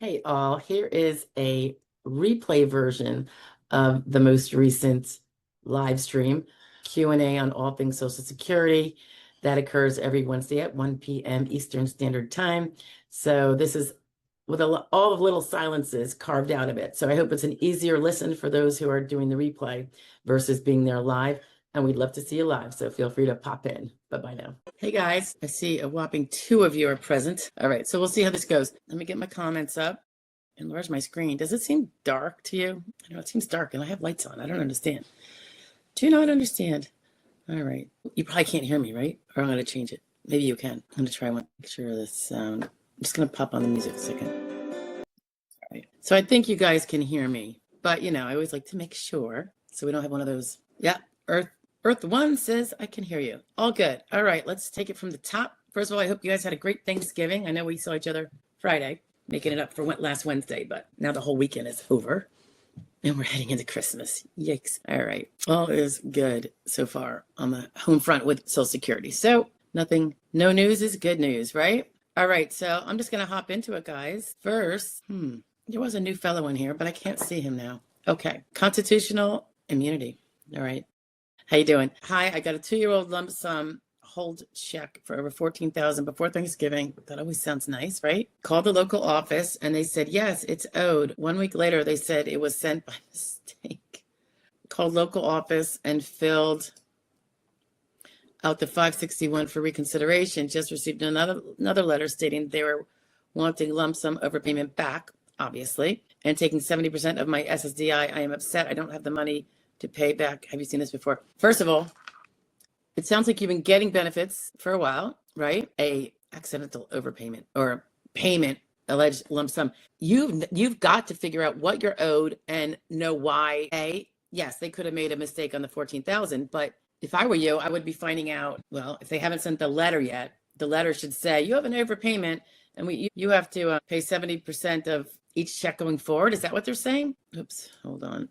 Hey all, here is a replay version of the most recent live stream Q&A on all things Social Security that occurs every Wednesday at 1 p.m. Eastern Standard Time. So this is with all the little silences carved out of it. So I hope it's an easier listen for those who are doing the replay versus being there live. And we'd love to see you live. So feel free to pop in. Bye-bye now. Hey guys, I see a whopping 2 of you are present. All right, so we'll see how this goes. Let me get my comments up. And where's my screen? Does it seem dark to you? I know it seems dark and I have lights on. I don't understand. Do you not understand? All right. You probably can't hear me, right? Or I'm going to change it. Maybe you can. I'm going to try one. Make sure this sound. I'm just going to pop on the music a second. All right. So I think you guys can hear me. But, you know, I always like to make sure so we don't have one of those. Yeah. Earth One says I can hear you. All good. All right. Let's take it from the top. First of all, I hope you guys had a great Thanksgiving. I know we saw each other Friday, making it up for last Wednesday, but now the whole weekend is over and we're heading into Christmas. Yikes. All right. All is good so far on the home front with Social Security. So no news is good news, right? All right. So I'm just going to hop into it, guys. First, there was a new fellow in here, but I can't see him now. Okay. Constitutional immunity. All right. How you doing? Hi, I got a 2-year-old lump sum hold check for over $14,000 before Thanksgiving. That always sounds nice, right? Called the local office and they said, yes, it's owed. 1 week later, they said it was sent by mistake. Called local office and filled out the 561 for reconsideration. Just received another letter stating they were wanting lump sum overpayment back, obviously, and taking 70% of my SSDI. I am upset. I don't have the money to pay back. Have you seen this before? First of all, it sounds like you've been getting benefits for a while, right? A accidental overpayment or payment, alleged lump sum. You've got to figure out what you're owed and know why. Yes, they could have made a mistake on the 14,000, but if I were you, I would be finding out, well, if they haven't sent the letter yet, the letter should say you have an overpayment and you have to pay 70% of each check going forward. Is that what they're saying? Oops, hold on.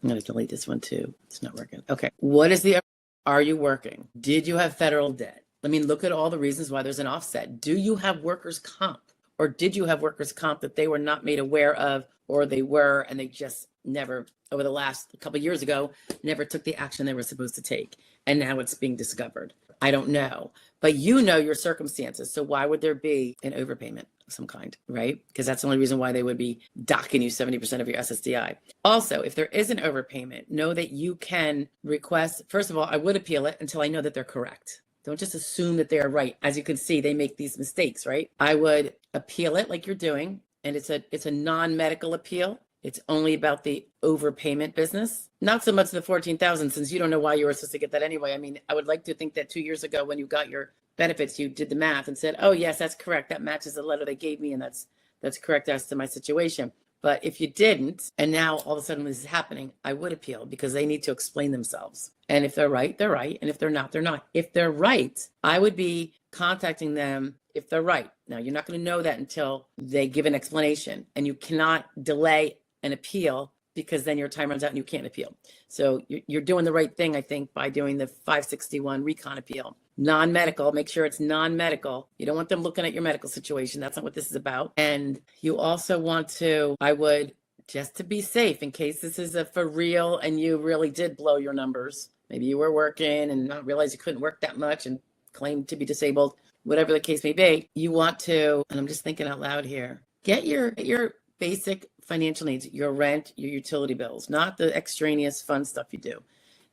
I'm going to delete this one too. It's not working. Okay. What is the Are you working? Did you have federal debt? I mean, look at all the reasons why there's an offset. Do you have workers' comp? Or did you have workers' comp that they were not made aware of, or they were, and they just never, over the last couple of years ago, never took the action they were supposed to take. And now it's being discovered. I don't know. But you know your circumstances. So why would there be an overpayment of some kind, right? Because that's the only reason why they would be docking you 70% of your SSDI. Also, if there is an overpayment, know that you can request, first of all, I would appeal it until I know that they're correct. Don't just assume that they are right. As you can see, they make these mistakes, right? I would appeal it like you're doing, and it's a non-medical appeal. It's only about the overpayment business. Not so much the 14,000, since you don't know why you were supposed to get that anyway. I mean, I would like to think that 2 years ago when you got your benefits, you did the math and said, oh yes, that's correct. That matches the letter they gave me, and that's correct as to my situation. But if you didn't, and now all of a sudden this is happening, I would appeal because they need to explain themselves. And if they're right, they're right. And if they're not, they're not. If they're right, I would be contacting them if they're right. Now, you're not going to know that until they give an explanation, and you cannot delay an appeal because then your time runs out and you can't appeal. So you're doing the right thing, I think, by doing the 561 recon appeal. Non-medical, make sure it's non-medical. You don't want them looking at your medical situation. That's not what this is about. And you also want to, I would, just to be safe, in case this is a for real and you really did blow your numbers. Maybe you were working and not realize you couldn't work that much and claimed to be disabled, whatever the case may be. You want to, and I'm just thinking out loud here, get your basic financial needs, your rent, your utility bills, not the extraneous fun stuff you do.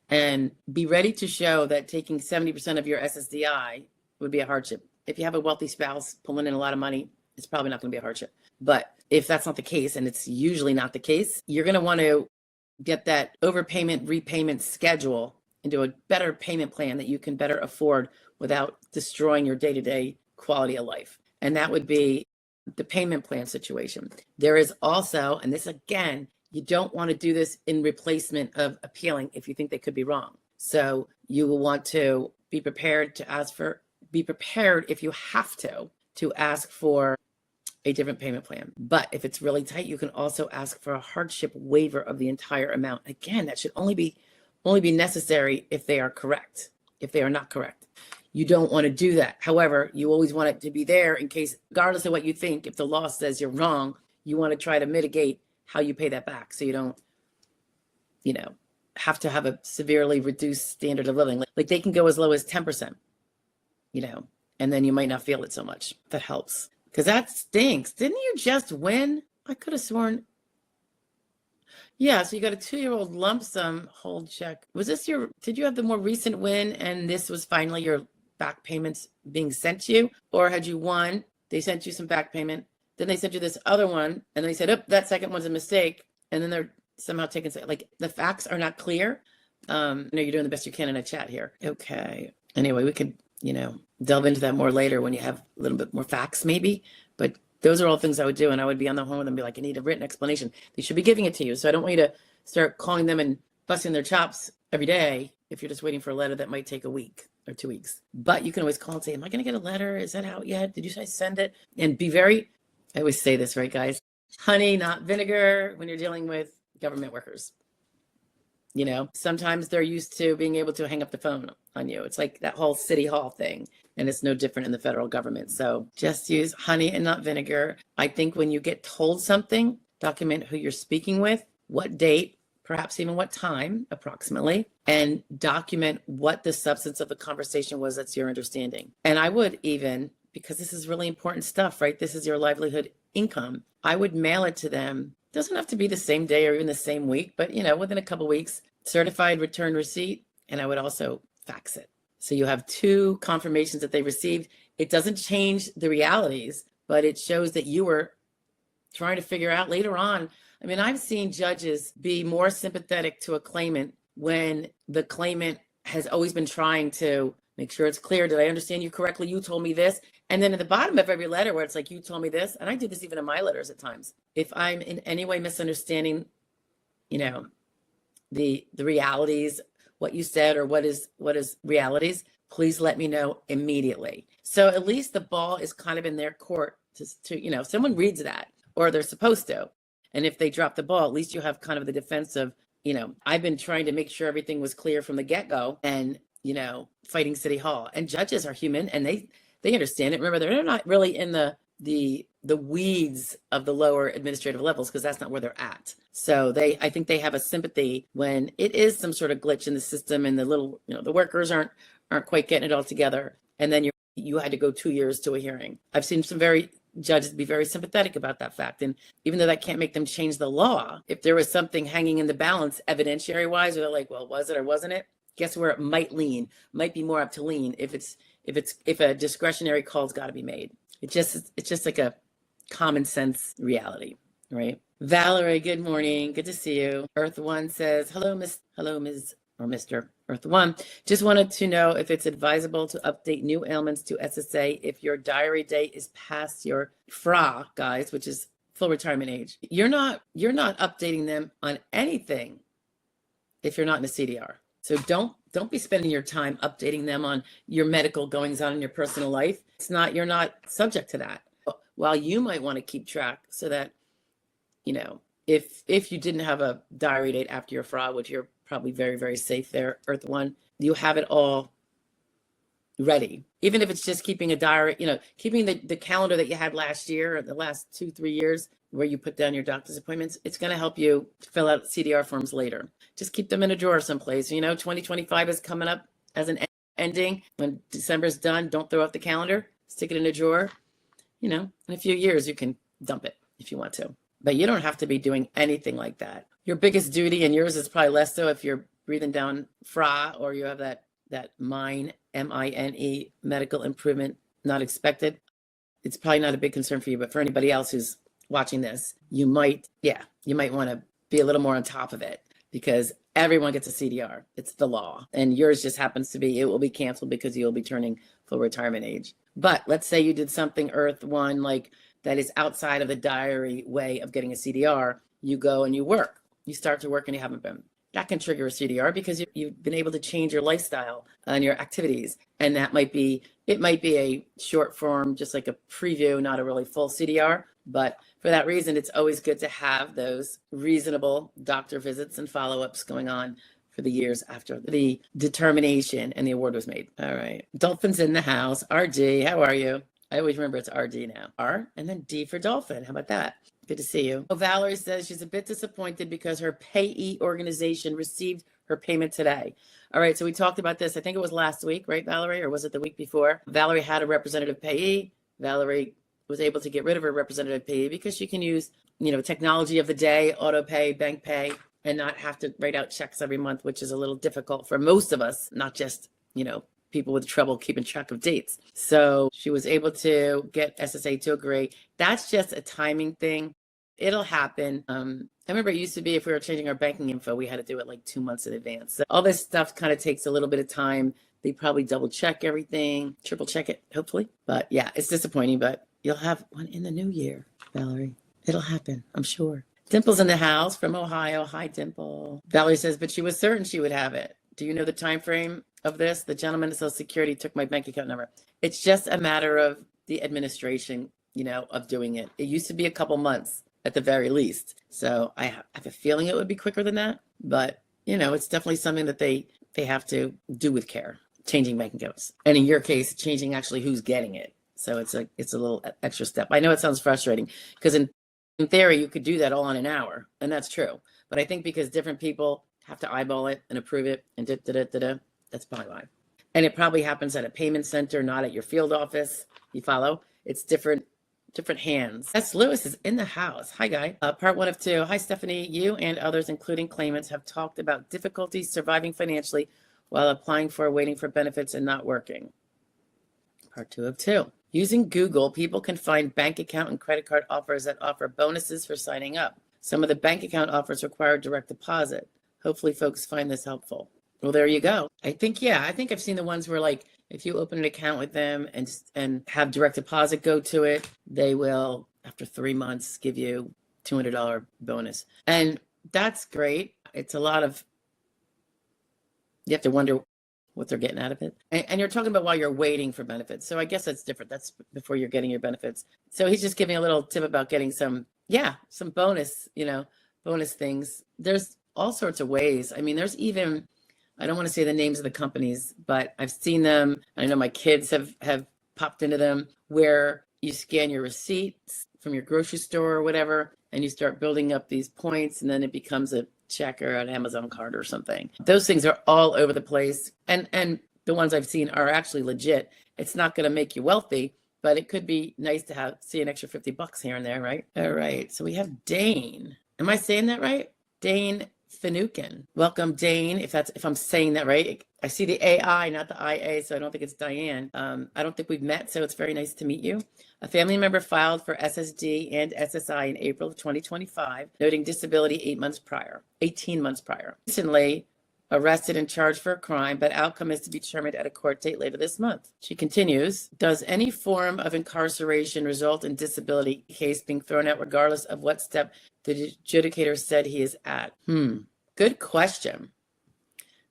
And be ready to show that taking 70% of your SSDI would be a hardship. If you have a wealthy spouse pulling in a lot of money, it's probably not going to be a hardship. But if that's not the case, and it's usually not the case, you're going to want to get that overpayment repayment schedule into a better payment plan that you can better afford without destroying your day-to-day quality of life. And that would be the payment plan situation. There is also, and this again, you don't want to do this in replacement of appealing if you think they could be wrong. So you will want to be prepared to be prepared if you have to ask for a different payment plan. But if it's really tight, you can also ask for a hardship waiver of the entire amount. Again, that should only be necessary if they are correct. If they are not correct, you don't want to do that. However, you always want it to be there in case, regardless of what you think, if the law says you're wrong, you want to try to mitigate how you pay that back. So you don't, have to have a severely reduced standard of living. Like they can go as low as 10%, and then you might not feel it so much. That helps. Because that stinks. Didn't you just win? I could have sworn. Yeah, so you got a 2-year-old lump sum hold check. Was this did you have the more recent win and this was finally your back payments being sent to you? Or had you won, they sent you some back payment, then they sent you this other one, and they said, oh, that second one's a mistake. And then they're somehow taking, like, the facts are not clear. No, you're doing the best you can in a chat here. Okay. Anyway, we could, delve into that more later when you have a little bit more facts maybe, but those are all things I would do. And I would be on the phone with them and be like, I need a written explanation. They should be giving it to you. So I don't want you to start calling them and busting their chops every day if you're just waiting for a letter that might take a week or 2 weeks. But you can always call and say, am I going to get a letter? Is that out yet? Did you say send it? And be very, I always say this, right, guys? Honey, not vinegar when you're dealing with government workers. Sometimes they're used to being able to hang up the phone on you. It's like that whole city hall thing, and it's no different in the federal government. So just use honey and not vinegar. I think when you get told something, document who you're speaking with, what date, perhaps even what time approximately, and document what the substance of the conversation was that's your understanding. And I would even, because this is really important stuff, right? This is your livelihood income. I would mail it to them. Doesn't have to be the same day or even the same week, but within a couple of weeks, certified return receipt. And I would also fax it. So you have 2 confirmations that they received. It doesn't change the realities, but it shows that you were trying to figure out later on. I mean, I've seen judges be more sympathetic to a claimant when the claimant has always been trying to make sure it's clear. Did I understand you correctly? You told me this. And then at the bottom of every letter where it's like, you told me this, and I do this even in my letters at times. If I'm in any way misunderstanding, the realities, what you said, or what is realities, please let me know immediately. So at least the ball is kind of in their court to someone reads that, or they're supposed to. And if they drop the ball, at least you have kind of the defense of, I've been trying to make sure everything was clear from the get-go and, fighting City Hall. And judges are human and they understand it. Remember, they're not really in the weeds of the lower administrative levels because that's not where they're at. So I think they have a sympathy when it is some sort of glitch in the system and the little, the workers aren't quite getting it all together. And then you had to go 2 years to a hearing. I've seen some judges be very sympathetic about that fact. And even though that can't make them change the law, if there was something hanging in the balance evidentiary wise, they're like, well, was it or wasn't it? Guess where it might be more up to lean if a discretionary call's got to be made. It's just like a common sense reality, right? Valerie, good morning. Good to see you. Earth One says, hello, Ms. or Mr. Earth One. Just wanted to know if it's advisable to update new ailments to SSA if your diary date is past your FRA, guys, which is full retirement age. You're not updating them on anything if you're not in a CDR. So don't be spending your time updating them on your medical goings on in your personal life. You're not subject to that. While you might want to keep track so that, if you didn't have a diary date after your FRA, which you're probably very, very safe there, Earth One, you have it all ready. Even if it's just keeping a diary, keeping the calendar that you had last year or the last 2-3 years where you put down your doctor's appointments, it's going to help you fill out CDR forms later. Just keep them in a drawer someplace. 2025 is coming up as an ending. When December's done, don't throw out the calendar. Stick it in a drawer. In a few years, you can dump it if you want to. But you don't have to be doing anything like that. Your biggest duty, and yours is probably less so if you're breathing down FRA or you have that MINE, MINE, medical improvement not expected. It's probably not a big concern for you, but for anybody else who's watching this, you might want to be a little more on top of it because everyone gets a CDR. It's the law. And yours just happens to be, it will be canceled because you'll be turning full retirement age. But let's say you did something Earth One, like that is outside of the diary way of getting a CDR. You go and you work. You start to work and you haven't been. That can trigger a CDR because you've been able to change your lifestyle and your activities. And it might be a short form, just like a preview, not a really full CDR. But for that reason, it's always good to have those reasonable doctor visits and follow-ups going on for the years after the determination and the award was made. All right. Dolphin's in the house. RG, how are you? I always remember it's RD now. R and then D for dolphin. How about that? Good to see you. Oh, Valerie says she's a bit disappointed because her payee organization received her payment today. All right, so we talked about this. I think it was last week, right, Valerie? Or was it the week before? Valerie had a representative payee. Valerie was able to get rid of her representative payee because she can use, technology of the day, auto pay, bank pay, and not have to write out checks every month, which is a little difficult for most of us, not just, people with trouble keeping track of dates. So she was able to get SSA to agree. That's just a timing thing. It'll happen. I remember it used to be if we were changing our banking info, we had to do it like 2 months in advance. So all this stuff kind of takes a little bit of time. They probably double check everything, triple check it, hopefully. But yeah, it's disappointing, but you'll have one in the new year, Valerie. It'll happen, I'm sure. Dimple's in the house from Ohio. Hi, Dimple. Valerie says, but she was certain she would have it. Do you know the time frame of this? The gentleman at Social Security took my bank account number. It's just a matter of the administration, of doing it. It used to be a couple months at the very least. So I have a feeling it would be quicker than that. But, it's definitely something that they have to do with care, changing bank accounts. And in your case, changing actually who's getting it. So it's a little extra step. I know it sounds frustrating because in theory, you could do that all in an hour. And that's true. But I think because different people have to eyeball it and approve it and that's probably why. And it probably happens at a payment center, not at your field office. You follow? It's different hands. S. Lewis is in the house. Hi, Guy. Part 1 of 2. Hi, Stephanie. You and others, including claimants, have talked about difficulties surviving financially while applying for or waiting for benefits and not working. Part 2 of 2. Using Google, people can find bank account and credit card offers that offer bonuses for signing up. Some of the bank account offers require direct deposit. Hopefully, folks find this helpful. Well, there you go. I think I've seen the ones where like if you open an account with them and have direct deposit go to it, they will, after 3 months, give you $200 bonus. And that's great. It's a lot of, you have to wonder what they're getting out of it. And you're talking about while you're waiting for benefits. So I guess that's different. That's before you're getting your benefits. So he's just giving a little tip about getting some bonus, bonus things. There's all sorts of ways. I mean, there's even, I don't want to say the names of the companies, but I've seen them. I know my kids have popped into them where you scan your receipts from your grocery store or whatever, and you start building up these points, and then it becomes a check or an Amazon card or something. Those things are all over the place. And the ones I've seen are actually legit. It's not going to make you wealthy, but it could be nice to see an extra $50 here and there, right? All right. So we have Dane. Am I saying that right? Dane Finucane. Welcome, Dane, if I'm saying that right. I see the AI, not the IA, so I don't think it's Diane. I don't think we've met, so it's very nice to meet you. A family member filed for SSD and SSI in April of 2025, noting disability 18 months prior. Recently arrested and charged for a crime, but outcome is to be determined at a court date later this month. She continues, does any form of incarceration result in disability case being thrown out regardless of what step the adjudicator said he is at? Good question.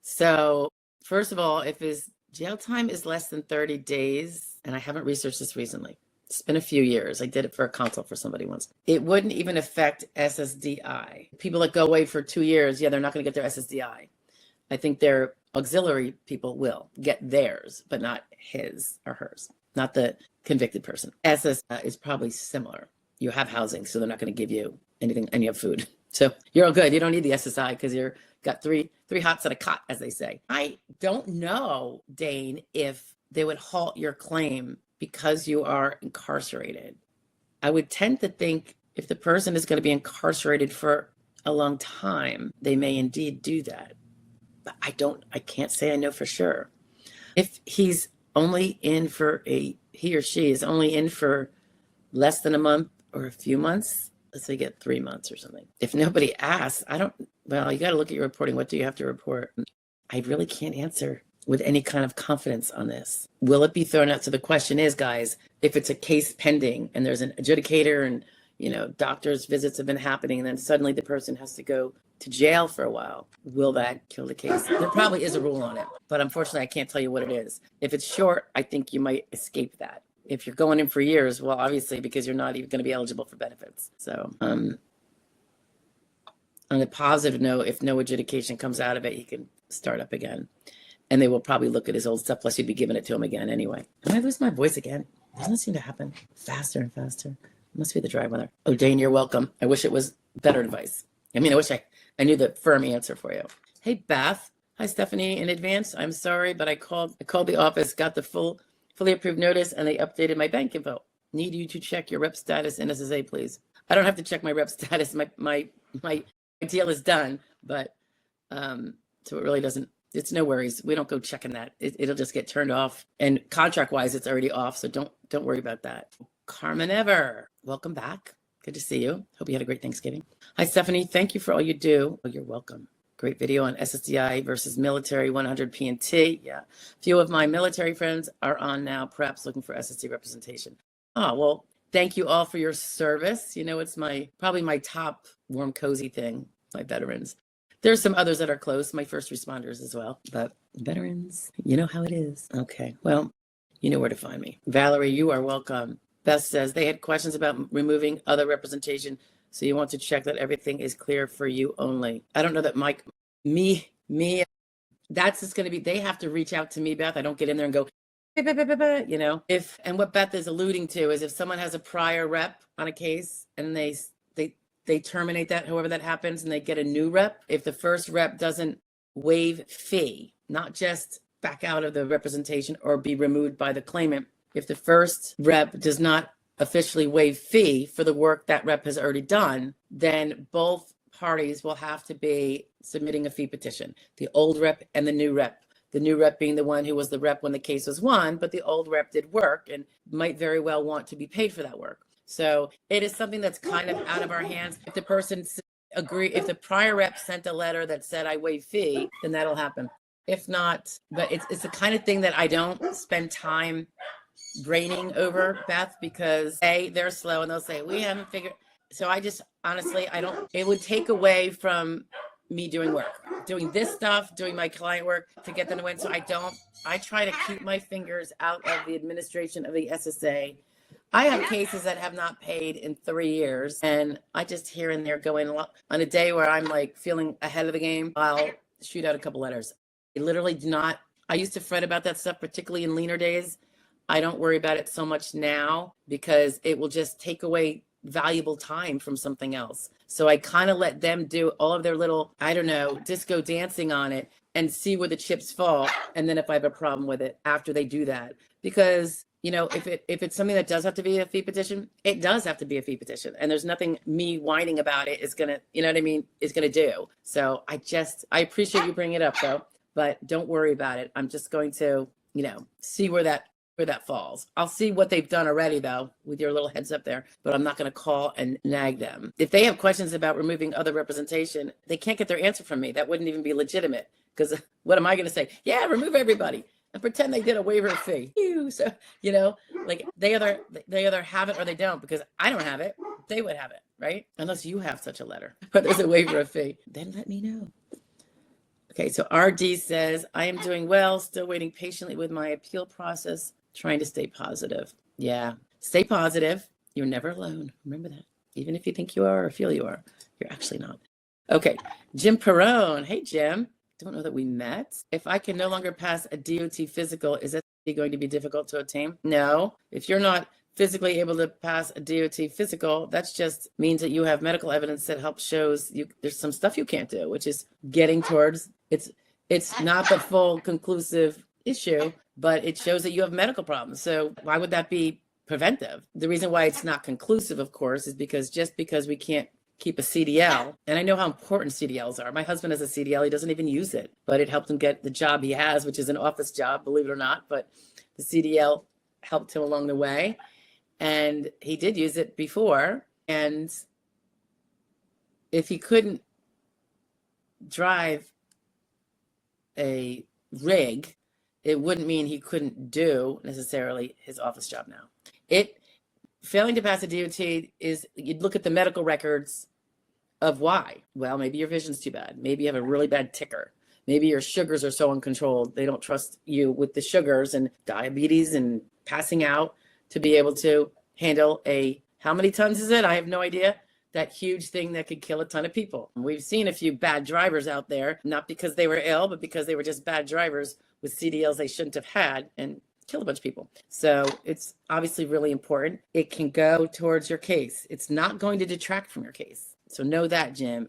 So first of all, if his jail time is less than 30 days, and I haven't researched this recently, it's been a few years. I did it for a consult for somebody once. It wouldn't even affect SSDI. People that go away for 2 years, they're not going to get their SSDI. I think their auxiliary people will get theirs, but not his or hers, not the convicted person. SS is probably similar. You have housing, so they're not going to give you anything, and you have food. So you're all good. You don't need the SSI because you're got three hots at a cot, as they say. I don't know, Dane, if they would halt your claim because you are incarcerated. I would tend to think if the person is going to be incarcerated for a long time, they may indeed do that. But I can't say I know for sure. If he's only in for he or she is only in for less than a month or a few months, let's say get 3 months or something. If nobody asks, you got to look at your reporting. What do you have to report? I really can't answer with any kind of confidence on this. Will it be thrown out? So the question is, guys, if it's a case pending and there's an adjudicator and, doctor's visits have been happening and then suddenly the person has to go to jail for a while, will that kill the case? There probably is a rule on it, but unfortunately I can't tell you what it is. If it's short, I think you might escape that. If you're going in for years, well, obviously, because you're not even going to be eligible for benefits. So I'm On a positive note, if no adjudication comes out of it, he can start up again. And they will probably look at his old stuff, plus you'd be giving it to him again anyway. Am I losing my voice again? Doesn't seem to happen faster and faster. It must be the dry weather. Oh, Dane, you're welcome. I wish it was better advice. I mean, I wish I knew the firm answer for you. Hey, Beth. Hi, Stephanie. In advance, I'm sorry, but I called the office, got the fully approved notice, and they updated my bank info. Need you to check your rep status in SSA, please. I don't have to check my rep status. My deal is done, but so it really doesn't. It's no worries. We don't go checking that. It'll just get turned off. And contract-wise, it's already off, so don't worry about that. Carmen Ever, welcome back. Good to see you. Hope you had a great Thanksgiving. Hi, Stephanie. Thank you for all you do. Oh, you're welcome. Great video on SSDI versus military 100 P&T. Yeah. A few of my military friends are on now, perhaps looking for SSD representation. Oh, well, thank you all for your service. You know, it's probably my top warm, cozy thing, my veterans. There's some others that are close, my first responders as well, but veterans, you know how it is. Okay, well, you know where to find me. Valerie, you are welcome. Beth says they had questions about removing other representation, so you want to check that everything is clear for you only. I don't know that me, that's just going to be, they have to reach out to me, Beth. I don't get in there and go, you know, and what Beth is alluding to is if someone has a prior rep on a case and they terminate that, however that happens, and they get a new rep. If the first rep doesn't waive fee, not just back out of the representation or be removed by the claimant, if the first rep does not officially waive fee for the work that rep has already done, then both parties will have to be submitting a fee petition, the old rep and the new rep. The new rep being the one who was the rep when the case was won, but the old rep did work and might very well want to be paid for that work. So it is something that's kind of out of our hands. If the person if the prior rep sent a letter that said I waive fee, then that'll happen. If not, but it's the kind of thing that I don't spend time braining over, Beth, because they're slow and they'll say, we haven't figured. So I just, honestly, it would take away from me doing work, doing this stuff, doing my client work to get them to win. So I try to keep my fingers out of the administration of the SSA. I have cases that have not paid in 3 years, and I just here and there go in on a day where I'm like feeling ahead of the game. I'll shoot out a couple letters. I literally do not. I used to fret about that stuff, particularly in leaner days. I don't worry about it so much now because it will just take away valuable time from something else. So I kind of let them do all of their little, I don't know, disco dancing on it and see where the chips fall. And then if I have a problem with it after they do that, because you know, if it's something that does have to be a fee petition, it does have to be a fee petition. And there's nothing me whining about it is gonna, you know what I mean, is gonna do. So I appreciate you bringing it up though, but don't worry about it. I'm just going to, you know, see where that falls. I'll see what they've done already though, with your little heads up there, but I'm not gonna call and nag them. If they have questions about removing other representation, they can't get their answer from me. That wouldn't even be legitimate because what am I gonna say? Yeah, remove everybody. And pretend they did a waiver of fee. So, you know, like they either have it or they don't, because I don't have it. They would have it, right? Unless you have such a letter, but there's a waiver of fee. Then let me know. Okay, so RD says, I am doing well, still waiting patiently with my appeal process, trying to stay positive. Yeah, stay positive. You're never alone. Remember that. Even if you think you are or feel you are, you're actually not. Okay, Jim Perrone. Hey, Jim. Don't know that we met. If I can no longer pass a DOT physical, is that going to be difficult to obtain? No. If you're not physically able to pass a DOT physical, that just means that you have medical evidence that helps shows you there's some stuff you can't do, which is getting towards it's not the full conclusive issue, but it shows that you have medical problems. So why would that be preventive? The reason why it's not conclusive, of course, is because just because we can't keep a CDL, and I know how important CDLs are. My husband has a CDL, he doesn't even use it, but it helped him get the job he has, which is an office job, believe it or not, but the CDL helped him along the way, and he did use it before, and if he couldn't drive a rig, it wouldn't mean he couldn't do necessarily his office job now. Failing to pass a DOT is, you'd look at the medical records of why. Well, maybe your vision's too bad. Maybe you have a really bad ticker. Maybe your sugars are so uncontrolled. They don't trust you with the sugars and diabetes and passing out to be able to handle how many tons is it? I have no idea. that huge thing that could kill a ton of people. We've seen a few bad drivers out there, not because they were ill, but because they were just bad drivers with CDLs they shouldn't have had and killed a bunch of people. So it's obviously really important. It can go towards your case. It's not going to detract from your case. So know that, Jim.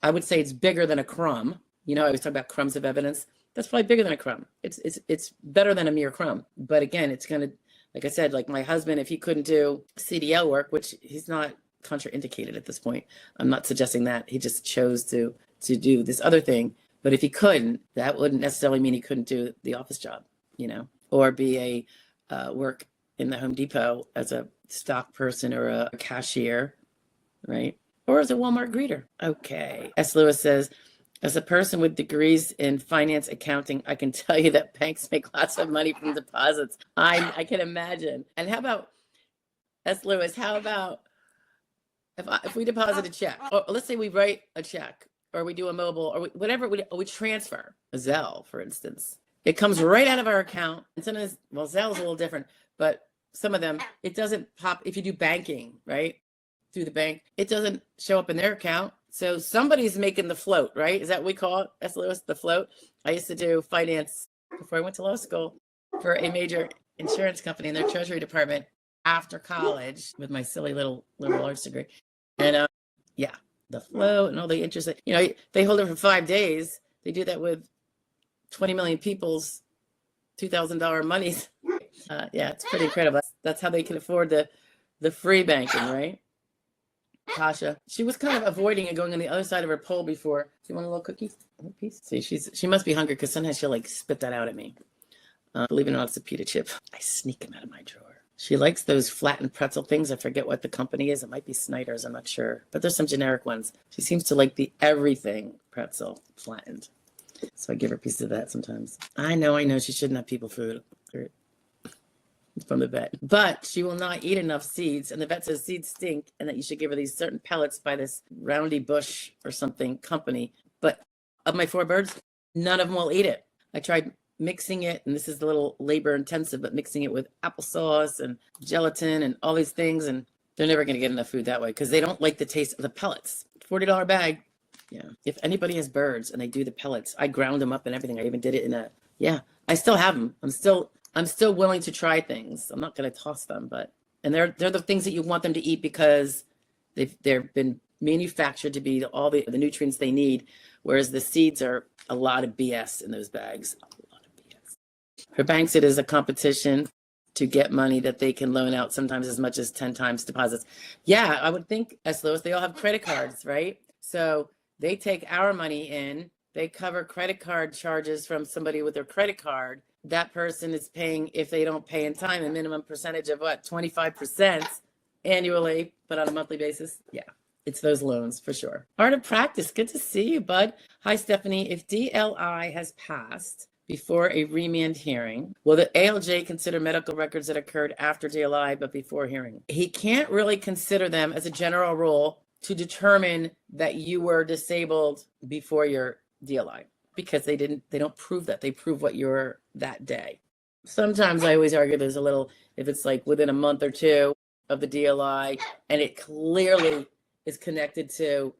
I would say it's bigger than a crumb. You know, I always talk about crumbs of evidence. That's probably bigger than a crumb. It's better than a mere crumb. But again, it's going to, like I said, like my husband, if he couldn't do CDL work, which he's not contraindicated at this point. I'm not suggesting that. He just chose to do this other thing. But if he couldn't, that wouldn't necessarily mean he couldn't do the office job, you know, or be a work in the Home Depot as a stock person or a cashier, right? Or as a Walmart greeter. Okay. S. Lewis says, as a person with degrees in finance accounting, I can tell you that banks make lots of money from deposits. I can imagine. And how about, S. Lewis, how about if we deposit a check, or let's say we write a check, or we do a mobile, or whatever, we transfer a Zelle, for instance. It comes right out of our account. And sometimes, well, Zelle is a little different, but some of them, it doesn't pop. If you do banking, right, through the bank, it doesn't show up in their account. So somebody's making the float, right? Is that what we call it, S. Lewis, the float? I used to do finance before I went to law school for a major insurance company in their treasury department after college with my silly little liberal arts degree. And yeah, the float and all the interest, you know, they hold it for 5 days. They do that with 20 million people's $2,000 monies. Yeah, it's pretty incredible. That's how they can afford the free banking, right? Tasha, she was kind of avoiding and going on the other side of her pole before. Do you want a little cookie? A piece? See, she must be hungry because sometimes she'll like spit that out at me. Believe it or not, it's a pita chip. I sneak them out of my drawer. She likes those flattened pretzel things. I forget what the company is. It might be Snyder's. I'm not sure. But there's some generic ones. She seems to like the everything pretzel flattened. So I give her pieces of that sometimes. I know. She shouldn't have people food from the vet. But she will not eat enough seeds. And the vet says seeds stink and that you should give her these certain pellets by this Roundy Bush or something company. But of my 4 birds, none of them will eat it. I tried mixing it, and this is a little labor intensive, but mixing it with applesauce and gelatin and all these things, and they're never going to get enough food that way because they don't like the taste of the pellets. $40 bag. Yeah. If anybody has birds and they do the pellets, I ground them up and everything. I even did it in a, yeah, I still have them. I'm still willing to try things. I'm not going to toss them, but, and they're the things that you want them to eat because they've been manufactured to be all the nutrients they need, whereas the seeds are a lot of BS in those bags. For banks, it is a competition to get money that they can loan out sometimes as much as 10 times deposits. Yeah, I would think, S. Lewis, they all have credit cards, right? So they take our money in, they cover credit card charges from somebody with their credit card. That person is paying, if they don't pay in time, a minimum percentage of what, 25% annually, but on a monthly basis. Yeah, it's those loans for sure. Art of practice, good to see you, bud. Hi, Stephanie. If DLI has passed before a remand hearing, will the ALJ consider medical records that occurred after DLI but before hearing? He can't really consider them as a general rule to determine that you were disabled before your DLI because they don't prove that. They prove what you were that day. Sometimes I always argue there's a little, if it's like within a month or two of the DLI and it clearly is connected to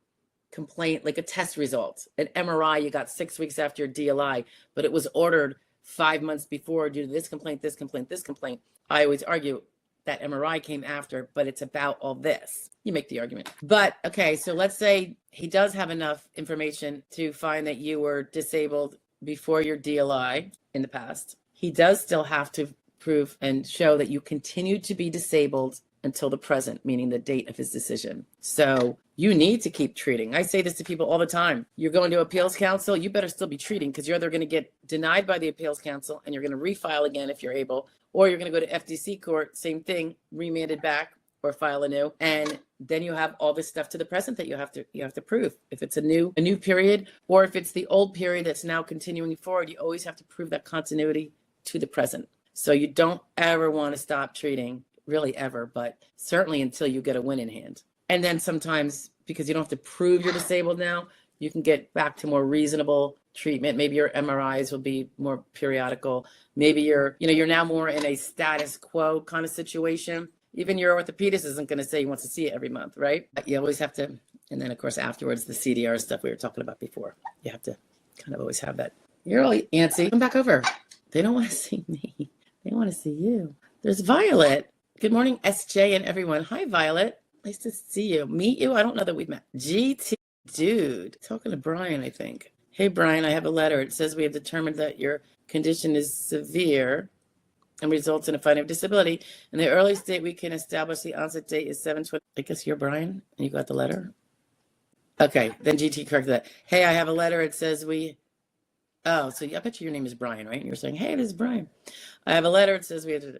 complaint, like a test result, an MRI you got 6 weeks after your DLI, but it was ordered 5 months before due to this complaint, this complaint, this complaint. I always argue that MRI came after, but it's about all this. You make the argument. But okay, so let's say he does have enough information to find that you were disabled before your DLI in the past. He does still have to prove and show that you continued to be disabled until the present, meaning the date of his decision. So you need to keep treating. I say this to people all the time. You're going to appeals counsel, you better still be treating because you're either going to get denied by the appeals counsel and you're going to refile again if you're able, or you're going to go to FTC court, same thing, remanded back or file anew. And then you have all this stuff to the present that you have to prove. If it's a new period, or if it's the old period that's now continuing forward, you always have to prove that continuity to the present. So you don't ever want to stop treating, really ever, but certainly until you get a win in hand. And then sometimes, because you don't have to prove you're disabled now, you can get back to more reasonable treatment. Maybe your MRIs will be more periodical. Maybe you're now more in a status quo kind of situation. Even your orthopedist isn't going to say he wants to see it every month, right? You always have to, and then of course afterwards, the CDR stuff we were talking about before. You have to kind of always have that. You're all antsy. Come back over. They don't want to see me. They want to see you. There's Violet. Good morning, SJ and everyone. Hi, Violet. Nice to see you. Meet you? I don't know that we've met. GT dude. Talking to Brian, I think. Hey, Brian, I have a letter. It says we have determined that your condition is severe and results in a finding of disability. In the earliest date we can establish the onset date is 7/20. I guess you're Brian and you got the letter? Okay, then GT corrected that. Hey, I have a letter. It says oh, so I bet you your name is Brian, right? And you're saying, hey, this is Brian. I have a letter. It says we have to.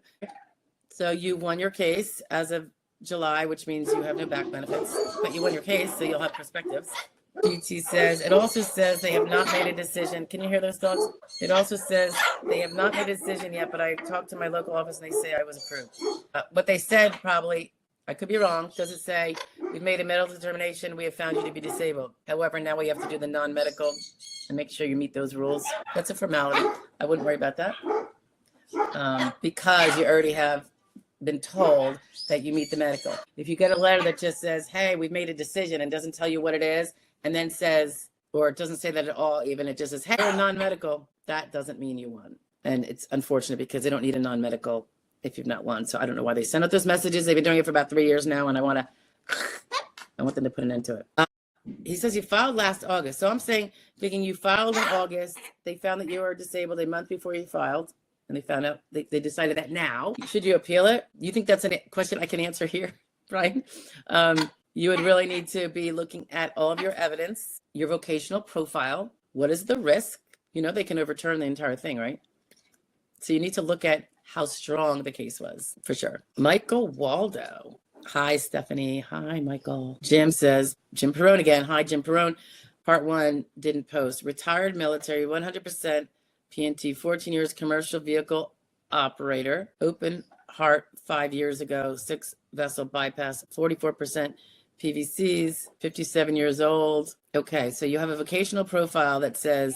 So you won your case as of July, which means you have no back benefits, but you won your case, so you'll have perspectives. GT says, it also says they have not made a decision. Can you hear those dogs? It also says they have not made a decision yet, but I talked to my local office and they say I was approved. What they said probably, I could be wrong, does it say, we've made a medical determination, we have found you to be disabled. However, now we have to do the non-medical and make sure you meet those rules. That's a formality. I wouldn't worry about that because you already have been told that you meet the medical. If you get a letter that just says, hey, we've made a decision and doesn't tell you what it is, and then says, or it doesn't say that at all, even it just says, hey, we're non-medical, that doesn't mean you won. And it's unfortunate because they don't need a non-medical if you've not won. So I don't know why they send out those messages. They've been doing it for about 3 years now, and I want them to put an end to it. He says you filed last August. So I'm thinking you filed in August. They found that you were disabled a month before you filed, and they found out, they decided that now. Should you appeal it? You think that's a question I can answer here, Brian? You would really need to be looking at all of your evidence, your vocational profile. What is the risk? You know, they can overturn the entire thing, right? So you need to look at how strong the case was, for sure. Michael Waldo. Hi, Stephanie. Hi, Michael. Jim says, Jim Perrone again. Hi, Jim Perrone. Part 1 didn't post. Retired military, 100% PNT, 14 years commercial vehicle operator. Open heart 5 years ago, 6 vessel bypass, 44% PVCs, 57 years old. Okay, so you have a vocational profile that says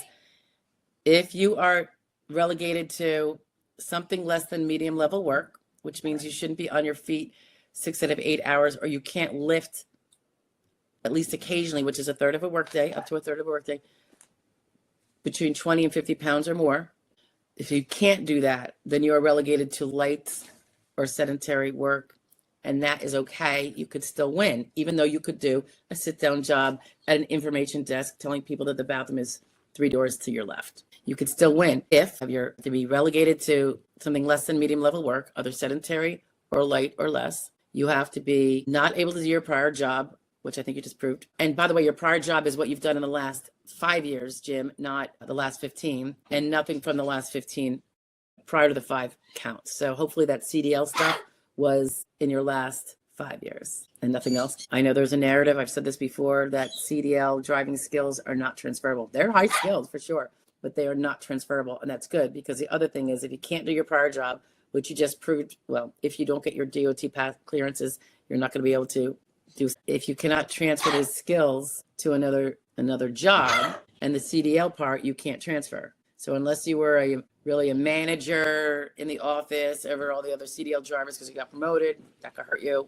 if you are relegated to something less than medium level work, which means you shouldn't be on your feet 6 out of 8 hours, or you can't lift at least occasionally, which is a third of a workday, up to a third of a workday, between 20 and 50 pounds or more. If you can't do that, then you are relegated to light or sedentary work, and that is okay. You could still win, even though you could do a sit-down job at an information desk telling people that the bathroom is 3 doors to your left. You could still win if you're to be relegated to something less than medium level work, either sedentary or light or less. You have to be not able to do your prior job, which I think you just proved. And by the way, your prior job is what you've done in the last 5 years, Jim, not the last 15, and nothing from the last 15 prior to the 5 counts. So hopefully that CDL stuff was in your last 5 years and nothing else. I know there's a narrative, I've said this before, that CDL driving skills are not transferable. They're high skilled for sure, but they are not transferable. And that's good, because the other thing is if you can't do your prior job, which you just proved, well, if you don't get your DOT path clearances, you're not going to be able to do. If you cannot transfer those skills to another job, and the CDL part you can't transfer. So unless you were really a manager in the office over all the other CDL drivers because you got promoted, that could hurt you,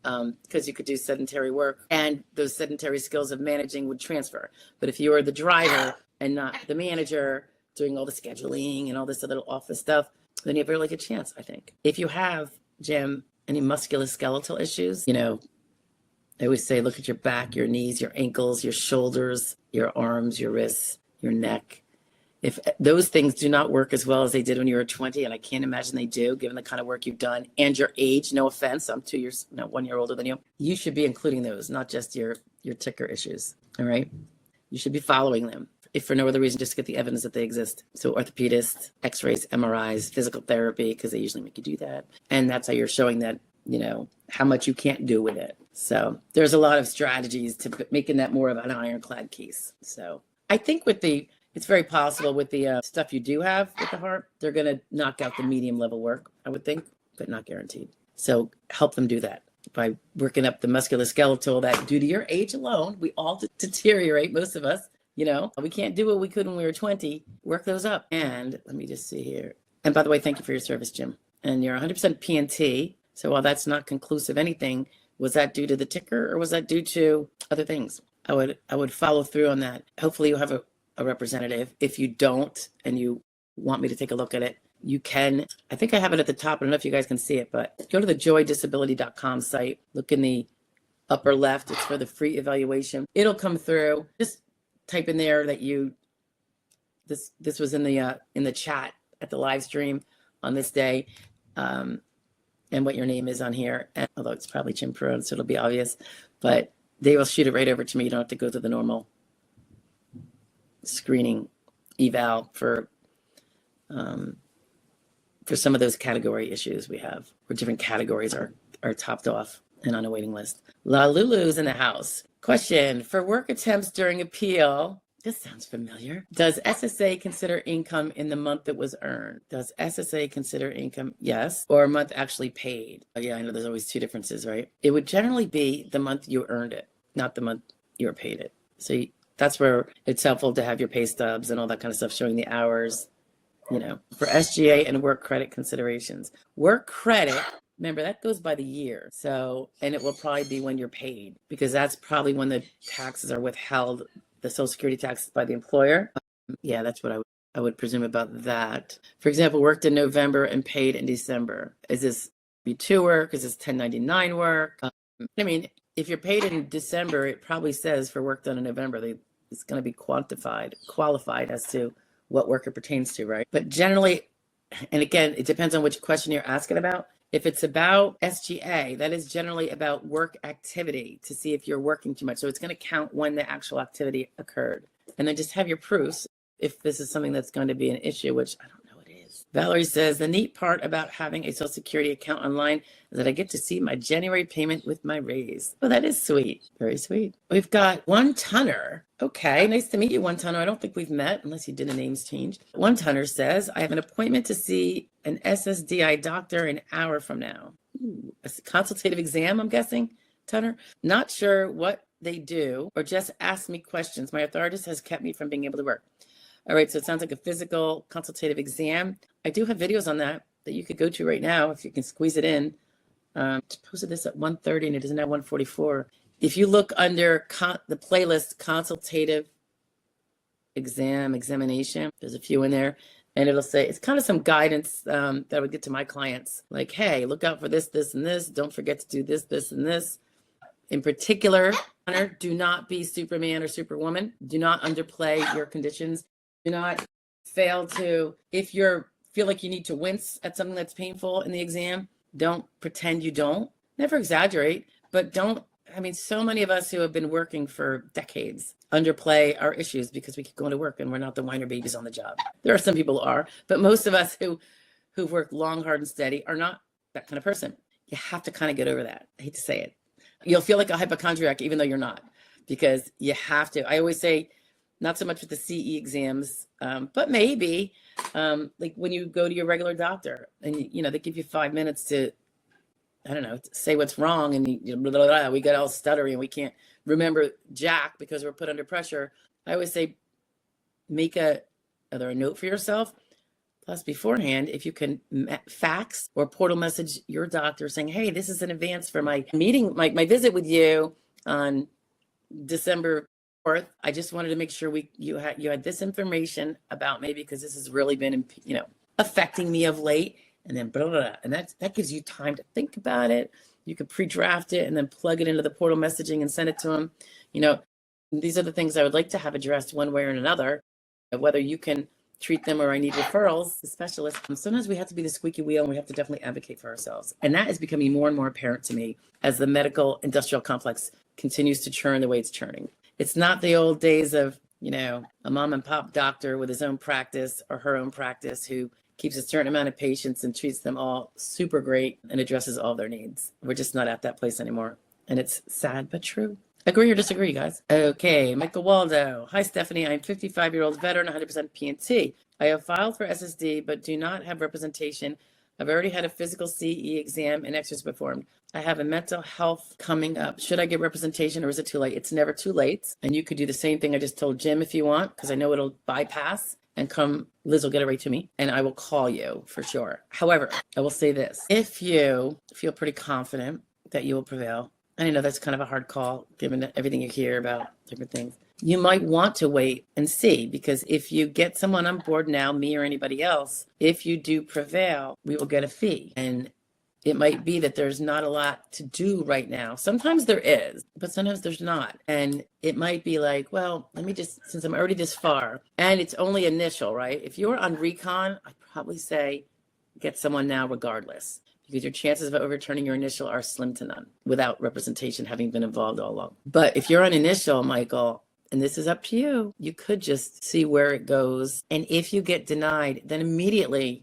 because you could do sedentary work, and those sedentary skills of managing would transfer. But if you were the driver and not the manager doing all the scheduling and all this other office stuff, then you have a really good chance, I think. If you have, Jim, any musculoskeletal issues, you know, I always say look at your back, your knees, your ankles, your shoulders, your arms, your wrists, your neck. If those things do not work as well as they did when you were 20, and I can't imagine they do, given the kind of work you've done and your age, no offense, I'm 2 years, no, 1 year older than you. You should be including those, not just your ticker issues, all right? You should be following them, if for no other reason, just to get the evidence that they exist. So orthopedists, x-rays, MRIs, physical therapy, because they usually make you do that. And that's how you're showing that, you know, how much you can't do with it. So there's a lot of strategies to making that more of an ironclad case. So I think it's very possible with the stuff you do have with the heart, they're going to knock out the medium level work, I would think, but not guaranteed. So help them do that by working up the musculoskeletal that due to your age alone, we all deteriorate, most of us. You know, we can't do what we could when we were 20. Work those up. And let me just see here. And by the way, thank you for your service, Jim. And you're 100% PNT. So while that's not conclusive anything, was that due to the ticker or was that due to other things? I would follow through on that. Hopefully you have a representative. If you don't and you want me to take a look at it, you can. I think I have it at the top. I don't know if you guys can see it, but go to the joydisability.com site. Look in the upper left. It's for the free evaluation. It'll come through. Just type in there that this was in the chat at the live stream on this day, and what your name is on here. And, although it's probably Jim Perone, so it'll be obvious, but they will shoot it right over to me. You don't have to go through the normal screening eval for some of those category issues we have, where different categories are topped off and on a waiting list. La Lulu's in the house. Question: for work attempts during appeal, this sounds familiar. Does SSA consider income in the month that was earned? Does SSA consider income? Yes. Or a month actually paid? Oh, yeah, I know there's always two differences, right? It would generally be the month you earned it, not the month you were paid it. So that's where it's helpful to have your pay stubs and all that kind of stuff showing the hours, for SGA and work credit considerations. Work credit, remember, that goes by the year. So, and it will probably be when you're paid, because that's probably when the taxes are withheld, the Social Security taxes by the employer. Yeah, that's what I would presume about that. For example, worked in November and paid in December. Is this B2 work? Is this 1099 work? I mean, if you're paid in December, it probably says for work done in November, it's going to be qualified as to what work it pertains to, right? But generally, and again, it depends on which question you're asking about. If it's about SGA, that is generally about work activity to see if you're working too much. So it's going to count when the actual activity occurred. And then just have your proofs if this is something that's going to be an issue, which I don't know it is. Valerie says, the neat part about having a Social Security account online is that I get to see my January payment with my raise. Oh, that is sweet. Very sweet. We've got One Tonner. Okay, nice to meet you, One Tonner. I don't think we've met unless you did a names change. One Tonner says, I have an appointment to see an SSDI doctor an hour from now. Ooh, a consultative exam, I'm guessing, Tonner. Not sure what they do or just ask me questions. My arthritis has kept me from being able to work. All right, so it sounds like a physical consultative exam. I do have videos on that you could go to right now if you can squeeze it in. Posted this at 1:30 and it is now 1:44. If you look under the playlist consultative examination, there's a few in there, and it'll say, it's kind of some guidance that I would get to my clients, like, hey, look out for this, this, and this. Don't forget to do this, this, and this. In particular, do not be Superman or Superwoman. Do not underplay your conditions. Do not fail to, if you feel like you need to wince at something that's painful in the exam, don't pretend you don't. Never exaggerate, but don't. I mean, so many of us who have been working for decades underplay our issues because we keep going to work and we're not the whiner babies on the job. There are some people who are, but most of us who've worked long, hard, and steady are not that kind of person. You have to kind of get over that. I hate to say it. You'll feel like a hypochondriac even though you're not, because you have to. I always say, not so much with the CE exams, but maybe like when you go to your regular doctor and they give you 5 minutes to, I don't know, say what's wrong, and blah, blah, blah, we got all stuttery and we can't remember jack because we're put under pressure. I always say, make either a note for yourself, plus beforehand, if you can fax or portal message your doctor saying, hey, this is in advance for my meeting, my visit with you on December 4th. I just wanted to make sure you had this information about me because this has really been affecting me of late. And then blah, blah, blah. And that gives you time to think about it. You could pre-draft it and then plug it into the portal messaging and send it to them. These are the things I would like to have addressed one way or another, whether you can treat them or I need referrals to specialists. Sometimes we have to be the squeaky wheel and we have to definitely advocate for ourselves. And that is becoming more and more apparent to me as the medical industrial complex continues to churn the way it's churning. It's not the old days of, a mom and pop doctor with his own practice or her own practice who keeps a certain amount of patients and treats them all super great and addresses all their needs. We're just not at that place anymore. And it's sad, but true. Agree or disagree, guys? Okay, Michael Waldo. Hi, Stephanie. I'm 55-year-old veteran, 100% PNT. I have filed for SSD, but do not have representation. I've already had a physical CE exam and x-rays performed. I have a mental health coming up. Should I get representation or is it too late? It's never too late. And you could do the same thing I just told Jim if you want, because I know it'll bypass and come, Liz will get it right to me, and I will call you for sure. However, I will say this. If you feel pretty confident that you will prevail, and I know that's kind of a hard call given everything you hear about different things, you might want to wait and see, because if you get someone on board now, me or anybody else, if you do prevail, we will get a fee. And it might be that there's not a lot to do right now. Sometimes there is, but sometimes there's not. And it might be like, well, let me just, since I'm already this far, and it's only initial, right? If you're on recon, I'd probably say get someone now regardless, because your chances of overturning your initial are slim to none without representation having been involved all along. But if you're on initial, Michael, and this is up to you, you could just see where it goes. And if you get denied, then immediately,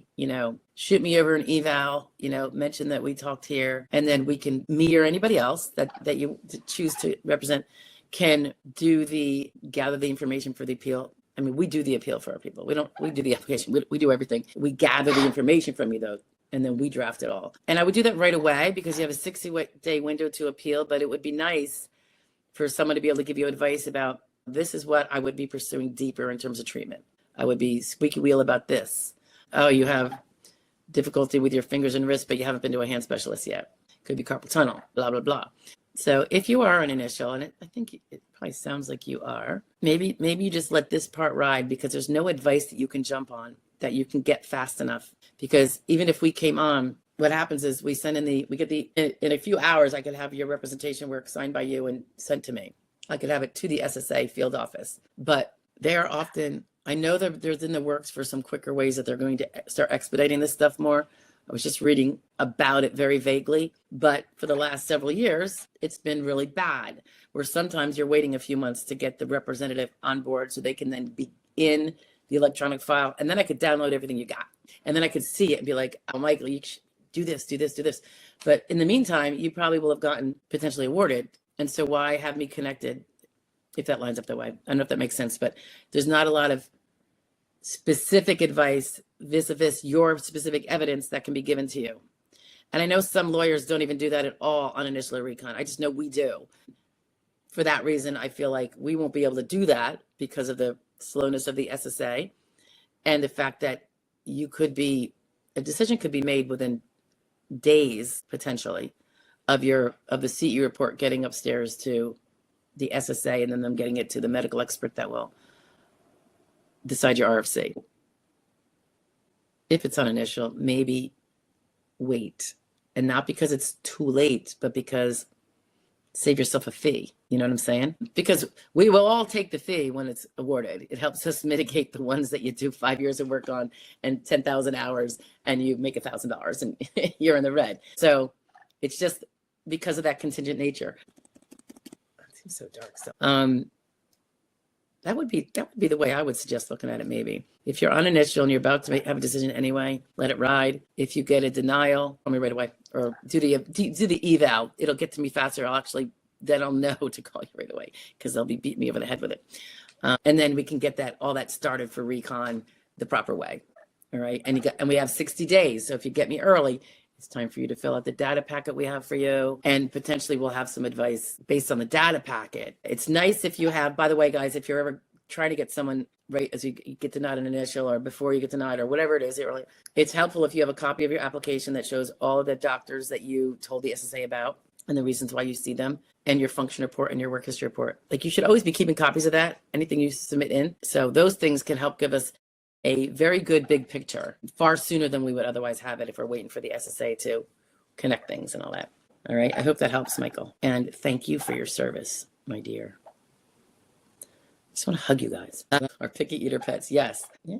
shoot me over an eval, mention that we talked here, and then we can, me or anybody else that you choose to represent, can gather the information for the appeal. I mean, we do the appeal for our people. We do the application. We do everything. We gather the information from you though, and then we draft it all. And I would do that right away, because you have a 60-day window to appeal, but it would be nice for someone to be able to give you advice about, this is what I would be pursuing deeper in terms of treatment. I would be squeaky wheel about this. Oh, you have difficulty with your fingers and wrists, but you haven't been to a hand specialist yet. Could be carpal tunnel, blah, blah, blah. So if you are an initial, and I think it probably sounds like you are, maybe you just let this part ride, because there's no advice that you can jump on that you can get fast enough. Because even if we came on, what happens is we get in a few hours, I could have your representation work signed by you and sent to me. I could have it to the SSA field office, but they are often, I know that there's in the works for some quicker ways that they're going to start expediting this stuff more. I was just reading about it very vaguely, but for the last several years, it's been really bad, where sometimes you're waiting a few months to get the representative on board so they can then be in the electronic file. And then I could download everything you got. And then I could see it and be like, oh, Michael, you should do this, do this, do this. But in the meantime, you probably will have gotten potentially awarded. And so why have me connected if that lines up that way? I don't know if that makes sense, but there's not a lot of specific advice vis-a-vis your specific evidence that can be given to you. And I know some lawyers don't even do that at all on initial recon. I just know we do. For that reason, I feel like we won't be able to do that because of the slowness of the SSA and the fact that a decision could be made within days, potentially, of the CE report getting upstairs to the SSA and then them getting it to the medical expert that will decide your RFC. If it's on initial, maybe wait. And not because it's too late, but because save yourself a fee. You know what I'm saying? Because we will all take the fee when it's awarded. It helps us mitigate the ones that you do 5 years of work on and 10,000 hours and you make $1,000 and you're in the red. So it's just because of that contingent nature. It seems so dark. So that would be the way I would suggest looking at it. Maybe if you're on initial and you're about to have a decision anyway, let it ride. If you get a denial, call me right away, or do the eval. It'll get to me faster. Then I'll know to call you right away, because they'll be beating me over the head with it. And then we can get all that started for recon the proper way. All right. And we have 60 days. So if you get me early, it's time for you to fill out the data packet we have for you. And potentially we'll have some advice based on the data packet. It's nice if you have, by the way, guys, if you're ever trying to get someone right as you get denied an initial or before you get denied or whatever it is, it's helpful if you have a copy of your application that shows all of the doctors that you told the SSA about and the reasons why you see them, and your function report and your work history report. Like, you should always be keeping copies of that, anything you submit in. So those things can help give us a very good big picture far sooner than we would otherwise have it if we're waiting for the SSA to connect things and all that. All right. I hope that helps, Michael. And thank you for your service, my dear. I just want to hug you guys. Our picky eater pets. Yes. Yeah.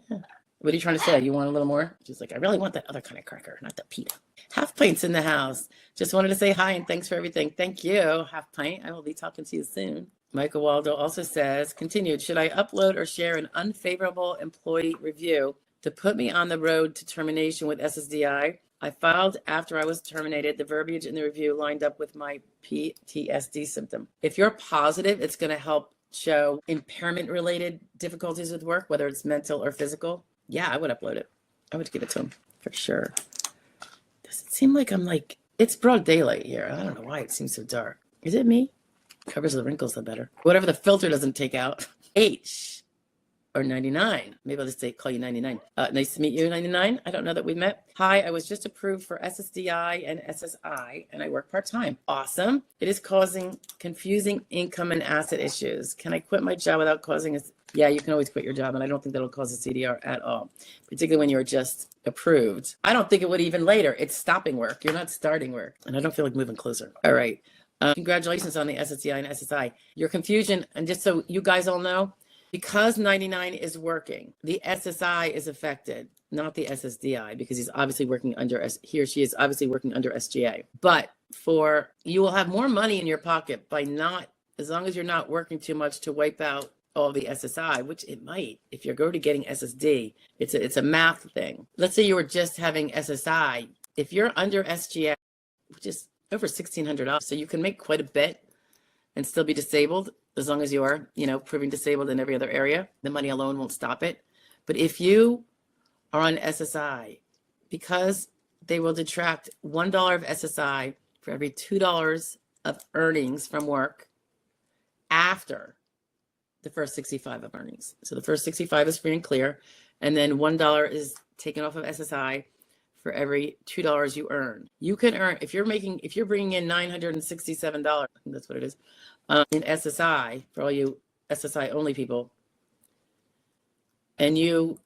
What are you trying to say? You want a little more? She's like, I really want that other kind of cracker, not the pita. Half Pint's in the house. Just wanted to say hi and thanks for everything. Thank you, Half Pint. I will be talking to you soon. Michael Waldo also says, continued, should I upload or share an unfavorable employee review to put me on the road to termination with SSDI? I filed after I was terminated. The verbiage in the review lined up with my PTSD symptom. If you're positive, it's going to help show impairment-related difficulties with work, whether it's mental or physical. Yeah, I would upload it. I would give it to him for sure. Does it seem like it's broad daylight here? I don't know why it seems so dark. Is it me? Covers the wrinkles the better. Whatever the filter doesn't take out. H. or 99. Maybe I'll just say call you 99. Nice to meet you, 99. I don't know that we met. Hi, I was just approved for SSDI and SSI, and I work part-time. Awesome. It is causing confusing income and asset issues. Can I quit my job without causing a... Yeah, you can always quit your job, and I don't think that'll cause a CDR at all, particularly when you're just approved. I don't think it would even later. It's stopping work. You're not starting work, and I don't feel like moving closer. All right. Congratulations on the SSDI and SSI. Your confusion, and just so you guys all know, because 99 is working, the SSI is affected, not the SSDI, because he's obviously working under, he or she is obviously working under SGA. But you will have more money in your pocket by not, as long as you're not working too much to wipe out all the SSI, which it might. If you're going to getting SSD, it's a math thing. Let's say you were just having SSI. If you're under SGA, which is over $1,600, so you can make quite a bit and still be disabled, as long as you are, proving disabled in every other area. The money alone won't stop it. But if you are on SSI, because they will detract $1 of SSI for every $2 of earnings from work after the first 65 of earnings. So the first 65 is free and clear, and then $1 is taken off of SSI for every $2 you earn. You can earn, if you're bringing in $967, I think that's what it is, in SSI, for all you SSI only people, and you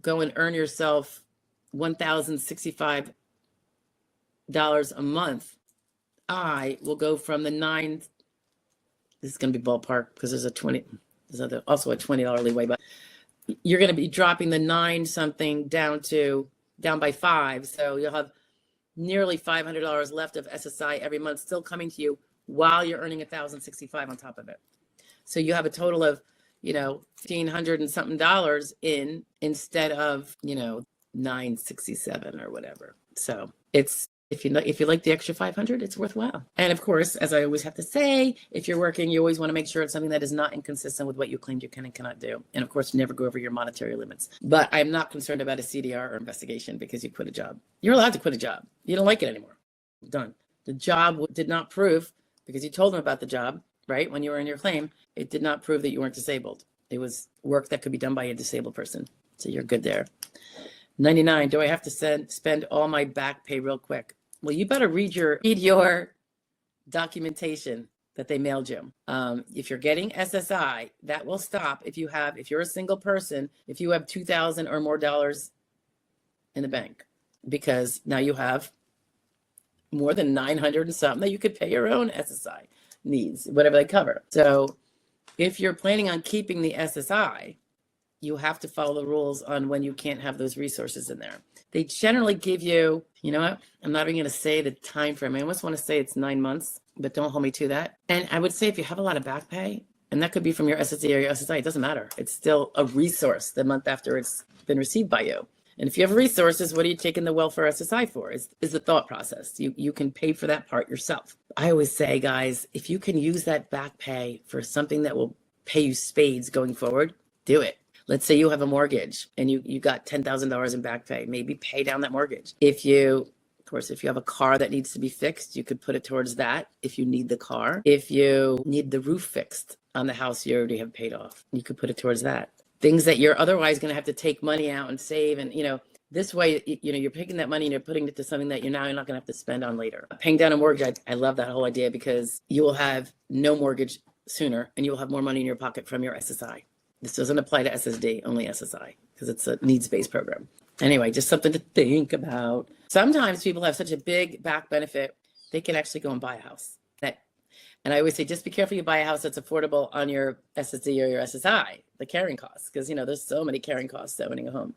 go and earn yourself $1,065 a month, I will go from the this is going to be ballpark because there's also a $20 leeway, but you're going to be dropping the 9 something down by 5. So you'll have nearly $500 left of SSI every month still coming to you while you're earning $1,065 on top of it. So you have a total of, $1,500 and something in instead of, $967 or whatever. So it's, if you like the extra 500, it's worthwhile. And of course, as I always have to say, if you're working, you always want to make sure it's something that is not inconsistent with what you claimed you can and cannot do. And of course, never go over your monetary limits. But I'm not concerned about a CDR or investigation because you quit a job. You're allowed to quit a job. You don't like it anymore. Done. The job did not prove, because you told them about the job, right? When you were in your claim, it did not prove that you weren't disabled. It was work that could be done by a disabled person. So you're good there. 99, do I have to spend all my back pay real quick? Well, you better read your documentation that they mailed you. If you're getting SSI, that will stop if you're a single person, if you have $2,000 or more in the bank, because now you have more than 900 and something that you could pay your own SSI needs, whatever they cover. So if you're planning on keeping the SSI, you have to follow the rules on when you can't have those resources in there. They generally give you, you know what? I'm not even going to say the time frame. I almost want to say it's 9 months, but don't hold me to that. And I would say if you have a lot of back pay, and that could be from your SSD or your SSI, it doesn't matter. It's still a resource the month after it's been received by you. And if you have resources, what are you taking the welfare SSI for? Is the thought process. You can pay for that part yourself. I always say, guys, if you can use that back pay for something that will pay you spades going forward, do it. Let's say you have a mortgage and you got $10,000 in back pay, maybe pay down that mortgage. If you have a car that needs to be fixed, you could put it towards that if you need the car. If you need the roof fixed on the house you already have paid off, you could put it towards that. Things that you're otherwise going to have to take money out and save. And, this way, you're picking that money and you're putting it to something that you're not going to have to spend on later. Paying down a mortgage, I love that whole idea because you will have no mortgage sooner and you will have more money in your pocket from your SSI. This doesn't apply to SSD, only SSI, because it's a needs-based program. Anyway, just something to think about. Sometimes people have such a big back benefit, they can actually go and buy a house. And I always say, just be careful you buy a house that's affordable on your SSD or your SSI, the carrying costs, because, there's so many carrying costs to owning a home.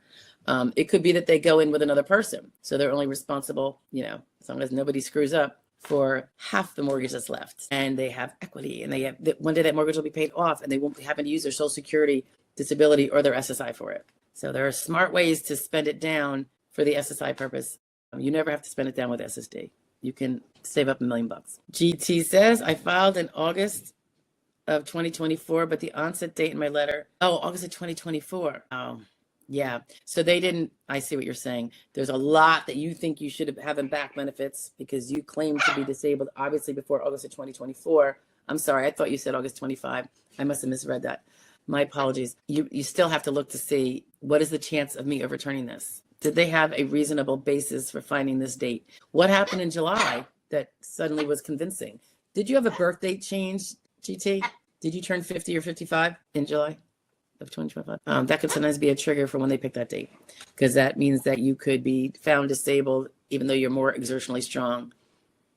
It could be that they go in with another person. So they're only responsible, as long as nobody screws up, for half the mortgage that's left, and they have equity, and they have one day that mortgage will be paid off, and they won't be having to use their Social Security, disability, or their SSI for it. So there are smart ways to spend it down for the SSI purpose. You never have to spend it down with SSD. You can save up $1 million. GT says, I filed in August of 2024, but the onset date in my letter, August of 2024. Oh, yeah. So they didn't, I see what you're saying. There's a lot that you think you should have in back benefits because you claim to be disabled, obviously before August of 2024. I'm sorry, I thought you said August 25. I must have misread that. My apologies. You still have to look to see what is the chance of me overturning this. Did they have a reasonable basis for finding this date? What happened in July that suddenly was convincing? Did you have a birth date change, GT? Did you turn 50 or 55 in July of 2025? That could sometimes be a trigger for when they pick that date, because that means that you could be found disabled even though you're more exertionally strong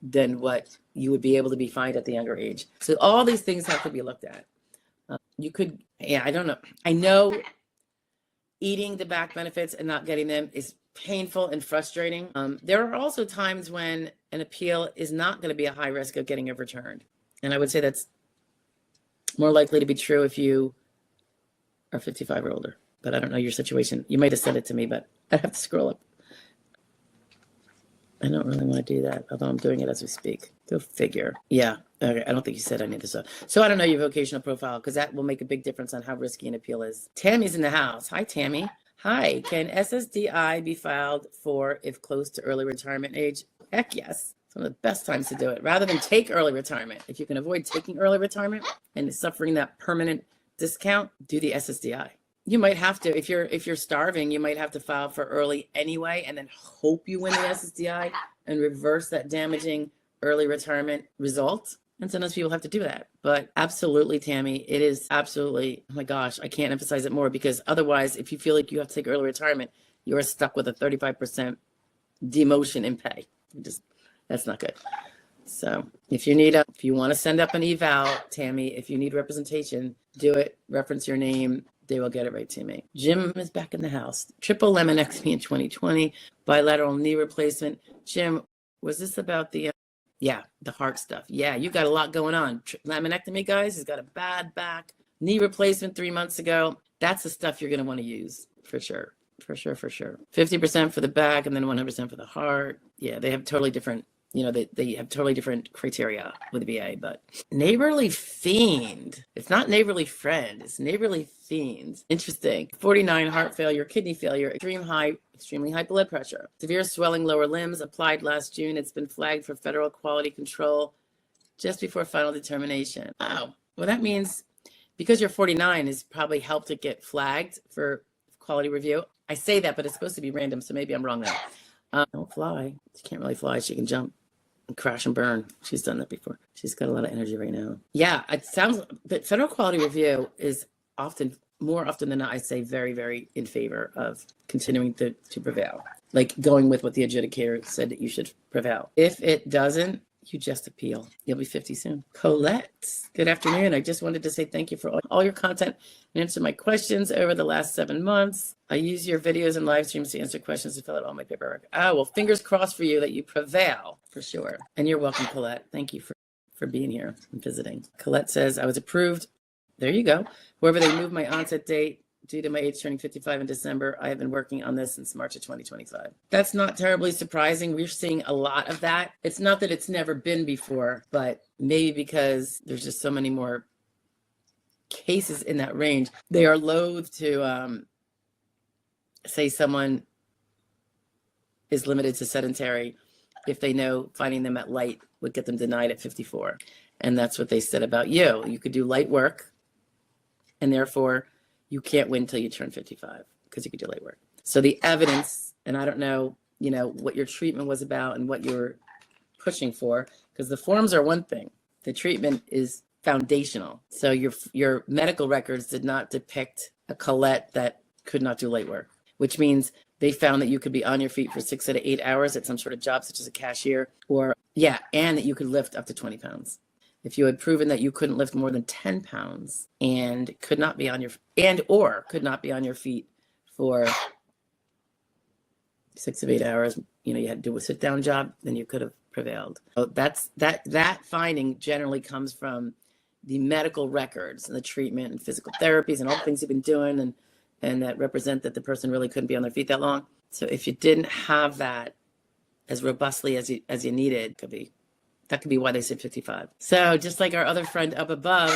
than what you would be able to be fined at the younger age. So all these things have to be looked at. You could, I don't know. I know eating the back benefits and not getting them is painful and frustrating. There are also times when an appeal is not going to be a high risk of getting overturned. And I would say that's more likely to be true if you are 55 or older. But I don't know your situation. You might have said it to me, but I have to scroll up. I don't really want to do that, although I'm doing it as we speak. Go figure. Yeah. Okay. I don't think you said any of this. So I don't know your vocational profile, because that will make a big difference on how risky an appeal is. Tammy's in the house. Hi, Tammy. Hi. Can SSDI be filed for if close to early retirement age? Heck yes. It's one of the best times to do it. Rather than take early retirement, if you can avoid taking early retirement and suffering that permanent discount, do the SSDI. You might have to, if you're starving, you might have to file for early anyway, and then hope you win the SSDI and reverse that damaging early retirement result. And sometimes people have to do that. But absolutely, Tammy, it is absolutely, oh my gosh, I can't emphasize it more, because otherwise, if you feel like you have to take early retirement, you are stuck with a 35% demotion in pay. That's not good. So if you want to send up an eval, Tammy, if you need representation, do it. Reference your name. They will get it right to me. Jim is back in the house. Triple laminectomy in 2020. Bilateral knee replacement. Jim, was this about the heart stuff? Yeah, you got a lot going on. Laminectomy, guys, he's got a bad back. Knee replacement 3 months ago. That's the stuff you're going to want to use for sure. For sure. 50% for the back and then 100% for the heart. Yeah, they have totally different, they have totally different criteria with the VA, but neighborly fiend. It's not neighborly friend. It's neighborly fiend. Interesting. 49, heart failure, kidney failure, extremely high blood pressure, severe swelling lower limbs, applied last June. It's been flagged for federal quality control just before final determination. Oh, well, that means because you're 49 has probably helped it get flagged for quality review. I say that, but it's supposed to be random, so maybe I'm wrong there. Don't fly. She can't really fly. She can jump and crash and burn. She's done that before. She's got a lot of energy right now. Yeah, it sounds, but federal quality review is more often than not, I say very, very in favor of continuing to prevail. Like going with what the adjudicator said that you should prevail. If it doesn't, you just appeal. You'll be 50 soon. Colette, good afternoon. I just wanted to say thank you for all your content and answer my questions over the last 7 months. I use your videos and live streams to answer questions and fill out all my paperwork. Well, fingers crossed for you that you prevail for sure. And you're welcome, Colette. Thank you for being here and visiting. Colette says, I was approved. There you go. However, they moved my onset date due to my age turning 55 in December. I have been working on this since March of 2025. That's not terribly surprising. We're seeing a lot of that. It's not that it's never been before, but maybe because there's just so many more cases in that range. They are loath to say someone is limited to sedentary if they know finding them at light would get them denied at 54. And that's what they said about you. You could do light work, and therefore you can't win until you turn 55 because you could do light work. So the evidence, and I don't know, what your treatment was about and what you were pushing for, because the forms are one thing. The treatment is foundational. So your medical records did not depict a Colette that could not do light work, which means they found that you could be on your feet for 6 out of 8 hours at some sort of job, such as a cashier, and that you could lift up to 20 pounds. If you had proven that you couldn't lift more than 10 pounds and could not be on your feet for 6 of 8 hours, you had to do a sit down job, then you could have prevailed. So that finding generally comes from the medical records and the treatment and physical therapies and all the things you've been doing and that represent that the person really couldn't be on their feet that long. So if you didn't have that as robustly as you needed, that could be why they said 55. So just like our other friend up above,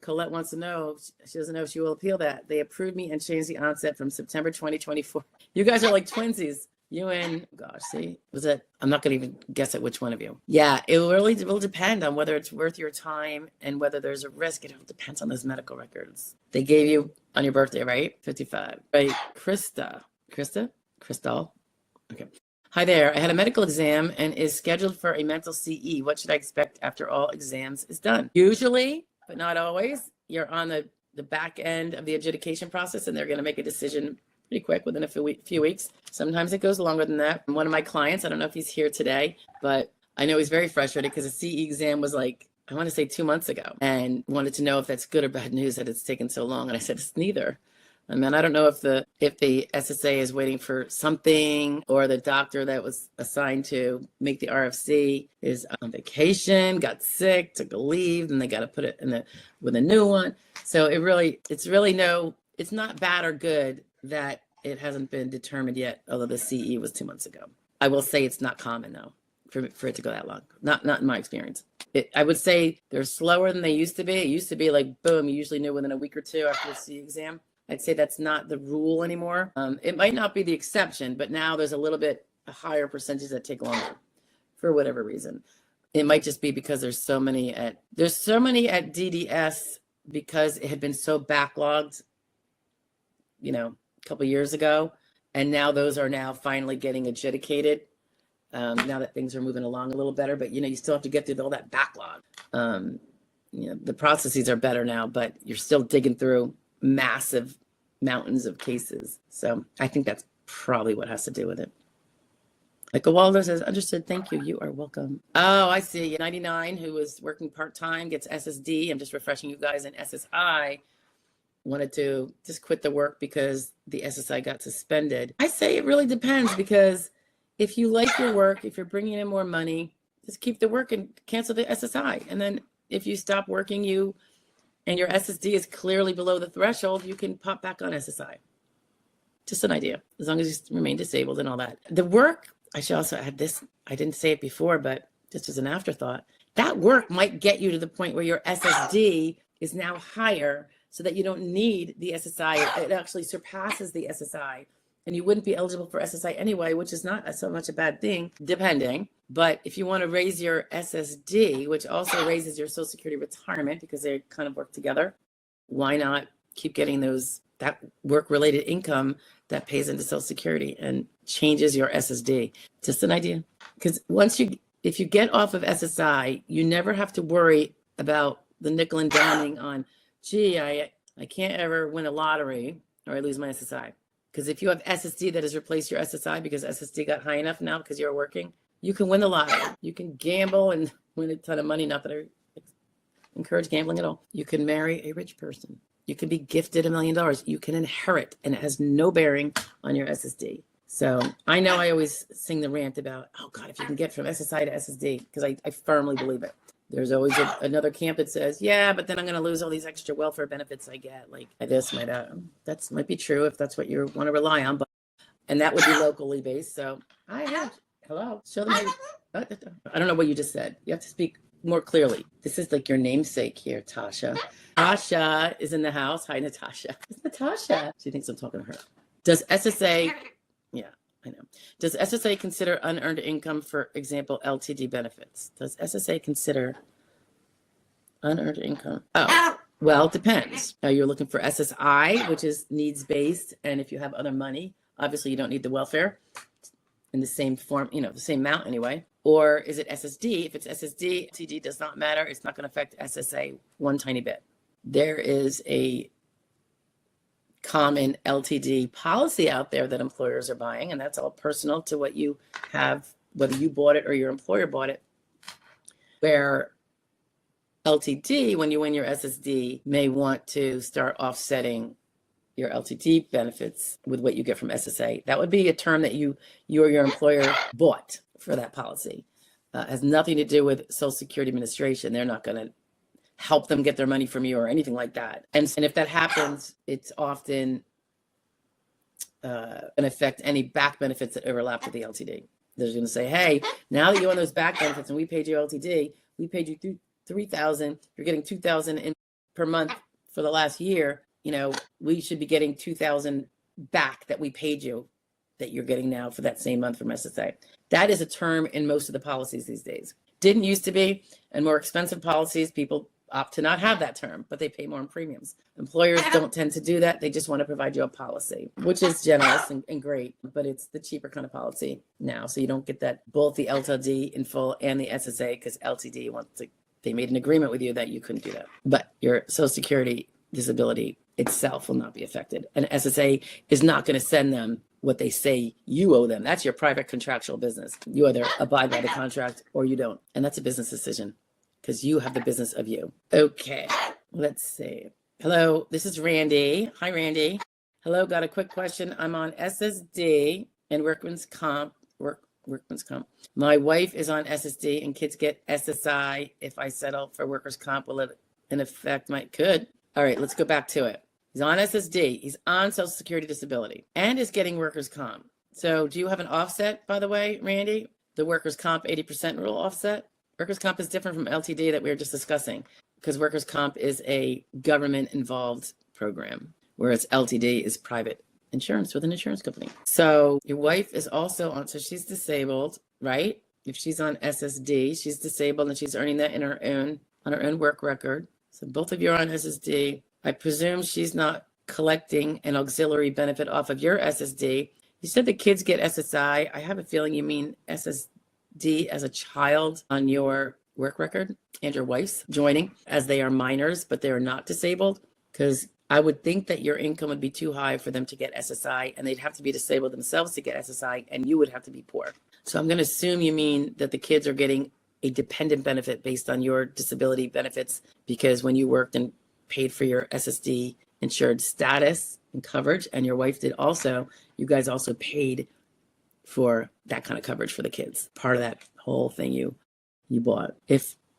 Colette wants to know, she doesn't know if she will appeal that. They approved me and changed the onset from September 2024. You guys are like twinsies. You and, gosh, see, was it? I'm not going to even guess at which one of you. Yeah, it really will depend on whether it's worth your time and whether there's a risk. It all depends on those medical records. They gave you on your birthday, right? 55. Right. Crystal? Okay. Hi there. I had a medical exam and is scheduled for a mental CE. What should I expect after all exams is done? Usually, but not always, you're on the back end of the adjudication process and they're going to make a decision pretty quick within a few weeks. Sometimes it goes longer than that. One of my clients, I don't know if he's here today, but I know he's very frustrated because the CE exam was like, I want to say 2 months ago, and wanted to know if that's good or bad news that it's taken so long. And I said, it's neither. I mean, I don't know if the SSA is waiting for something or the doctor that was assigned to make the RFC is on vacation, got sick, took a leave, and they got to put it with a new one. So it's not bad or good that it hasn't been determined yet, although the CE was 2 months ago. I will say it's not common though for it to go that long. Not in my experience. I would say they're slower than they used to be. It used to be like, boom, you usually knew within a week or two after the CE exam. I'd say that's not the rule anymore. It might not be the exception, but now there's a higher percentage that take longer for whatever reason. It might just be because there's so many at DDS because it had been so backlogged, a couple of years ago, and now those are now finally getting adjudicated. Now that things are moving along a little better, but you still have to get through all that backlog. The processes are better now, but you're still digging through massive mountains of cases. So I think that's probably what has to do with it. Like Waldo says, understood. Thank you. You are welcome. Oh, I see. 99 who was working part-time gets SSD. I'm just refreshing you guys. And SSI wanted to just quit the work because the SSI got suspended. I say it really depends, because if you like your work, if you're bringing in more money, just keep the work and cancel the SSI. And then if you stop working, and your SSD is clearly below the threshold, you can pop back on SSI. Just an idea, as long as you remain disabled and all that. The work, I should also add this, I didn't say it before, but just as an afterthought, that work might get you to the point where your SSD is now higher so that you don't need the SSI. It actually surpasses the SSI. And you wouldn't be eligible for SSI anyway, which is not so much a bad thing, depending. But if you want to raise your SSD, which also raises your Social Security retirement because they kind of work together, why not keep getting that work-related income that pays into Social Security and changes your SSD? Just an idea. Because if you get off of SSI, you never have to worry about the nickel and diming on, gee, I can't ever win a lottery or I lose my SSI. Because if you have SSD that has replaced your SSI because SSD got high enough now because you're working, you can win the lottery. You can gamble and win a ton of money. Not that I encourage gambling at all. You can marry a rich person. You can be gifted $1 million. You can inherit, and it has no bearing on your SSD. So I know I always sing the rant about, oh God, if you can get from SSI to SSD, because I firmly believe it. There's always another camp that says, yeah, but then I'm going to lose all these extra welfare benefits I get, like this, my that. That might be true if that's what you want to rely on, and that would be locally based. So hello, show them. I don't know what you just said. You have to speak more clearly. This is like your namesake here, Tasha. Tasha is in the house. Hi, Natasha. It's Natasha. She thinks I'm talking to her. Does SSA? Yeah. I know. Does SSA consider unearned income, for example, LTD benefits? Does SSA consider unearned income? Oh, well, it depends. Now you're looking for SSI, which is needs-based, and if you have other money, obviously you don't need the welfare in the same form, the same amount anyway. Or is it SSD? If it's SSD, LTD does not matter. It's not going to affect SSA one tiny bit. There is a common LTD policy out there that employers are buying, and that's all personal to what you have, whether you bought it or your employer bought it, where LTD, when you win your SSD, may want to start offsetting your LTD benefits with what you get from SSA. That would be a term that you or your employer bought for that policy. Has nothing to do with Social Security Administration. They're not going to help them get their money from you or anything like that. And if that happens, it's often going to affect any back benefits that overlap with the LTD. They're going to say, hey, now that you own those back benefits and we paid you LTD, we paid you $3,000, you're getting $2,000 per month for the last year, we should be getting $2,000 back that we paid you that you're getting now for that same month from SSA. That is a term in most of the policies these days. Didn't used to be, and more expensive policies, people opt to not have that term, but they pay more in premiums. Employers don't tend to do that. They just want to provide you a policy, which is generous and great, but it's the cheaper kind of policy now. So you don't get that, both the LTD in full and the SSA, because LTD wants to, they made an agreement with you that you couldn't do that. But your Social Security disability itself will not be affected. And SSA is not going to send them what they say you owe them. That's your private contractual business. You either abide by the contract or you don't. And that's a business decision because you have the business of you. Okay, let's see. Hello, this is Randy. Hi, Randy. Hello, got a quick question. I'm on SSD and workman's comp. Workman's comp. My wife is on SSD and kids get SSI. If I settle for workers' comp, will it in effect could? All right, let's go back to it. He's on SSD. He's on Social Security disability and is getting workers' comp. So do you have an offset, by the way, Randy? The workers' comp 80% rule offset? Workers' comp is different from LTD that we were just discussing because workers' comp is a government-involved program, whereas LTD is private insurance with an insurance company. So your wife is also on, so she's disabled, right? If she's on SSD, she's disabled and she's earning that in her own, on her own work record. So both of you are on SSD. I presume she's not collecting an auxiliary benefit off of your SSD. You said the kids get SSI. I have a feeling you mean SSD as a child on your work record and your wife's joining as they are minors, but they are not disabled, because I would think that your income would be too high for them to get SSI and they'd have to be disabled themselves to get SSI and you would have to be poor. So I'm going to assume you mean that the kids are getting a dependent benefit based on your disability benefits because when you worked and paid for your SSD insured status and coverage, and your wife did also, you guys also paid for that kind of coverage for the kids. Part of that whole thing you bought.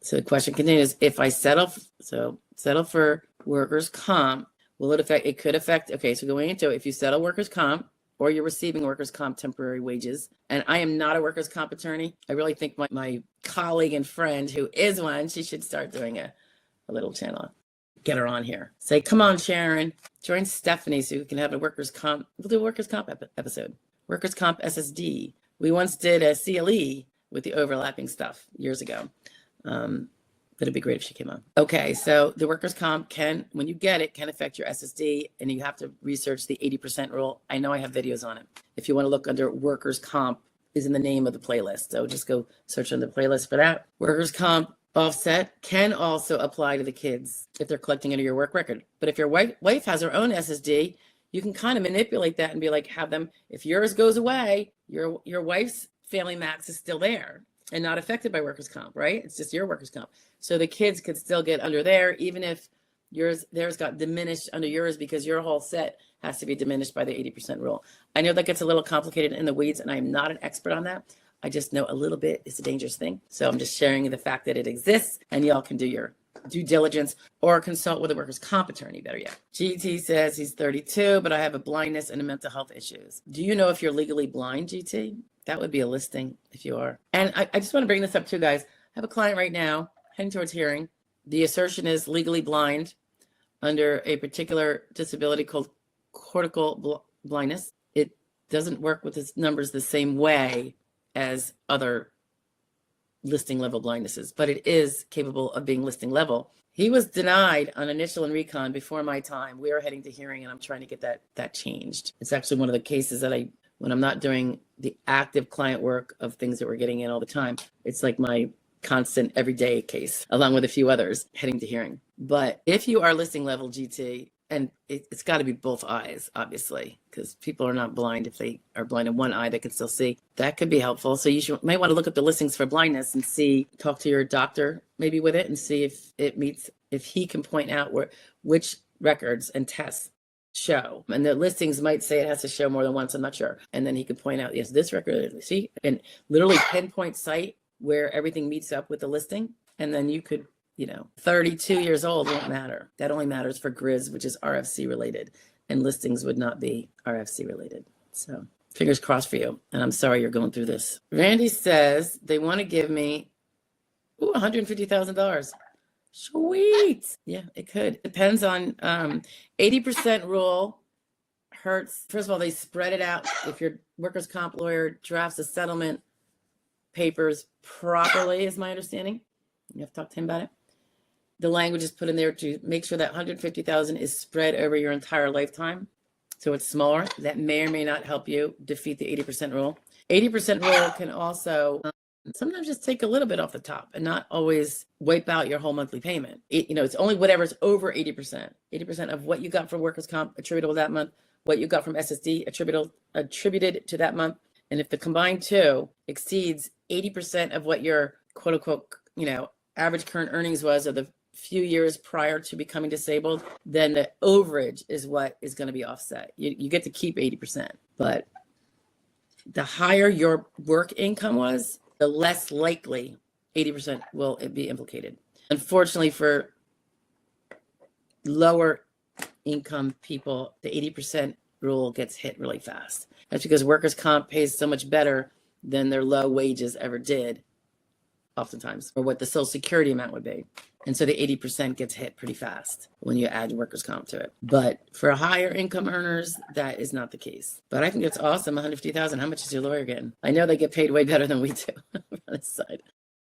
So the question continues, if I settle for workers' comp, will it affect, it could affect, okay, so going into it, if you settle workers' comp or you're receiving workers' comp temporary wages, and I am not a workers' comp attorney, I really think my colleague and friend who is one, she should start doing a little channel. Get her on here. Say, come on, Sharon, join Stephanie so we can have a workers' comp. We'll do a workers' comp episode. Workers' comp SSD. We once did a CLE with the overlapping stuff years ago. It'd be great if she came on. Okay, so the workers' comp can, when you get it, can affect your SSD, and you have to research the 80% rule. I know I have videos on it. If you want to look under workers' comp is in the name of the playlist. So just go search on the playlist for that. Workers' comp offset can also apply to the kids if they're collecting under your work record. But if your wife has her own SSD, you can kind of manipulate that and be like, have them, if yours goes away, your wife's family max is still there and not affected by workers' comp, right? It's just your workers' comp. So the kids could still get under there, even if theirs got diminished under yours because your whole set has to be diminished by the 80% rule. I know that gets a little complicated in the weeds, and I'm not an expert on that. I just know a little bit. It's a dangerous thing. So I'm just sharing the fact that it exists, and y'all can do your due diligence or consult with a workers' comp attorney, better yet. GT says he's 32, but I have a blindness and a mental health issues. Do you know if you're legally blind, GT? That would be a listing if you are. And I just want to bring this up too, guys. I have a client right now heading towards hearing. The assertion is legally blind under a particular disability called cortical blindness. It doesn't work with its numbers the same way as other listing level blindnesses, but it is capable of being listing level. He was denied on initial and recon before my time. We are heading to hearing, and I'm trying to get that changed. It's actually one of the cases that when I'm not doing the active client work of things that we're getting in all the time, it's like my constant everyday case, along with a few others heading to hearing. But if you are listing level GT, and it's got to be both eyes, obviously, because people are not blind. If they are blind in one eye, they can still see. That could be helpful. So you might want to look at the listings for blindness and talk to your doctor maybe with it and see if it meets, if he can point out which records and tests show. And the listings might say it has to show more than once. I'm not sure. And then he could point out, yes, this record, see, and literally pinpoint site where everything meets up with the listing. And then you could, 32 years old won't matter. That only matters for Grizz, which is RFC related, and listings would not be RFC related. So fingers crossed for you. And I'm sorry you're going through this. Randy says they want to give me $150,000. Sweet. Yeah, it could. Depends on 80% rule hurts. First of all, they spread it out. If your workers' comp lawyer drafts the settlement papers properly, is my understanding. You have to talk to him about it. The language is put in there to make sure that $150,000 is spread over your entire lifetime. So it's smaller. That may or may not help you defeat the 80% rule. 80% rule can also sometimes just take a little bit off the top and not always wipe out your whole monthly payment. It's only whatever's over 80%. 80% of what you got from workers' comp attributable that month, what you got from SSD attributed to that month. And if the combined two exceeds 80% of what your quote unquote, average current earnings was of the few years prior to becoming disabled, then the overage is what is going to be offset. You get to keep 80%, but the higher your work income was, the less likely 80% will be implicated. Unfortunately, for lower income people, the 80% rule gets hit really fast. That's because workers' comp pays so much better than their low wages ever did, oftentimes, or what the Social Security amount would be. And so the 80% gets hit pretty fast when you add workers' comp to it. But for higher income earners, that is not the case. But I think it's awesome. $150,000. How much is your lawyer getting? I know they get paid way better than we do on this side.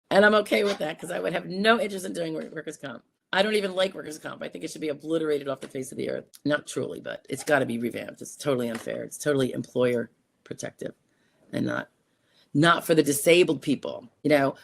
And I'm okay with that because I would have no interest in doing workers' comp. I don't even like workers' comp. I think it should be obliterated off the face of the earth. Not truly, but it's got to be revamped. It's totally unfair. It's totally employer protective and not for the disabled people.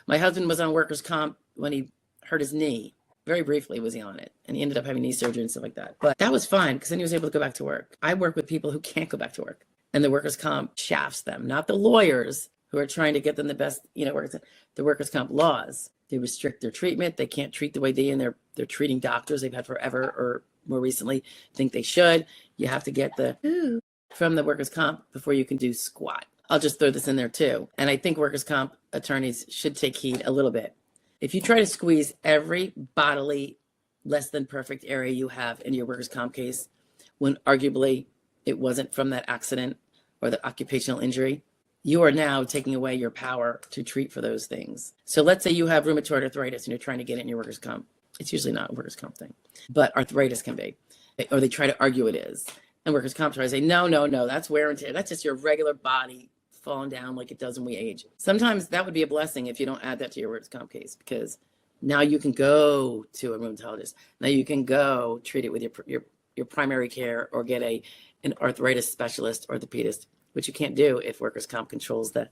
My husband was on workers' comp when he hurt his knee. Very briefly was he on it, and he ended up having knee surgery and stuff like that. But that was fine because then he was able to go back to work. I work with people who can't go back to work, and the workers' comp shafts them, not the lawyers who are trying to get them the best, the workers' comp laws. They restrict their treatment. They can't treat the way they're treating doctors they've had forever or more recently think they should. You have to get the from the workers' comp before you can do squat. I'll just throw this in there too. And I think workers' comp attorneys should take heed a little bit. If you try to squeeze every bodily less than perfect area you have in your workers' comp case, when arguably it wasn't from that accident or the occupational injury, you are now taking away your power to treat for those things. So let's say you have rheumatoid arthritis and you're trying to get it in your workers' comp. It's usually not a workers' comp thing, but arthritis can be, or they try to argue it is. And workers' comp try to say, no, that's wear and tear. That's just your regular body falling down like it does when we age. Sometimes that would be a blessing if you don't add that to your workers' comp case, because now you can go to a rheumatologist. Now you can go treat it with your primary care or get an arthritis specialist, orthopedist, which you can't do if workers' comp controls the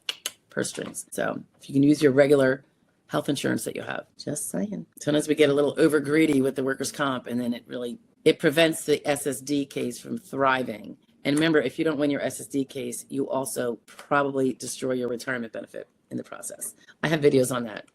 purse strings. So if you can use your regular health insurance that you have, just saying. Sometimes we get a little over greedy with the workers' comp, and then it prevents the SSD case from thriving. And remember, if you don't win your SSD case, you also probably destroy your retirement benefit in the process. I have videos on that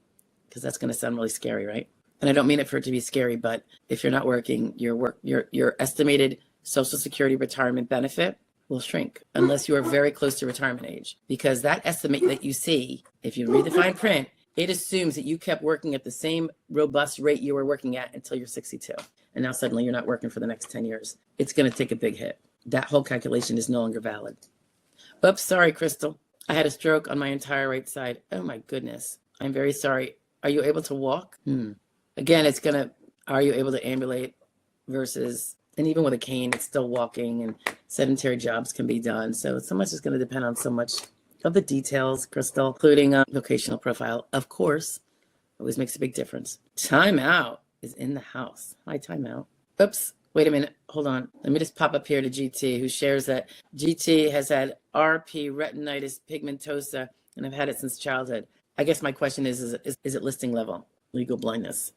because that's going to sound really scary, right? And I don't mean it for it to be scary, but if you're not working, your estimated Social Security retirement benefit will shrink unless you are very close to retirement age. Because that estimate that you see, if you read the fine print, it assumes that you kept working at the same robust rate you were working at until you're 62. And now suddenly you're not working for the next 10 years. It's going to take a big hit. That whole calculation is no longer valid. Oops, sorry, Crystal. I had a stroke on my entire right side. Oh my goodness. I'm very sorry. Are you able to walk? Again, are you able to ambulate versus, and even with a cane, it's still walking, and sedentary jobs can be done. So much is going to depend on so much of the details, Crystal, including a vocational profile. Of course, always makes a big difference. Timeout is in the house. Hi, Timeout. Oops. Wait a minute, hold on. Let me just pop up here to GT, who shares that GT has had RP retinitis pigmentosa, and I've had it since childhood. I guess my question is it listing level, legal blindness?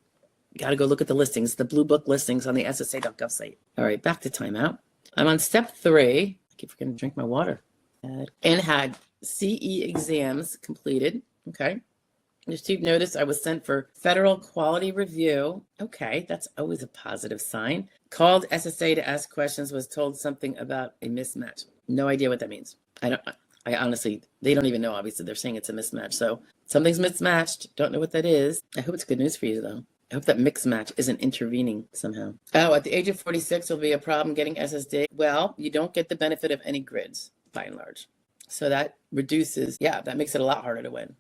Got to go look at the listings, the Blue Book listings on the SSA.gov site. All right, back to Timeout. I'm on step 3. I keep forgetting to drink my water. And had CE exams completed. Okay. Received notice I was sent for federal quality review. Okay, that's always a positive sign. Called SSA to ask questions, was told something about a mismatch. No idea what that means. I honestly, they don't even know, obviously. They're saying it's a mismatch. So something's mismatched. Don't know what that is. I hope it's good news for you, though. I hope that mix match isn't intervening somehow. Oh, at the age of 46, will be a problem getting SSD. Well, you don't get the benefit of any grids, by and large. So that reduces, that makes it a lot harder to win.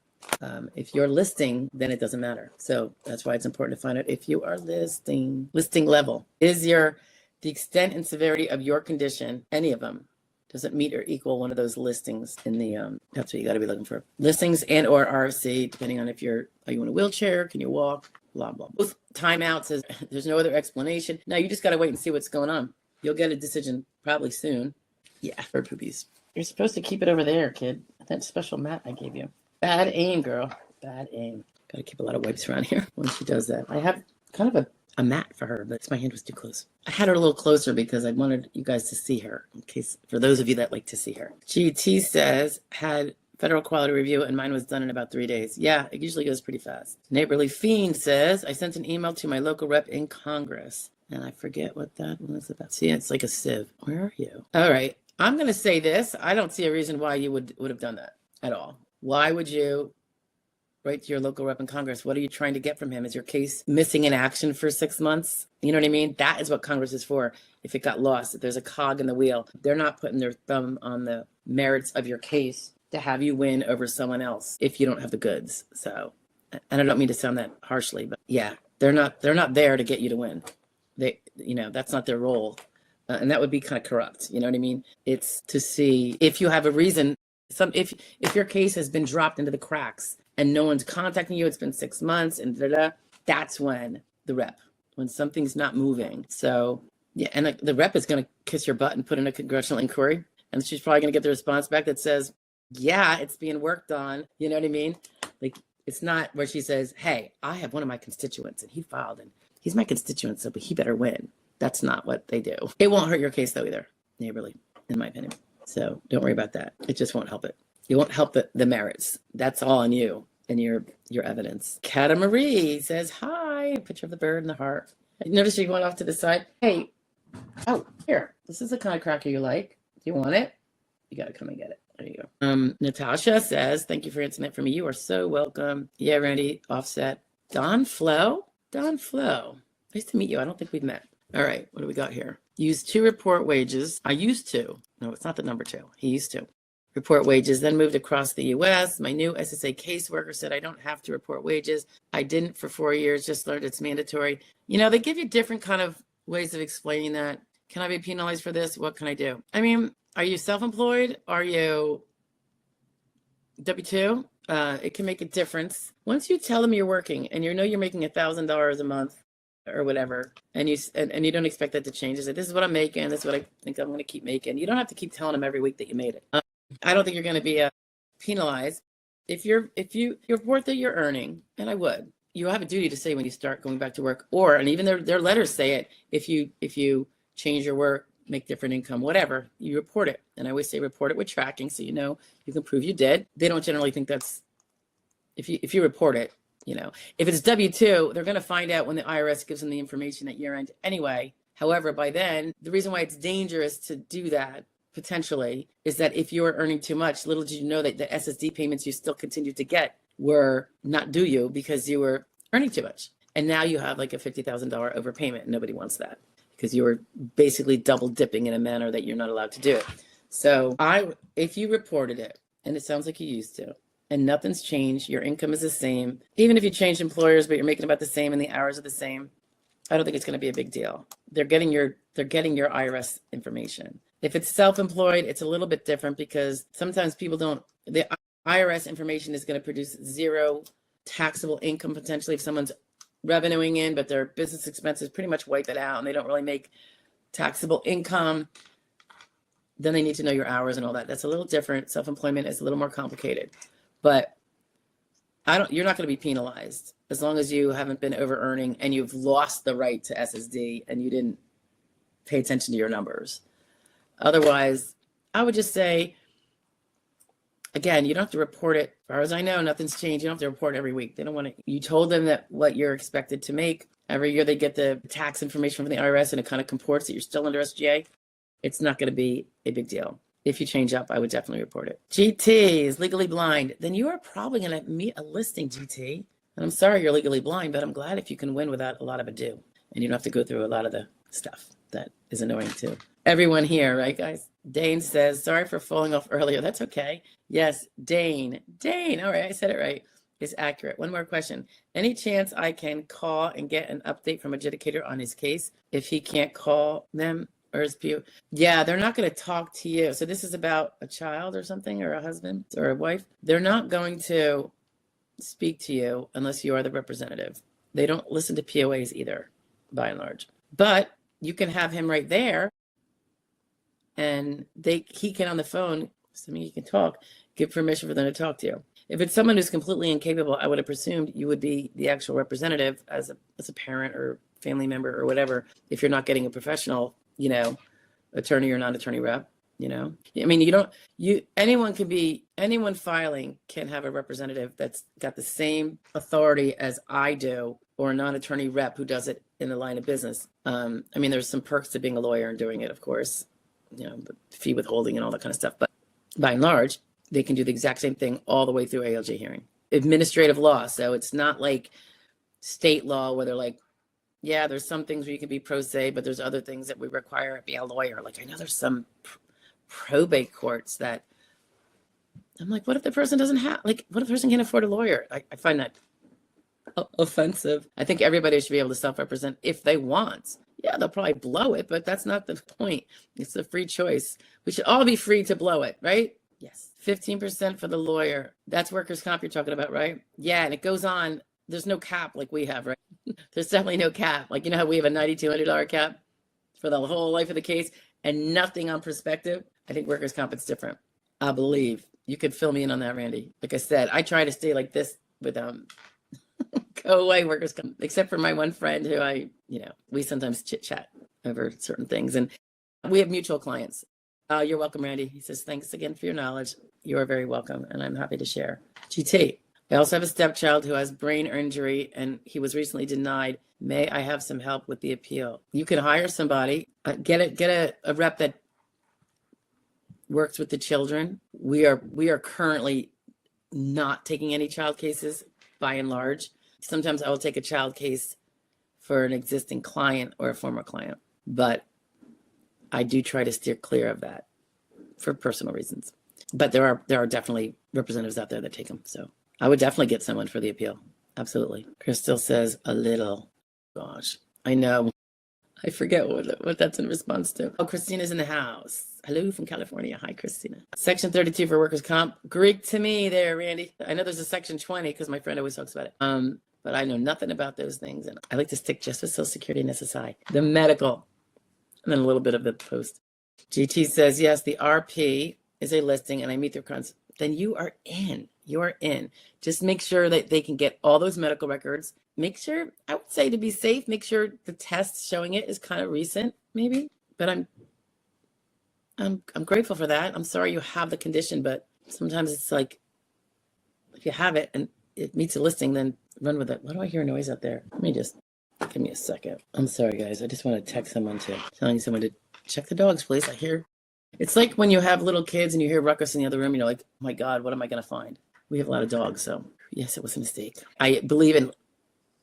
If you're listing, then it doesn't matter. So that's why it's important to find out if you are listing level. Is the extent and severity of your condition, any of them, doesn't meet or equal one of those listings in the, that's what you got to be looking for. Listings and or RFC, depending on if are you in a wheelchair, can you walk, blah, blah. Both timeout says there's no other explanation. Now you just got to wait and see what's going on. You'll get a decision probably soon. Yeah, bird poopies. You're supposed to keep it over there, kid. That special mat I gave you. Bad aim, girl. Bad aim. Got to keep a lot of wipes around here when she does that. I have kind of a mat for her, but my hand was too close. I had her a little closer because I wanted you guys to see her, in case, for those of you that like to see her. GT says, had federal quality review and mine was done in about 3 days. Yeah, it usually goes pretty fast. Neighborly Fiend says, I sent an email to my local rep in Congress. And I forget what that was about. See, it's like a sieve. Where are you? All right. I'm going to say this. I don't see a reason why you would have done that at all. Why would you write to your local rep in Congress? What are you trying to get from him? Is your case missing in action for 6 months? You know what I mean? That is what Congress is for. If it got lost, if there's a cog in the wheel, they're not putting their thumb on the merits of your case to have you win over someone else if you don't have the goods. So, and I don't mean to sound that harshly, but yeah, they're not there to get you to win. That's not their role. And that would be kind of corrupt. You know what I mean? It's to see if you have a reason. If your case has been dropped into the cracks and no one's contacting you, it's been 6 months and that's when when something's not moving. So yeah, and the rep is going to kiss your butt and put in a congressional inquiry. And she's probably going to get the response back that says, yeah, it's being worked on. You know what I mean? Like, it's not where she says, hey, I have one of my constituents and he filed and he's my constituent, so he better win. That's not what they do. It won't hurt your case though either, neighborly, in my opinion. So don't worry about that. It just won't help it. You won't help the merits. That's all on you and your evidence. Cata Marie says, hi, picture of the bird and the heart. I noticed you went off to the side. Hey, oh, here, this is the kind of cracker you like. Do you want it? You got to come and get it. There you go. Natasha says, thank you for answering that for me. You are so welcome. Yeah, Randy, offset. Don Flo. Nice to meet you. I don't think we've met. All right, what do we got here? Use to report wages. I used to. No, it's not the number 2. He used to report wages, then moved across the U.S. My new SSA caseworker said I don't have to report wages. I didn't for 4 years, just learned it's mandatory. They give you different kind of ways of explaining that. Can I be penalized for this? What can I do? I mean, are you self-employed? Are you W-2? It can make a difference. Once you tell them you're working and you're making $1,000 a month or whatever, and you don't expect that to change. You say, this is what I'm making. This is what I think I'm going to keep making. You don't have to keep telling them every week that you made it. I don't think you're going to be penalized if you report that you're earning, and I would. You have a duty to say when you start going back to work, and even their letters say it. If you change your work, make different income, whatever, you report it. And I always say report it with tracking, so you can prove you did. They don't generally think that's if you report it. If it's W-2, they're going to find out when the IRS gives them the information at year end anyway. However, by then, the reason why it's dangerous to do that potentially is that if you're earning too much, little did you know that the SSD payments you still continued to get were not due you because you were earning too much. And now you have like a $50,000 overpayment. Nobody wants that because you were basically double dipping in a manner that you're not allowed to do it. So if you reported it, and it sounds like you used to, and nothing's changed, your income is the same, even if you change employers, but you're making about the same and the hours are the same, I don't think it's going to be a big deal. They're getting your IRS information. If it's self-employed, it's a little bit different because sometimes people the IRS information is going to produce zero taxable income potentially if someone's revenuing in, but their business expenses pretty much wipe it out and they don't really make taxable income. Then they need to know your hours and all that. That's a little different. Self-employment is a little more complicated. But you're not going to be penalized as long as you haven't been over earning and you've lost the right to SSD and you didn't pay attention to your numbers. Otherwise, I would just say, again, you don't have to report it. As far as I know, nothing's changed. You don't have to report every week. They don't want to. You told them that what you're expected to make. Every year they get the tax information from the IRS and it kind of comports that you're still under SGA. It's not going to be a big deal. If you change up, I would definitely report it. GT is legally blind. Then you are probably going to meet a listing, GT. And I'm sorry you're legally blind, but I'm glad if you can win without a lot of ado. And you don't have to go through a lot of the stuff that is annoying too. Everyone here, right, guys? Dane says, sorry for falling off earlier. That's okay. Yes, Dane. All right, I said it right. Is accurate. One more question. Any chance I can call and get an update from adjudicator on his case if he can't call them? or his PO. Yeah, they're not going to talk to you. So this is about a child or something, or a husband or a wife. They're not going to speak to you unless you are the representative. They don't listen to POAs either, by and large. But you can have him right there, and he can on the phone, assuming he can talk, give permission for them to talk to you. If it's someone who's completely incapable, I would have presumed you would be the actual representative as a parent or family member or whatever, if you're not getting a professional, attorney or non-attorney rep. I mean, anyone filing can have a representative that's got the same authority as I do, or a non-attorney rep who does it in the line of business. I mean, there's some perks to being a lawyer and doing it, of course, the fee withholding and all that kind of stuff. But by and large, they can do the exact same thing all the way through ALJ hearing. Administrative law. So it's not like state law where they're like, yeah, there's some things where you can be pro se, but there's other things that we require to be a lawyer. Like, I know there's some probate courts that I'm like, what if the person doesn't have, what if the person can't afford a lawyer? I find that offensive. I think everybody should be able to self-represent if they want. Yeah, they'll probably blow it, but that's not the point. It's a free choice. We should all be free to blow it, right? Yes. 15% for the lawyer. That's workers' comp you're talking about, right? Yeah, and it goes on. There's no cap like we have, right? There's definitely no cap. Like, how we have a $9,200 cap for the whole life of the case and nothing on perspective. I think workers' comp, it's different. I believe. You could fill me in on that, Randy. Like I said, I try to stay like this with go away workers' comp, except for my one friend who we sometimes chit chat over certain things. And we have mutual clients. You're welcome, Randy. He says, thanks again for your knowledge. You are very welcome, and I'm happy to share. GT, I also have a stepchild who has brain injury, and he was recently denied. May I have some help with the appeal? You can hire somebody, get a rep that works with the children. We are currently not taking any child cases by and large. Sometimes I will take a child case for an existing client or a former client, but I do try to steer clear of that for personal reasons. But there are definitely representatives out there that take them. So I would definitely get someone for the appeal. Absolutely. Crystal says a little. Gosh, I know. I forget what that's in response to. Oh, Christina's in the house. Hello from California. Hi, Christina. Section 32 for workers' comp. Greek to me there, Randy. I know there's a section 20 because my friend always talks about it. But I know nothing about those things. And I like to stick just with Social Security and SSI. The medical. And then a little bit of the post. GT says, yes, the RP is a listing and I meet their requirements. Then you are in. You are in. Just make sure that they can get all those medical records. Make sure, I would say to be safe, make sure the test showing it is kind of recent, maybe. But I'm grateful for that. I'm sorry you have the condition, but sometimes it's like, if you have it and it meets a listing, then run with it. Why do I hear a noise out there? Let me just, give me a second. I'm sorry, guys. I just want to text someone telling someone to check the dogs, please. I hear, it's like when you have little kids and you hear ruckus in the other room, you're like, oh my God, what am I going to find? We have a lot of dogs, so yes, it was a mistake. I believe in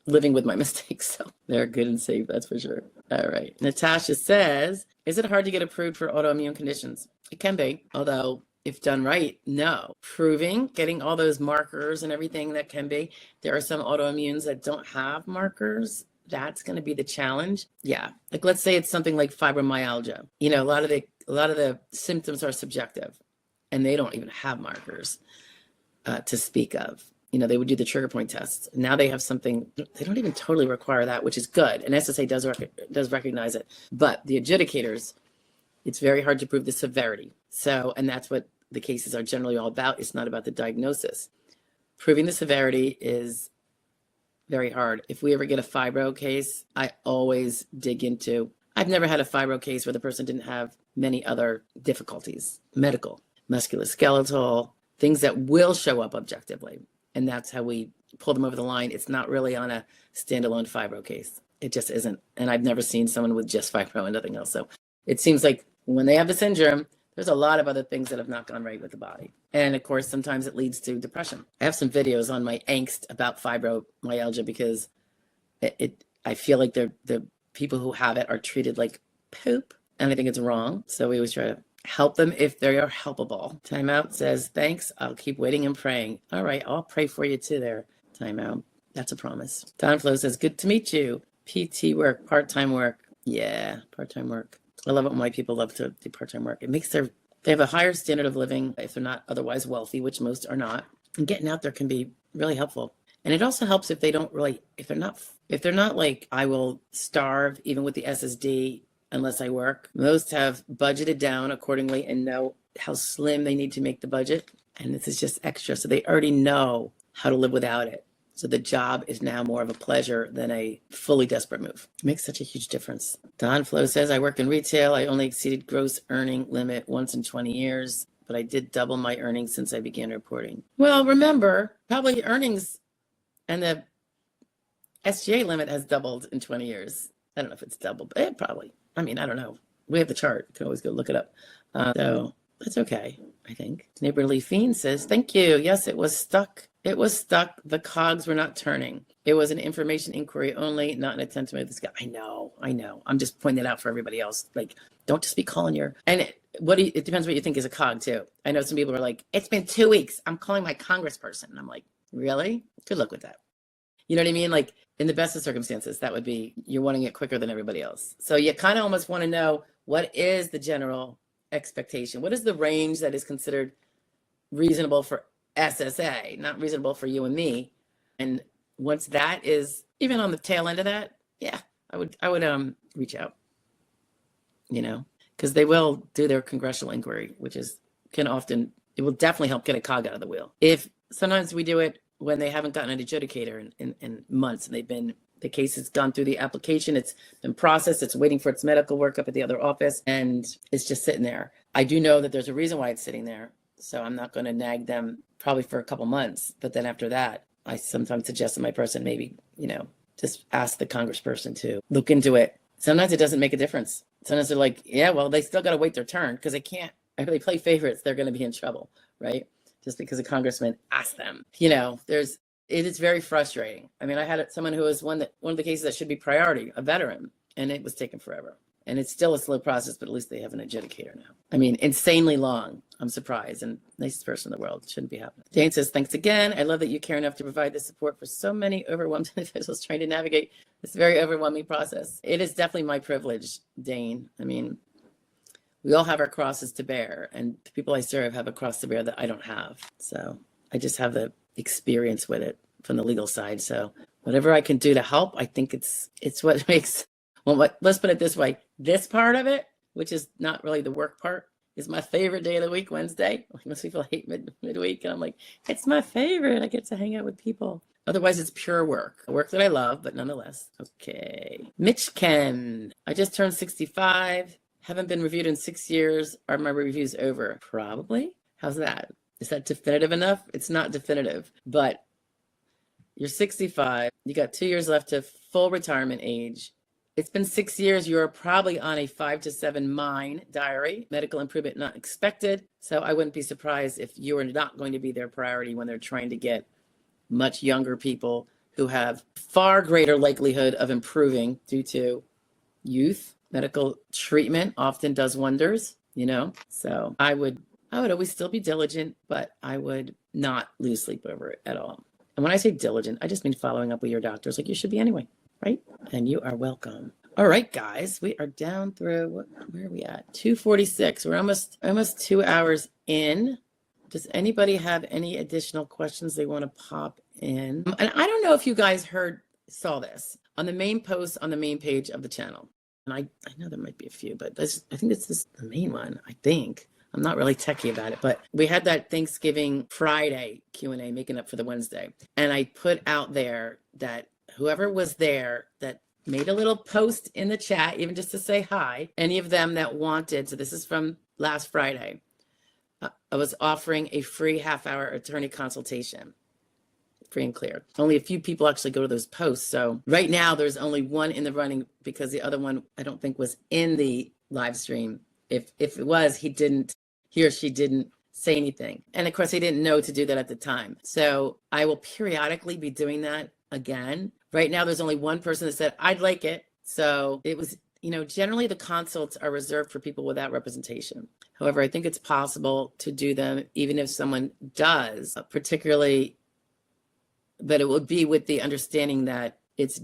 living with my mistakes, so they're good and safe, that's for sure. All right. Natasha says, is it hard to get approved for autoimmune conditions? It can be, although if done right, no. Proving, getting all those markers and everything that can be. There are some autoimmunes that don't have markers. That's going to be the challenge. Yeah. Like, let's say it's something like fibromyalgia. A lot of the symptoms are subjective and they don't even have markers to speak of. They would do the trigger point tests. Now they have something, they don't even totally require that, which is good. And SSA does recognize it. But the adjudicators, it's very hard to prove the severity. So, and that's what the cases are generally all about. It's not about the diagnosis. Proving the severity is very hard. If we ever get a fibro case, I always dig into, I've never had a fibro case where the person didn't have many other difficulties, medical, musculoskeletal, things that will show up objectively. And that's how we pull them over the line. It's not really on a standalone fibro case. It just isn't. And I've never seen someone with just fibro and nothing else. So it seems like when they have the syndrome, there's a lot of other things that have not gone right with the body. And of course, sometimes it leads to depression. I have some videos on my angst about fibromyalgia because I feel like the people who have it are treated like poop. And I think it's wrong. So we always try to help them if they are helpable. Timeout says, thanks. I'll keep waiting and praying. All right. I'll pray for you too there. Timeout. That's a promise. Don Flo says, good to meet you. PT work, part-time work. Yeah, part-time work. I love it when white people love to do part-time work. It makes they have a higher standard of living if they're not otherwise wealthy, which most are not. And getting out there can be really helpful. And it also helps if they don't really, if they're not like, I will starve even with the SSD unless I work. Most have budgeted down accordingly and know how slim they need to make the budget. And this is just extra. So they already know how to live without it. So the job is now more of a pleasure than a fully desperate move. It makes such a huge difference. Don Flo says, I work in retail. I only exceeded gross earning limit once in 20 years, but I did double my earnings since I began reporting. Well, remember, probably earnings and the SGA limit has doubled in 20 years. I don't know if it's doubled, but it probably. I mean, I don't know. We have the chart. You can always go look it up. So that's okay, I think. Neighborly Fiend says, thank you. Yes, it was stuck. It was stuck. The cogs were not turning. It was an information inquiry only, not an attempt to move this guy. I know. I'm just pointing it out for everybody else. Like, don't just be calling your, and it depends what you think is a cog too. I know some people are like, it's been 2 weeks. I'm calling my congressperson. And I'm like, really? Good luck with that. You know what I mean? Like, in the best of circumstances, that would be, you're wanting it quicker than everybody else. So you kind of almost want to know, what is the general expectation? What is the range that is considered reasonable for SSA, not reasonable for you and me? And once that is even on the tail end of that, yeah, I would reach out, because they will do their congressional inquiry, which it will definitely help get a cog out of the wheel. If sometimes we do it when they haven't gotten an adjudicator in months, and the case has gone through the application, it's been processed, it's waiting for its medical workup at the other office, and it's just sitting there. I do know that there's a reason why it's sitting there, so I'm not going to nag them probably for a couple months. But then after that, I sometimes suggest to my person, maybe, just ask the congressperson to look into it. Sometimes it doesn't make a difference. Sometimes they're like, yeah, well, they still got to wait their turn, because they can't, if they play favorites, they're going to be in trouble, right? Just because a congressman asked them. It is very frustrating. I mean, I had someone who was one of the cases that should be priority, a veteran, and it was taking forever. And it's still a slow process, but at least they have an adjudicator now. I mean, insanely long. I'm surprised. And nicest person in the world. Shouldn't be happening. Jane says, thanks again. I love that you care enough to provide the support for so many overwhelmed individuals trying to navigate this very overwhelming process. It is definitely my privilege, Dane. I mean, we all have our crosses to bear, and the people I serve have a cross to bear that I don't have. So I just have the experience with it from the legal side. So whatever I can do to help, I think it's what makes, let's put it this way. This part of it, which is not really the work part, is my favorite day of the week, Wednesday. Like, most people hate midweek, and I'm like, it's my favorite. I get to hang out with people. Otherwise, it's pure work. Work that I love, but nonetheless. Okay. Mitch Ken, I just turned 65. Haven't been reviewed in 6 years. Are my reviews over? Probably. How's that? Is that definitive enough? It's not definitive, but you're 65. You got 2 years left to full retirement age. It's been 6 years. You're probably on a 5 to 7 mine diary. Medical improvement not expected. So I wouldn't be surprised if you are not going to be their priority when they're trying to get much younger people who have far greater likelihood of improving due to youth. Medical treatment often does wonders, So I would always still be diligent, but I would not lose sleep over it at all. And when I say diligent, I just mean following up with your doctors like you should be anyway, right? And you are welcome. All right, guys, we are down through, where are we at? 2:46. We're almost 2 hours in. Does anybody have any additional questions they want to pop in? And I don't know if you guys saw this on the main post on the main page of the channel. And I know there might be a few, but I think this is the main one, I think. I'm not really techie about it, but we had that Thanksgiving Friday Q&A making up for the Wednesday. And I put out there that whoever was there that made a little post in the chat, even just to say hi, any of them that wanted, so this is from last Friday, I was offering a free half-hour attorney consultation. Free and clear. Only a few people actually go to those posts. So right now there's only one in the running because the other one I don't think was in the live stream. If it was, he or she didn't say anything. And of course they didn't know to do that at the time. So I will periodically be doing that again. Right now there's only one person that said, I'd like it. So it was, generally the consults are reserved for people without representation. However, I think it's possible to do them even if someone does, particularly, but it would be with the understanding that it's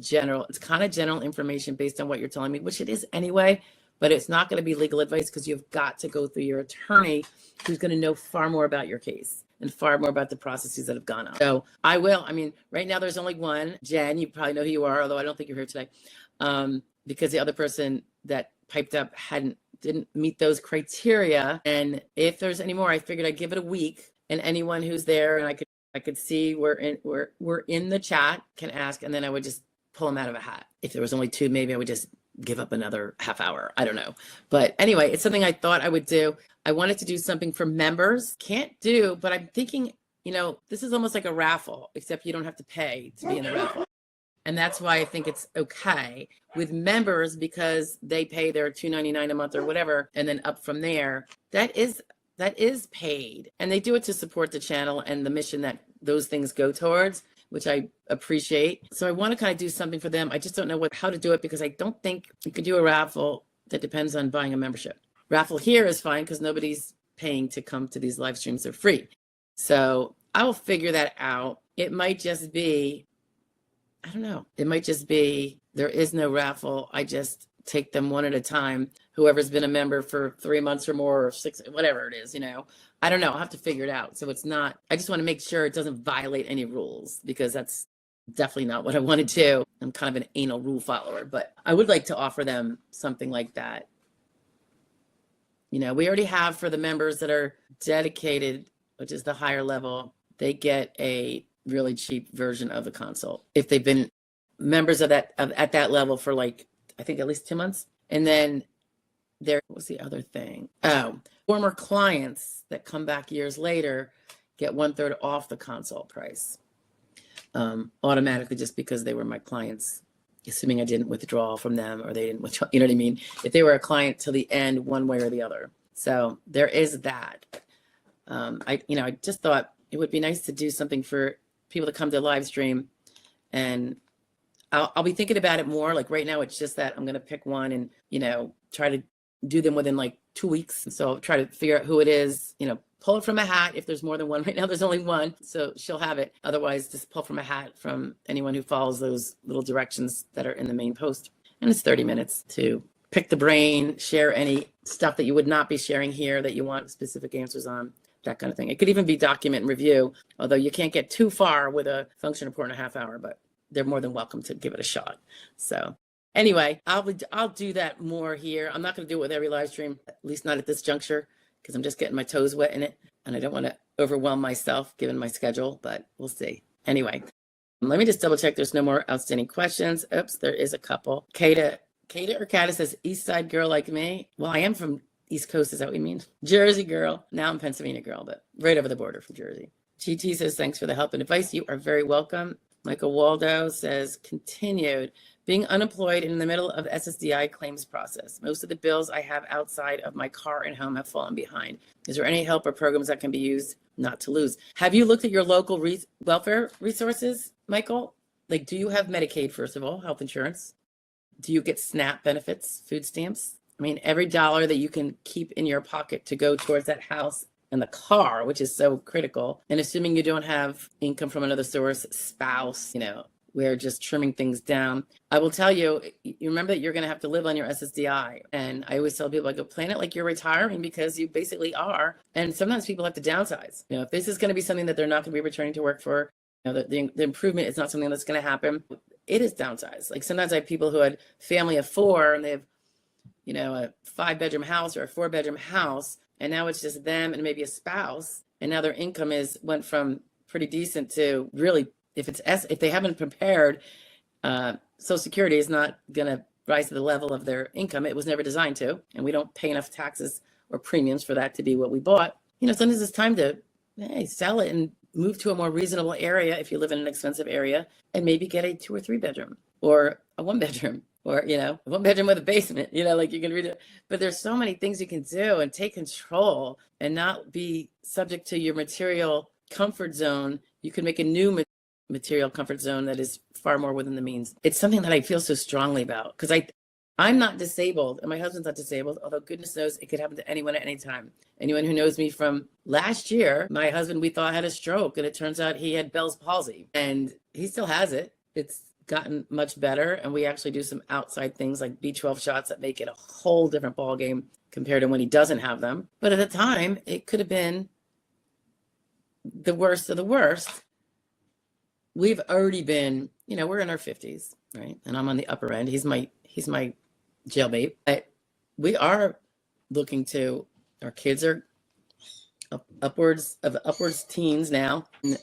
kind of general information based on what you're telling me, which it is anyway, but it's not going to be legal advice because you've got to go through your attorney who's going to know far more about your case and far more about the processes that have gone on. So I will. I mean, right now there's only one. Jen, you probably know who you are, although I don't think you're here today, because the other person that piped up didn't meet those criteria. And if there's any more, I figured I'd give it a week, and anyone who's there and I could see we're in the chat can ask, and then I would just pull them out of a hat. If there was only two, maybe I would just give up another half hour. I don't know. But anyway, it's something I thought I would do. I wanted to do something for members. Can't do, but I'm thinking, this is almost like a raffle, except you don't have to pay to be in the raffle. And that's why I think it's okay with members, because they pay their $2.99 a month or whatever, and then up from there. That is paid, and they do it to support the channel and the mission that those things go towards, which I appreciate. So I want to kind of do something for them. I just don't know how to do it, because I don't think you could do a raffle that depends on buying a membership. Raffle here is fine because nobody's paying to come to these live streams. They're free. So I will figure that out. It might just be, I don't know. It might just be there is no raffle. I just take them one at a time. Whoever's been a member for 3 months or more, or 6, whatever it is, I don't know. I'll have to figure it out. So it's not, I just want to make sure it doesn't violate any rules, because that's definitely not what I want to do. I'm kind of an anal rule follower, but I would like to offer them something like that. We already have, for the members that are dedicated, which is the higher level, they get a really cheap version of the consult if they've been members of at that level for I think at least 2 months. And then what's the other thing? Oh, former clients that come back years later get 1/3 off the consult price automatically, just because they were my clients, assuming I didn't withdraw from them or they didn't withdraw, you know what I mean? If they were a client till the end, one way or the other. So there is that. I just thought it would be nice to do something for people to come to live stream, and I'll be thinking about it more. Like right now, it's just that I'm going to pick one and, try to do them within 2 weeks. So I'll try to figure out who it is, pull it from a hat. If there's more than one, right now there's only one, so she'll have it. Otherwise, just pull from a hat from anyone who follows those little directions that are in the main post. And it's 30 minutes to pick the brain, share any stuff that you would not be sharing here that you want specific answers on, that kind of thing. It could even be document and review, although you can't get too far with a function report in a half hour, but they're more than welcome to give it a shot. So anyway, I'll do that more here. I'm not going to do it with every live stream, at least not at this juncture, because I'm just getting my toes wet in it, and I don't want to overwhelm myself given my schedule, but we'll see. Anyway, let me just double check there's no more outstanding questions. Oops, there is a couple. Kata says, East Side girl like me. Well, I am from East Coast, is that what you mean? Jersey girl. Now I'm Pennsylvania girl, but right over the border from Jersey. GT says, thanks for the help and advice. You are very welcome. Michael Waldo says, continued. Being unemployed in the middle of SSDI claims process. Most of the bills I have outside of my car and home have fallen behind. Is there any help or programs that can be used not to lose? Have you looked at your local welfare resources, Michael? Do you have Medicaid, first of all, health insurance? Do you get SNAP benefits, food stamps? I mean, every dollar that you can keep in your pocket to go towards that house and the car, which is so critical. And assuming you don't have income from another source, spouse, we're just trimming things down. I will tell you, you remember that you're going to have to live on your SSDI. And I always tell people, I go, plan it like you're retiring, because you basically are. And sometimes people have to downsize. If this is going to be something that they're not going to be returning to work for, the improvement is not something that's going to happen. It is downsized. Sometimes I have people who had family of 4 and they have, a 5-bedroom house or a 4-bedroom house. And now it's just them and maybe a spouse. And now their income went from pretty decent to really, if they haven't prepared, Social Security is not going to rise to the level of their income. It was never designed to, and we don't pay enough taxes or premiums for that to be what we bought. Sometimes it's time to sell it and move to a more reasonable area if you live in an expensive area, and maybe get a 2 or 3 bedroom or a 1 bedroom, or a 1 bedroom with a basement. You can read it. But there's so many things you can do and take control and not be subject to your material comfort zone. You can make a new material comfort zone that is far more within the means. It's something that I feel so strongly about, because I'm not disabled and my husband's not disabled, although goodness knows it could happen to anyone at any time. Anyone who knows me from last year, my husband, we thought, had a stroke, and it turns out he had Bell's palsy, and he still has it. gotten much better, and we actually do some outside things like B12 shots that make it a whole different ball game compared to when he doesn't have them. But at the time, it could have been the worst of the worst. We've already been, we're in our 50s, right? And I'm on the upper end. He's my jailbait. But we are looking to, our kids are upwards teens now. And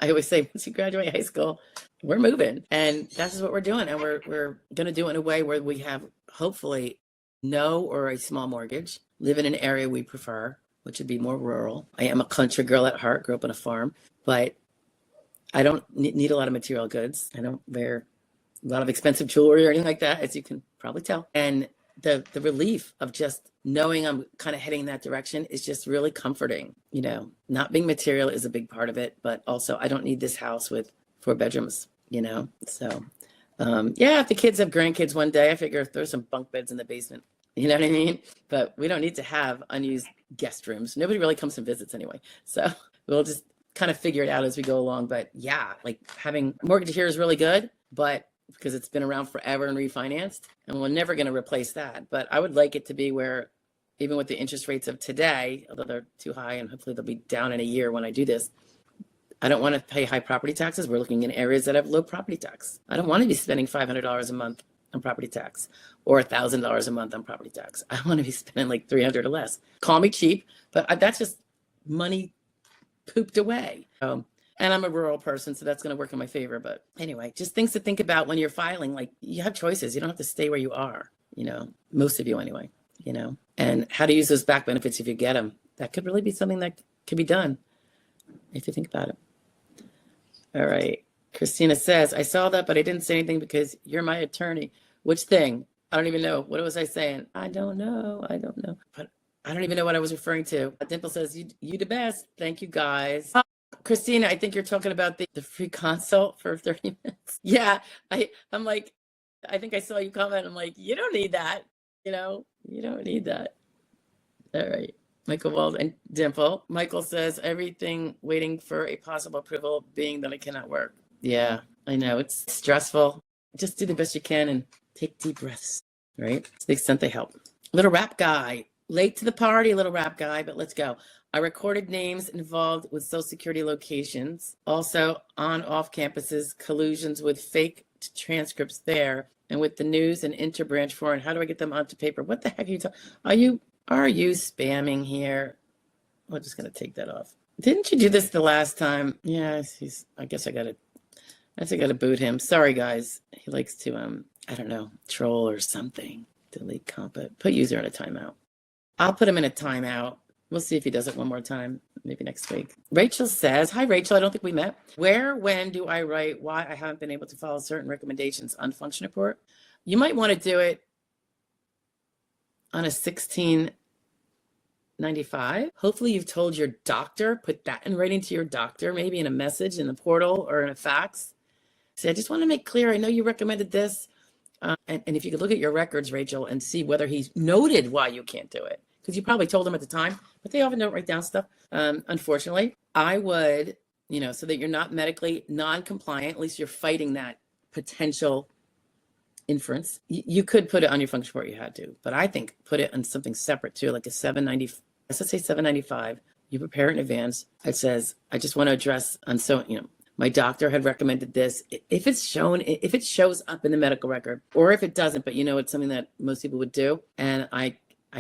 I always say, once you graduate high school, we're moving, and that's what we're doing. And we're going to do it in a way where we have hopefully no or a small mortgage, live in an area we prefer, which would be more rural. I am a country girl at heart, grew up on a farm, but I don't need a lot of material goods. I don't wear a lot of expensive jewelry or anything like that, as you can probably tell. And the relief of just knowing I'm kind of heading in that direction is just really comforting. Not being material is a big part of it, but also I don't need this house with 4 bedrooms, So, if the kids have grandkids one day, I figure there's some bunk beds in the basement. You know what I mean? But we don't need to have unused guest rooms. Nobody really comes and visits anyway. So we'll just kind of figure it out as we go along. But yeah, like having a mortgage here is really good, but because it's been around forever and refinanced, and we're never going to replace that. But I would like it to be where, even with the interest rates of today, although they're too high and hopefully they'll be down in a year when I do this, I don't want to pay high property taxes. We're looking in areas that have low property tax. I don't want to be spending $500 a month on property tax or $1,000 a month on property tax. I want to be spending like $300 or less. Call me cheap, but that's just money pooped away. And I'm a rural person, so that's going to work in my favor. But anyway, just things to think about when you're filing. Like, you have choices. You don't have to stay where you are, most of you anyway, and how to use those back benefits if you get them. That could really be something that could be done if you think about it. All right. Christina says, I saw that, but I didn't say anything because you're my attorney. Which thing? I don't even know. What was I saying? I don't know. But I don't even know what I was referring to. Dimple says, you the best. Thank you, guys. Christina, I think you're talking about the free consult for 30 minutes. Yeah, I'm like, I think I saw you comment. I'm like, you don't need that. You don't need that. All right. Michael Wald and Dimple. Michael says, everything waiting for a possible approval being that I cannot work. Yeah, I know. It's stressful. Just do the best you can and take deep breaths, right? To the extent they help. Little rap guy. Late to the party, little rap guy, but let's go. I recorded names involved with Social Security locations. Also on off campuses, collusions with fake transcripts there, and with the news and interbranch foreign. How do I get them onto paper? What the heck are you talking? Are you spamming here? I'm just going to take that off. Didn't you do this the last time? Yeah, I guess I got to boot him. Sorry, guys. He likes to, I don't know, troll or something. Delete comp. Put user in a timeout. I'll put him in a timeout. We'll see if he does it one more time, maybe next week. Rachel says, hi, Rachel. I don't think we met. When do I write why I haven't been able to follow certain recommendations on function report? You might want to do it on a 1695. Hopefully you've told your doctor, put that in writing to your doctor, maybe in a message in the portal or in a fax. Say, I just want to make clear, I know you recommended this. And if you could look at your records, Rachel, and see whether he's noted why you can't do it. Because you probably told him at the time, but they often don't write down stuff. Unfortunately, I would, so that you're not medically non-compliant, at least you're fighting that potential inference. You could put it on your function report, you had to, but I think put it on something separate too, like a 790, let's say 795. You prepare it in advance. It says, I just want to address on my doctor had recommended this. If it shows up in the medical record, or if it doesn't, but it's something that most people would do, and I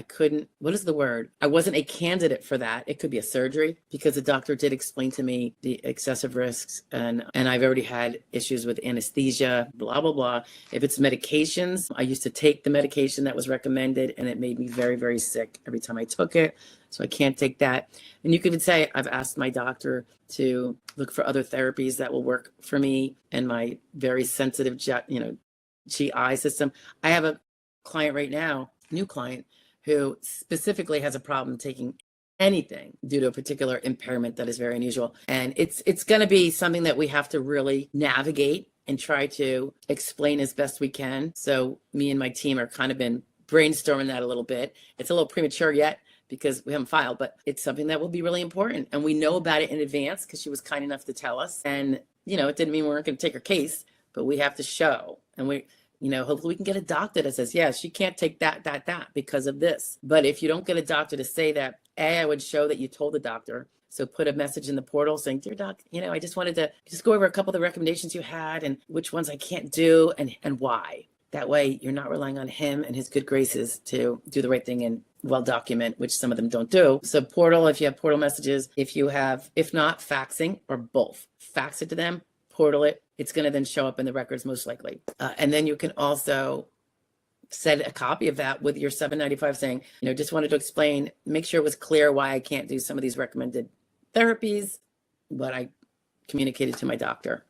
couldn't, what is the word? I wasn't a candidate for that. It could be a surgery, because the doctor did explain to me the excessive risks, and I've already had issues with anesthesia, blah, blah, blah. If it's medications, I used to take the medication that was recommended, and it made me very, very sick every time I took it. So I can't take that. And you could say, I've asked my doctor to look for other therapies that will work for me and my very sensitive, GI system. I have a client right now, new client, who specifically has a problem taking anything due to a particular impairment that is very unusual. And it's going to be something that we have to really navigate and try to explain as best we can. So me and my team are kind of been brainstorming that a little bit. It's a little premature yet, because we haven't filed, but it's something that will be really important. And we know about it in advance because she was kind enough to tell us. And, it didn't mean we weren't going to take her case, but we have to show, and hopefully we can get a doctor that says, yeah, she can't take that because of this. But if you don't get a doctor to say that, I would show that you told the doctor. So put a message in the portal saying, dear doc, I just wanted to just go over a couple of the recommendations you had and which ones I can't do and why. That way you're not relying on him and his good graces to do the right thing and well document, which some of them don't do. So portal, if you have portal messages, if not faxing or both, fax it to them, portal it. It's going to then show up in the records most likely. And then you can also send a copy of that with your 795 saying, just wanted to explain, make sure it was clear why I can't do some of these recommended therapies, but I communicated to my doctor.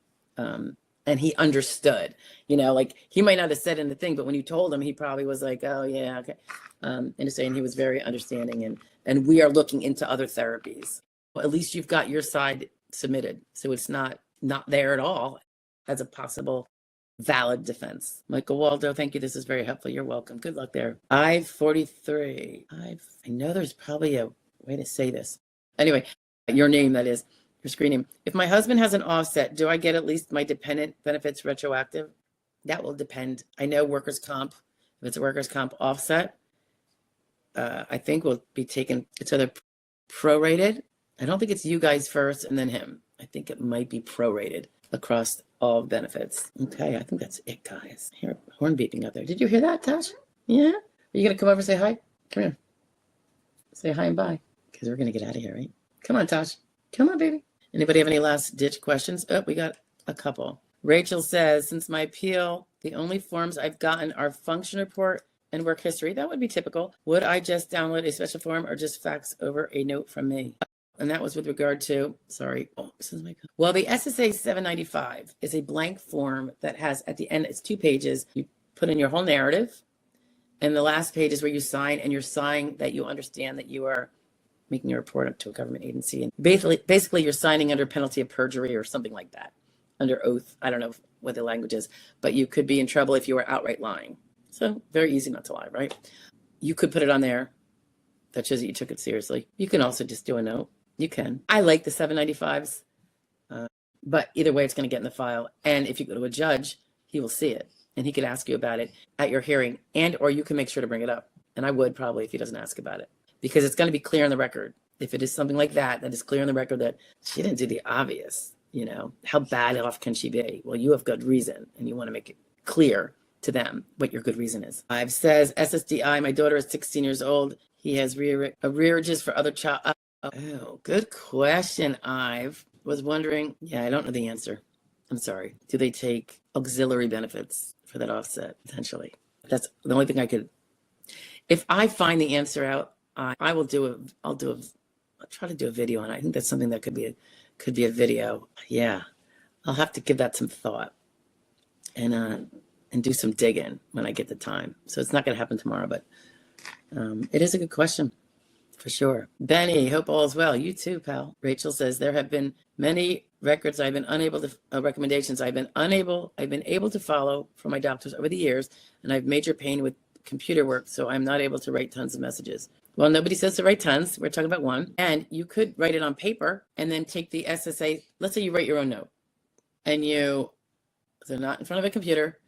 And he understood, like he might not have said in the thing, but when you told him, he probably was like, oh yeah, okay. And saying he was very understanding and we are looking into other therapies. Well, at least you've got your side submitted. So it's not there at all as a possible valid defense. Michael Waldo, thank you. This is very helpful. You're welcome. Good luck there. I-43. I know there's probably a way to say this. Anyway, your name, that is. Your screen name. If my husband has an offset, do I get at least my dependent benefits retroactive? That will depend. I know workers' comp, if it's a workers' comp offset, I think will be taken, it's either prorated. I don't think it's you guys first and then him. I think it might be prorated across all benefits. Okay, I think that's it, guys. I hear a horn beeping out there. Did you hear that, Tosh? Yeah? Are you going to come over and say hi? Come here. Say hi and bye. Because we're going to get out of here, right? Come on, Tosh. Come on, baby. Anybody have any last ditch questions? Oh, we got a couple. Rachel says, since my appeal, the only forms I've gotten are function report and work history. That would be typical. Would I just download a special form or just fax over a note from me? And that was with regard to, well, the SSA 795 is a blank form that has at the end, it's 2 pages. You put in your whole narrative. And the last page is where you sign, and you're signing that you understand that you are making a report up to a government agency. And basically you're signing under penalty of perjury or something like that, under oath. I don't know what the language is, but you could be in trouble if you were outright lying. So very easy not to lie, right? You could put it on there. That shows that you took it seriously. You can also just do a note. You can. I like the 795s, but either way, it's going to get in the file. And if you go to a judge, he will see it and he could ask you about it at your hearing, or you can make sure to bring it up. And I would probably if he doesn't ask about it. Because it's going to be clear in the record. If it is something like that is clear in the record that she didn't do the obvious, how bad off can she be? Well, you have good reason, and you want to make it clear to them what your good reason is. Ive says, SSDI, my daughter is 16 years old. He has arrearages for other child. Oh, good question, Ive. Was wondering, I don't know the answer. I'm sorry. Do they take auxiliary benefits for that offset, potentially? That's the only thing I could. If I find the answer out, I'll try to do a video on it. I think that's something that could be a video. Yeah, I'll have to give that some thought and do some digging when I get the time. So it's not going to happen tomorrow, but it is a good question for sure. Benny, hope all is well. You too, pal. Rachel says there have been many records I've been unable to recommendations I've been able to follow from my doctors over the years, and I've major pain with computer work, so I'm not able to write tons of messages. Well, nobody says to write tons. We're talking about one. And you could write it on paper and then take the SSA. Let's say you write your own note and they're not in front of a computer,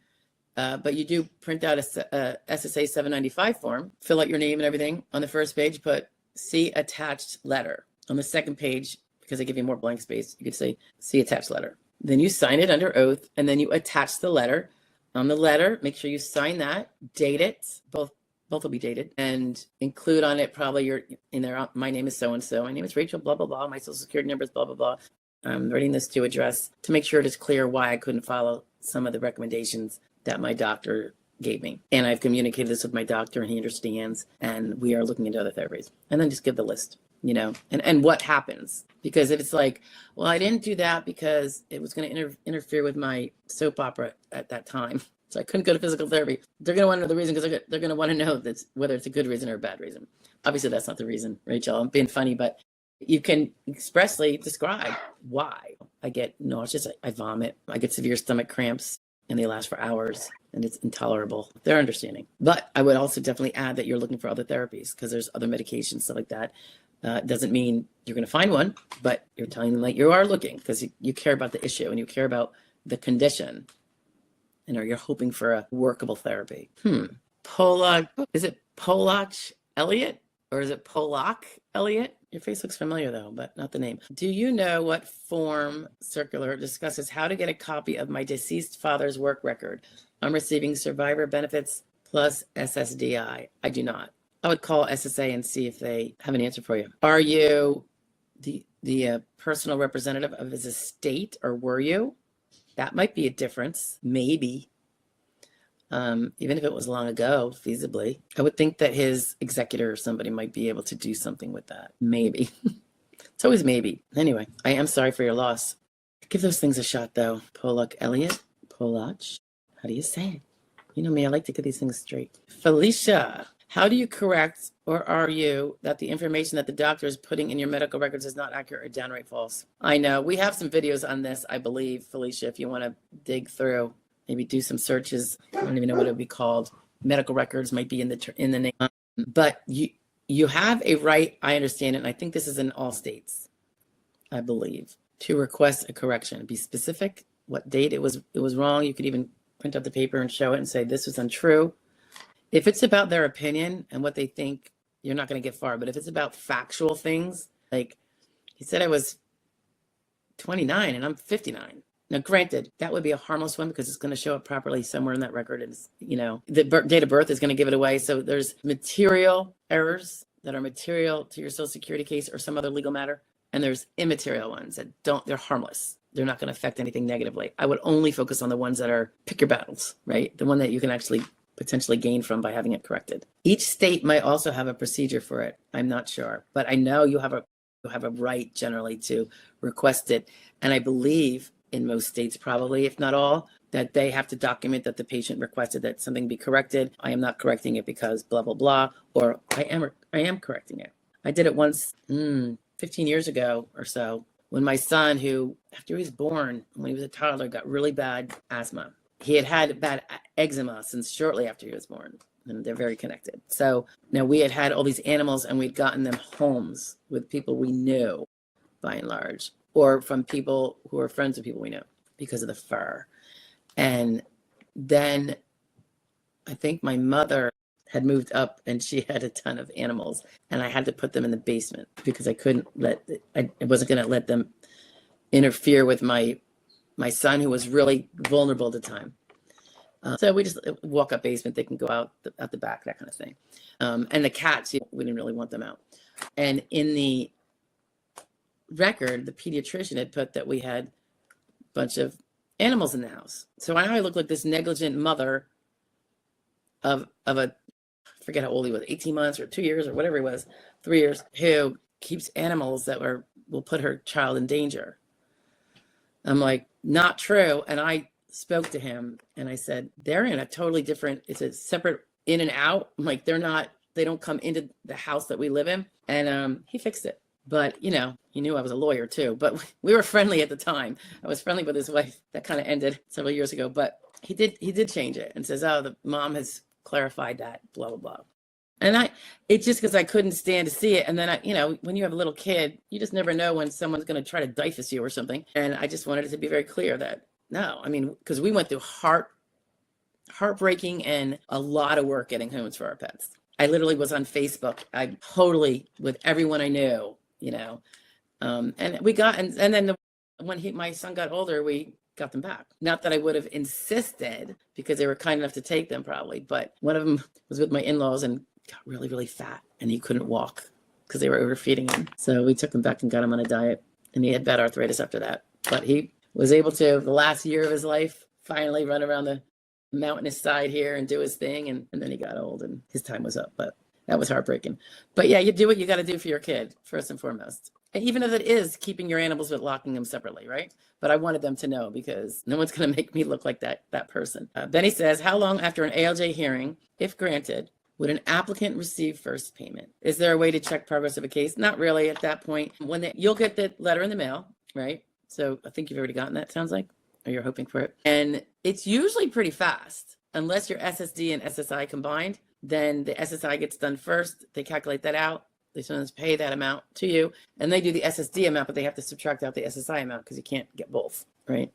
but you do print out a SSA 795 form, fill out your name and everything. On the first page, put see attached letter. On the second page, because I give you more blank space, you could say see attached letter. Then you sign it under oath and then you attach the letter. On the letter, make sure you sign that, date it, both will be dated, and include on it probably your in there. My name is so-and-so. My name is Rachel, blah, blah, blah. My social security number is blah, blah, blah. I'm writing this to address to make sure it is clear why I couldn't follow some of the recommendations that my doctor gave me. And I've communicated this with my doctor and he understands, and we are looking into other therapies. And then just give the list, and what happens. Because if it's like, well, I didn't do that because it was going to interfere with my soap opera at that time, so I couldn't go to physical therapy. They're going to want to know the reason because they're going to want to know whether it's a good reason or a bad reason. Obviously, that's not the reason, Rachel. I'm being funny, but you can expressly describe why. I get nauseous, I vomit, I get severe stomach cramps, and they last for hours, and it's intolerable. They're understanding. But I would also definitely add that you're looking for other therapies because there's other medications, stuff like that. Doesn't mean you're going to find one, but you're telling them that you are looking because you care about the issue and you care about the condition. and or you're hoping for a workable therapy. Is it Polak Elliott or is it Polak Elliott? Your face looks familiar though, but not the name. Do you know what form circular discusses how to get a copy of my deceased father's work record? I'm receiving survivor benefits plus SSDI. I do not. I would call SSA and see if they have an answer for you. Are you the personal representative of his estate, or were you? That might be a difference, maybe. Even if it was long ago, feasibly. I would think that his executor or somebody might be able to do something with that. Maybe. It's always maybe. Anyway, I am sorry for your loss. Give those things a shot, though. Polak Elliott? Polach? How do you say it? You know me, I like to get these things straight. Felicia, how do you correct, or are you, that the information that the doctor is putting in your medical records is not accurate or downright false? I know. We have some videos on this, I believe, Felicia, if you want to dig through. Maybe do some searches. I don't even know what it would be called. Medical records might be in the name. But you have a right, I understand it, and I think this is in all states, I believe, to request a correction. Be specific, what date it was wrong. You could even print out the paper and show it and say this was untrue. If it's about their opinion and what they think, you're not going to get far. But if it's about factual things, like he said I was 29 and I'm 59. Now, granted, that would be a harmless one because it's going to show up properly somewhere in that record. And, the date of birth is going to give it away. So there's material errors that are material to your Social Security case or some other legal matter. And there's immaterial ones that they're harmless. They're not going to affect anything negatively. I would only focus on the ones that are pick your battles, right? The one that you can actually potentially gain from by having it corrected. Each state might also have a procedure for it. I'm not sure, but I know you have a right generally to request it. And I believe in most states, probably, if not all, that they have to document that the patient requested that something be corrected. I am not correcting it because blah, blah, blah, or I am correcting it. I did it once 15 years ago or so when my son, who after he was born, when he was a toddler, got really bad asthma. He had bad eczema since shortly after he was born, and they're very connected. So now we had all these animals and we'd gotten them homes with people we knew, by and large, or from people who are friends of people we know because of the fur. And then I think my mother had moved up and she had a ton of animals and I had to put them in the basement because I wasn't going to let them interfere with my son, who was really vulnerable at the time. So we just walk up basement, they can go out the back, that kind of thing. And the cats, we didn't really want them out. And in the record, the pediatrician had put that we had a bunch of animals in the house. So I looked like this negligent mother of a, I forget how old he was, 18 months or 2 years or whatever he was, 3 years, who keeps animals that will put her child in danger. I'm like, not true. And I spoke to him and I said, they're in a totally different, it's a separate in and out. I'm like, they don't come into the house that we live in. And he fixed it. But, he knew I was a lawyer too, but we were friendly at the time. I was friendly with his wife. That kind of ended several years ago, but he did change it and says, oh, the mom has clarified that, blah, blah, blah. And it's just because I couldn't stand to see it. And then when you have a little kid, you just never know when someone's going to try to DYFUS you or something. And I just wanted it to be very clear that no, because we went through heartbreaking and a lot of work getting homes for our pets. I literally was on Facebook. I totally, with everyone I knew, and we got, and then when my son got older, we got them back. Not that I would have insisted because they were kind enough to take them probably, but one of them was with my in-laws and got really, really fat and he couldn't walk because they were overfeeding him. So we took him back and got him on a diet, and he had bad arthritis after that. But he was able to, the last year of his life, finally run around the mountainous side here and do his thing. And then he got old and his time was up, but that was heartbreaking. But yeah, you do what you got to do for your kid, first and foremost. And even if it is keeping your animals but locking them separately, right? But I wanted them to know because no one's going to make me look like that person. Benny says, how long after an ALJ hearing, if granted, would an applicant receive first payment? Is there a way to check progress of a case? Not really at that point. You'll get the letter in the mail, right? So I think you've already gotten that, sounds like, or you're hoping for it. And it's usually pretty fast, unless your SSD and SSI combined. Then the SSI gets done first. They calculate that out. They sometimes pay that amount to you, and they do the SSD amount, but they have to subtract out the SSI amount because you can't get both, right?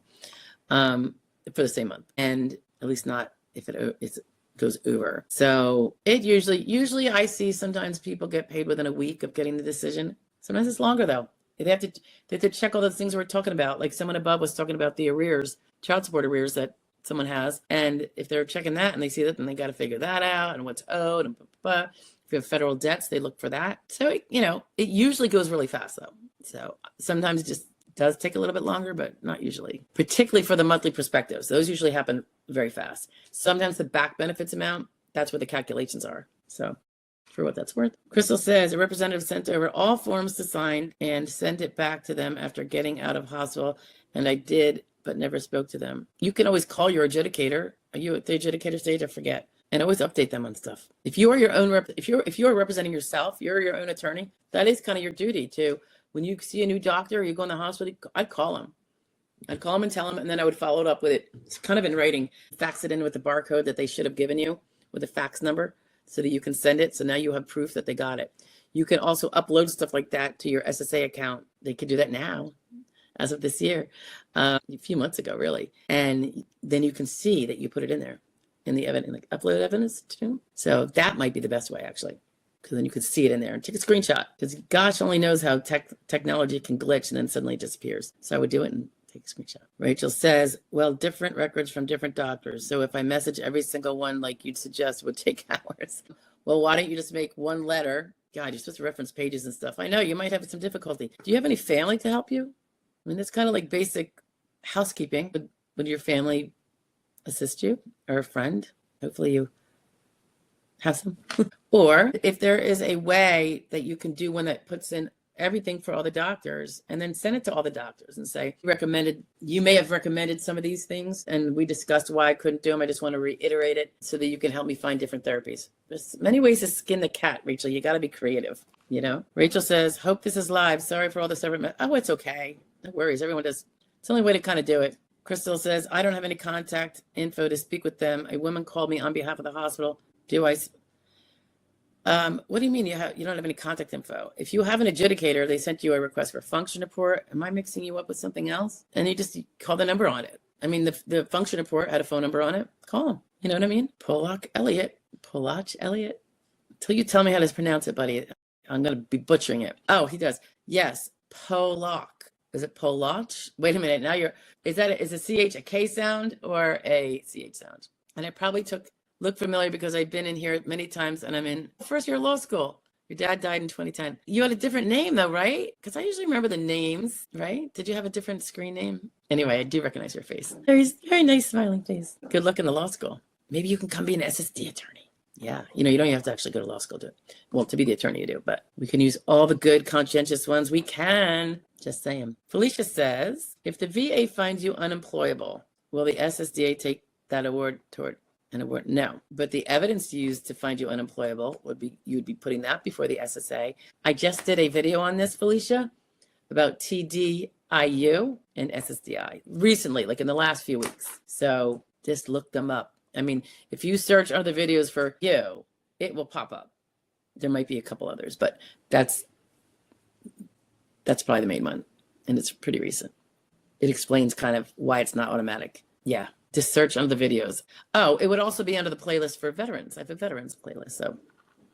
For the same month. And at least not if it goes over. So it usually I see sometimes people get paid within a week of getting the decision. Sometimes it's longer though. They have to check all those things we're talking about. Like someone above was talking about the arrears, child support arrears that someone has. And if they're checking that and they see that, then they got to figure that out and what's owed and blah, blah, blah. If you have federal debts, they look for that. So, it usually goes really fast though. So sometimes it just does take a little bit longer, but not usually, particularly for the monthly perspectives. Those usually happen very fast. Sometimes the back benefits amount, that's where the calculations are. So for what that's worth. Crystal says a representative sent over all forms to sign and sent it back to them after getting out of hospital. And I did, but never spoke to them. You can always call your adjudicator. Are you at the adjudicator stage? I forget. And always update them on stuff. If you are your own if you are representing yourself, you're your own attorney, that is kind of your duty to, when you see a new doctor or you go in the hospital, I'd call them. I'd call them and tell them, and then I would follow it up with it. It's kind of in writing, fax it in with the barcode that they should have given you with a fax number so that you can send it. So now you have proof that they got it. You can also upload stuff like that to your SSA account. They could do that now, as of this year, a few months ago, really. And then you can see that you put it in there in the evidence, like upload evidence too. So that might be the best way, actually, because then you could see it in there and take a screenshot, because gosh only knows how technology can glitch and then suddenly it disappears. So I would do it and take a screenshot. Rachel says, well, different records from different doctors. So if I message every single one like you'd suggest, it would take hours. Well, why don't you just make one letter? God, you're supposed to reference pages and stuff. I know you might have some difficulty. Do you have any family to help you? I mean, that's kind of like basic housekeeping. Would your family assist you, or a friend? Hopefully you have some. Or if there is a way that you can do one that puts in everything for all the doctors and then send it to all the doctors and say, you may have recommended some of these things and we discussed why I couldn't do them. I just want to reiterate it so that you can help me find different therapies. There's many ways to skin the cat, Rachel. You got to be creative, Rachel says, hope this is live. Sorry for all the separate. Oh, it's okay. No worries. Everyone does. It's the only way to kind of do it. Crystal says, I don't have any contact info to speak with them. A woman called me on behalf of the hospital. Do I? What do you mean you don't have any contact info? If you have an adjudicator, they sent you a request for function report. Am I mixing you up with something else? And you just call the number on it. I mean, the function report had a phone number on it. Call them. You know what I mean? Pollock Elliott. Until you tell me how to pronounce it, buddy, I'm going to be butchering it. Oh, he does. Yes. Pollock. Is it Pollock? Wait a minute. Now is a CH a K sound or a CH sound? And it probably look familiar because I've been in here many times and I'm in first year of law school. Your dad died in 2010. You had a different name though, right? Because I usually remember the names, right? Did you have a different screen name? Anyway, I do recognize your face. Very, very nice smiling face. Good luck in the law school. Maybe you can come be an SSD attorney. Yeah, you don't have to actually go to law school to it. Well, to be the attorney you do, but we can use all the good, conscientious ones we can. Just saying. Felicia says, if the VA finds you unemployable, will the SSDA take that award toward an award? No, but the evidence used to find you unemployable you would be putting that before the SSA. I just did a video on this, Felicia, about TDIU and SSDI recently, like in the last few weeks. So just look them up. I mean, if you search other videos for you, it will pop up. There might be a couple others, but that's probably the main one. And it's pretty recent. It explains kind of why it's not automatic. Yeah, just search under the videos. Oh, it would also be under the playlist for veterans. I have a veterans playlist, so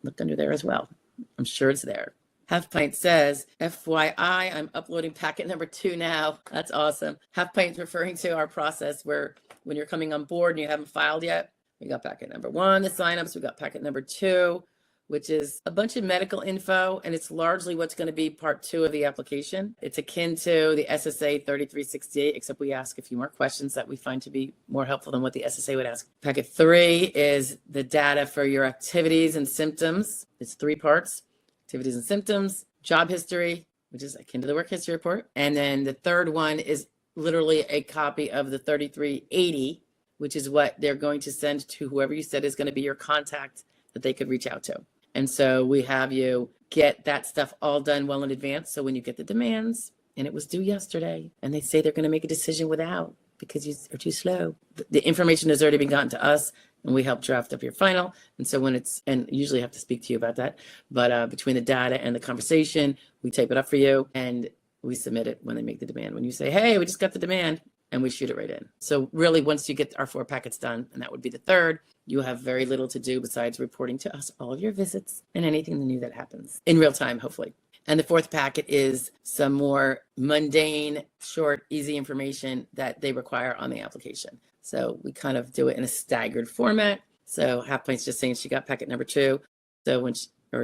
look under there as well. I'm sure it's there. Half Pint says, FYI, I'm uploading packet number 2 now. That's awesome. Half Pint's referring to our process where when you're coming on board and you haven't filed yet, we got packet number 1, the signups, we got packet number 2, which is a bunch of medical info, and it's largely what's going to be part 2 of the application. It's akin to the SSA 3368, except we ask a few more questions that we find to be more helpful than what the SSA would ask. Packet 3 is the data for your activities and symptoms. It's 3 parts: activities and symptoms, job history, which is akin to the work history report. And then the third one is literally a copy of the 3380, which is what they're going to send to whoever you said is going to be your contact that they could reach out to. And so we have you get that stuff all done well in advance. So when you get the demands, and it was due yesterday, and they say they're going to make a decision without because you are too slow, the information has already been gotten to us, and we help draft up your final. And so and usually have to speak to you about that, but between the data and the conversation, we type it up for you and we submit it when they make the demand. When you say, hey, we just got the demand, and we shoot it right in. So really, once you get our 4 packets done, and that would be the 3rd, you have very little to do besides reporting to us all of your visits and anything new that happens in real time, hopefully. And the 4th packet is some more mundane, short, easy information that they require on the application. So we kind of do it in a staggered format. So Half Pint's just saying she got packet number 2. So when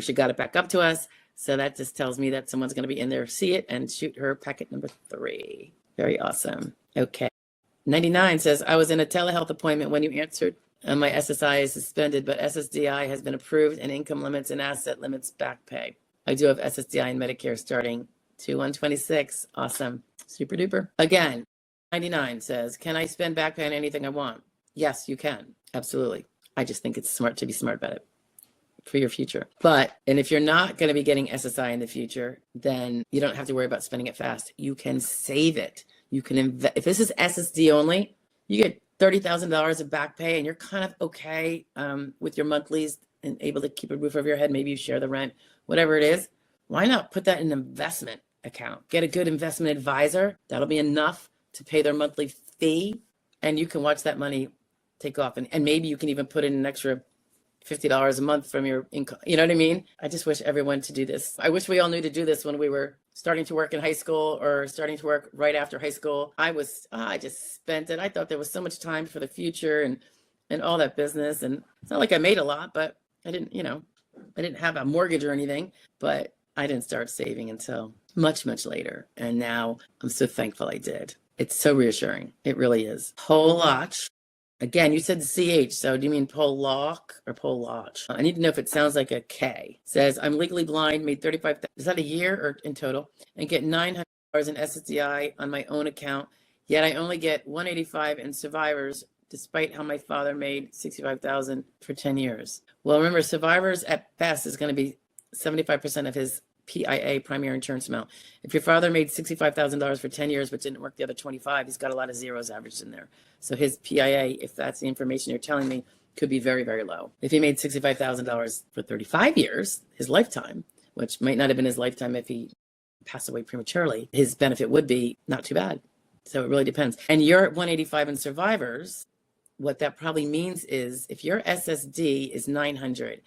she got it back up to us. So that just tells me that someone's going to be in there, see it, and shoot her packet number 3. Very awesome. Okay. 99 says, I was in a telehealth appointment when you answered. My SSI is suspended, but SSDI has been approved and income limits and asset limits back pay. I do have SSDI and Medicare starting 2/1/26. Awesome. Super duper. Again, 99 says, can I spend back pay on anything I want? Yes, you can. Absolutely. I just think it's smart to be smart about it for your future. And if you're not going to be getting SSI in the future, then you don't have to worry about spending it fast. You can save it. You can invest. If this is SSD only, you get $30,000 of back pay and you're kind of okay with your monthlies and able to keep a roof over your head. Maybe you share the rent, whatever it is. Why not put that in an investment account? Get a good investment advisor. That'll be enough to pay their monthly fee. And you can watch that money take off. And maybe you can even put in an extra $50 a month from your income. You know what I mean? I just wish everyone to do this. I wish we all knew to do this when we were starting to work in high school or starting to work right after high school. I just spent it. I thought there was so much time for the future and all that business. And it's not like I made a lot, but I didn't have a mortgage or anything, but I didn't start saving until much, much later. And now I'm so thankful I did. It's so reassuring. It really is. Polach. Again, you said CH, so do you mean Polach or Polach? I need to know if it sounds like a K. Says, I'm legally blind, made $35,000. Is that a year or in total? And get $900 in SSDI on my own account. Yet I only get $185 in survivors, despite how my father made $65,000 for 10 years. Well, remember, survivors at best is going to be 75% of his PIA, primary insurance amount. If your father made $65,000 for 10 years, but didn't work the other 25, he's got a lot of zeros averaged in there. So his PIA, if that's the information you're telling me, could be very, very low. If he made $65,000 for 35 years, his lifetime, which might not have been his lifetime if he passed away prematurely, his benefit would be not too bad. So it really depends. And you're at 185 in survivors. What that probably means is if your SSD is 900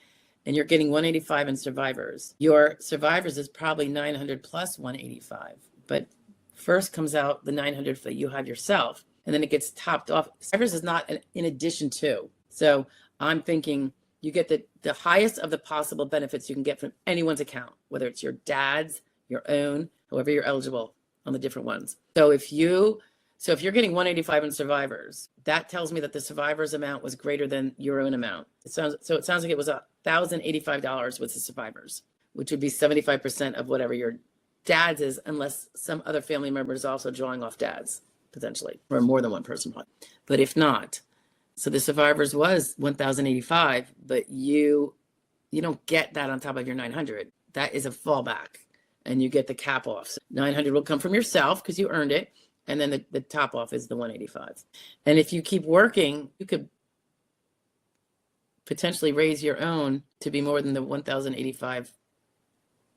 and you're getting 185 in survivors, your survivors is probably 900 plus 185. But first comes out the 900 that you have yourself, and then it gets topped off. Survivors is not in addition to. So I'm thinking you get the highest of the possible benefits you can get from anyone's account, whether it's your dad's, your own, however you're eligible on the different ones. So if you're getting 185 in survivors, that tells me that the survivors amount was greater than your own amount. It sounds like it was $1,085 with the survivors, which would be 75% of whatever your dad's is, unless some other family member is also drawing off dad's, potentially, or more than one person. But if not, so the survivors was $1,085, but you don't get that on top of your 900. That is a fallback, and you get the cap off. So 900 will come from yourself because you earned it. And then the top off is the 185. And if you keep working, you could potentially raise your own to be more than the 1,085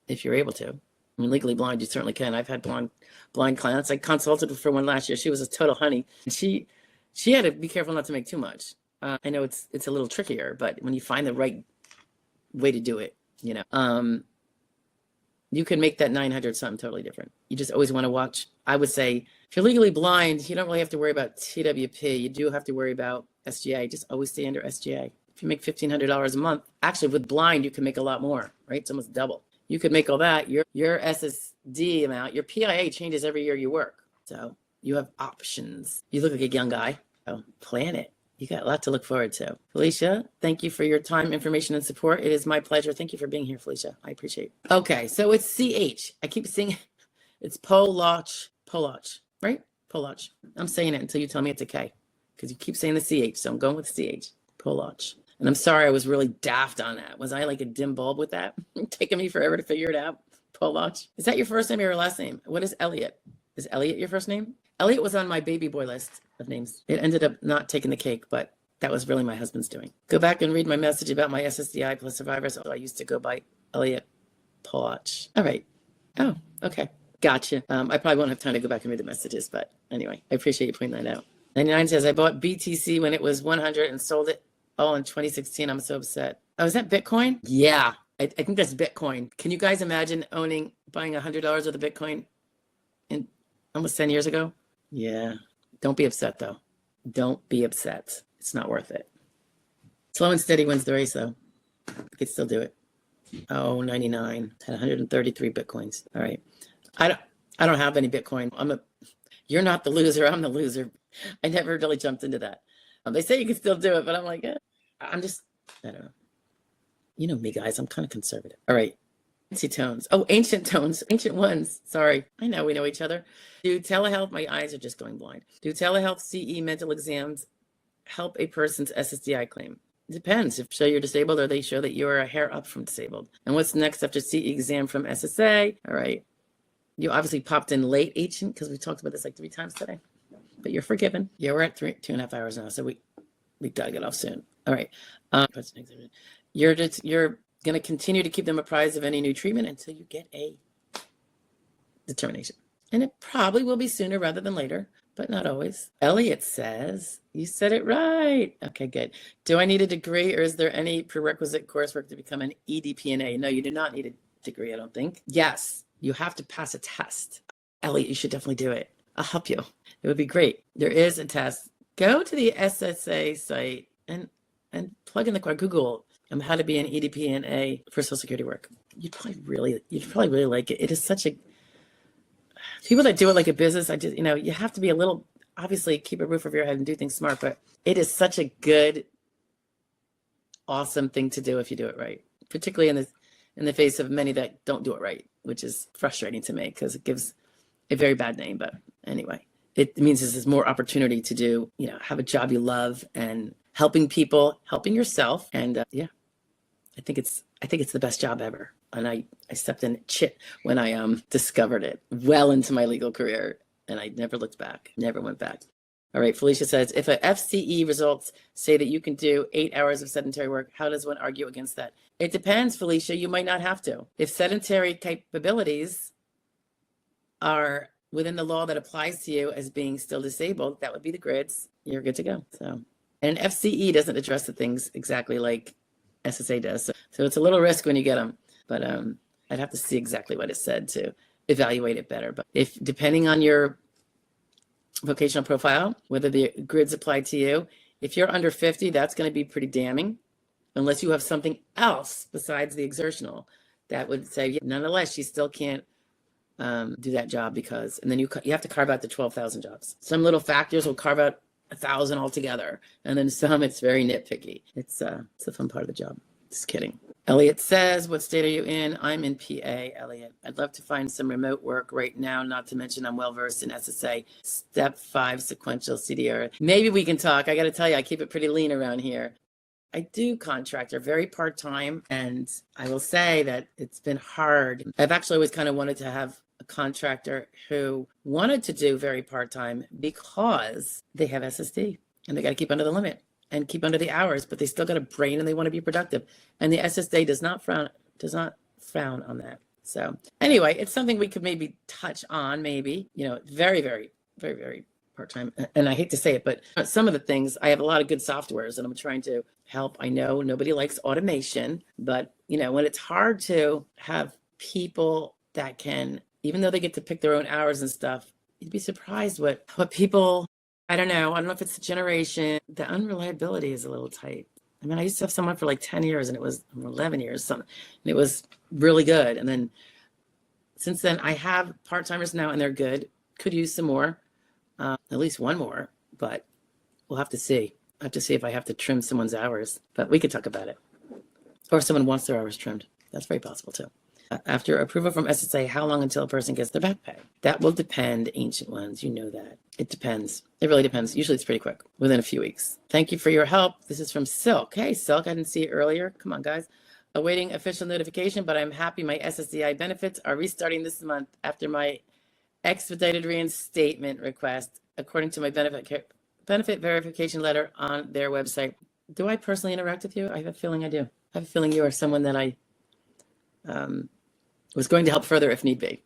if you're able to. I mean, legally blind, you certainly can. I've had blind clients. I consulted for one last year. She was a total honey. And she had to be careful not to make too much. I know it's a little trickier, but when you find the right way to do it, you can make that 900 something totally different. You just always want to watch. I would say if you're legally blind, you don't really have to worry about TWP. You do have to worry about SGA. Just always stay under SGA. If you make $1,500 a month, actually with blind, you can make a lot more, right? It's almost double. You could make all that. Your SSD amount, your PIA changes every year you work. So you have options. You look like a young guy. So plan it. You got a lot to look forward to. Felicia, thank you for your time, information, and support. It is my pleasure. Thank you for being here, Felicia. I appreciate it. Okay, so it's CH. I keep saying it's Polach, right? Polach. I'm saying it until you tell me it's a K, because you keep saying the CH, so I'm going with CH. Polach. And I'm sorry I was really daft on that. Was I like a dim bulb with that? Taking me forever to figure it out. Polach. Is that your first name or your last name? What is Elliot? Is Elliot your first name? Elliot was on my baby boy list of names. It ended up not taking the cake, but that was really my husband's doing. Go back and read my message about my SSDI plus survivors. I used to go by Elliot Polach. All right. Oh, okay. Gotcha. I probably won't have time to go back and read the messages, but anyway, I appreciate you pointing that out. 99 says, I bought BTC when it was 100 and sold it all in 2016. I'm so upset. Oh, is that Bitcoin? Yeah, I think that's Bitcoin. Can you guys imagine buying $100 worth of Bitcoin in almost 10 years ago? Yeah. Don't be upset, though. Don't be upset. It's not worth it. Slow and steady wins the race, though. You could still do it. Oh, 99. Had 133 Bitcoins. All right. I don't have any Bitcoin. You're not the loser. I'm the loser. I never really jumped into that. They say you can still do it, but I'm like, I don't know. You know me, guys. I'm kind of conservative. All right. Fancy tones. Oh, ancient tones. Ancient ones. Sorry. I know we know each other. Do telehealth. My eyes are just going blind. Do telehealth CE mental exams help a person's SSDI claim? It depends. If show you're disabled or they show that you're a hair up from disabled. And what's next after CE exam from SSA? All right. You obviously popped in late, ancient, because we talked about this like 3 times today. But you're forgiven. Yeah, we're at 2.5 hours now, so we got to get off soon. All right. You're going to continue to keep them apprised of any new treatment until you get a determination. And it probably will be sooner rather than later, but not always. Elliot says, you said it right. Okay, good. Do I need a degree, or is there any prerequisite coursework to become an EDPNA? No, you do not need a degree, I don't think. Yes, you have to pass a test. Elliot, you should definitely do it. I'll help you. It would be great. There is a test. Go to the SSA site and plug in the code. Google how to be an EDPNA for Social Security work. You'd probably really like it. It is such a people that do it like a business. You have to be a little, obviously keep a roof over your head and do things smart, but it is such a good, awesome thing to do if you do it right, particularly in the face of many that don't do it right, which is frustrating to me because it gives a very bad name. But anyway, it means there's more opportunity to do, have a job you love and helping people, helping yourself. And I think it's the best job ever. And I stepped in chit when I discovered it well into my legal career, and I never looked back, never went back. All right, Felicia says, if a FCE results say that you can do 8 hours of sedentary work, how does one argue against that? It depends, Felicia. You might not have to. If sedentary capabilities are within the law that applies to you as being still disabled, that would be the grids. You're good to go. So, and FCE doesn't address the things exactly like SSA does. So it's a little risk when you get them, but I'd have to see exactly what it said to evaluate it better. But if depending on your vocational profile, whether the grids apply to you, if you're under 50, that's going to be pretty damning, unless you have something else besides the exertional that would say, nonetheless, you still can't do that job because, and then you have to carve out the 12,000 jobs. Some little factors will carve out 1,000 altogether, and then some it's very nitpicky. It's the fun part of the job. Just kidding. Elliot says, what state are you in? I'm in PA, Elliot. I'd love to find some remote work right now, not to mention I'm well versed in SSA Step 5 sequential CDR. Maybe we can talk. I got to tell you, I keep it pretty lean around here. I do contractor, very part-time, and I will say that it's been hard. I've actually always kind of wanted to have a contractor who wanted to do very part-time because they have SSD and they got to keep under the limit and keep under the hours, but they still got a brain and they want to be productive. And the SSD does not frown on that. So anyway, it's something we could maybe touch on, maybe, very, very, very, very part-time. And I hate to say it, but some of the things, I have a lot of good softwares and I'm trying to help. I know nobody likes automation, but when it's hard to have people that can, even though they get to pick their own hours and stuff, you'd be surprised what people, I don't know if it's the generation, the unreliability is a little tight. I mean, I used to have someone for like 10 years and it was 11 years, something, and it was really good. And then since then I have part-timers now and they're good, could use some more, at least one more, but we'll have to see. I have to see if I have to trim someone's hours, but we could talk about it. Or if someone wants their hours trimmed, that's very possible too. After approval from SSA, how long until a person gets their back pay? That will depend, ancient ones. You know that. It depends. It really depends. Usually it's pretty quick, within a few weeks. Thank you for your help. This is from Silk. Hey, Silk, I didn't see it earlier. Come on, guys. Awaiting official notification, but I'm happy my SSDI benefits are restarting this month after my expedited reinstatement request, according to my benefit verification letter on their website. Do I personally interact with you? I have a feeling I do. I have a feeling you are someone that I was going to help further if need be.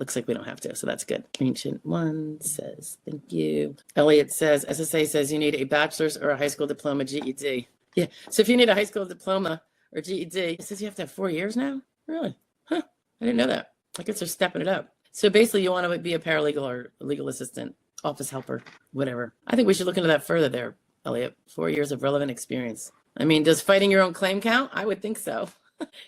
looks like we don't have to, so that's good. Ancient One says, thank you. Elliot says, SSA says you need a bachelor's or a high school diploma GED. Yeah, so if you need a high school diploma or GED, it says you have to have 4 years now? Really? Huh, I didn't know that. I guess they're stepping it up. So basically you want to be a paralegal or a legal assistant, office helper, whatever. I think we should look into that further there, Elliot. 4 years of relevant experience. I mean, does fighting your own claim count? I would think so.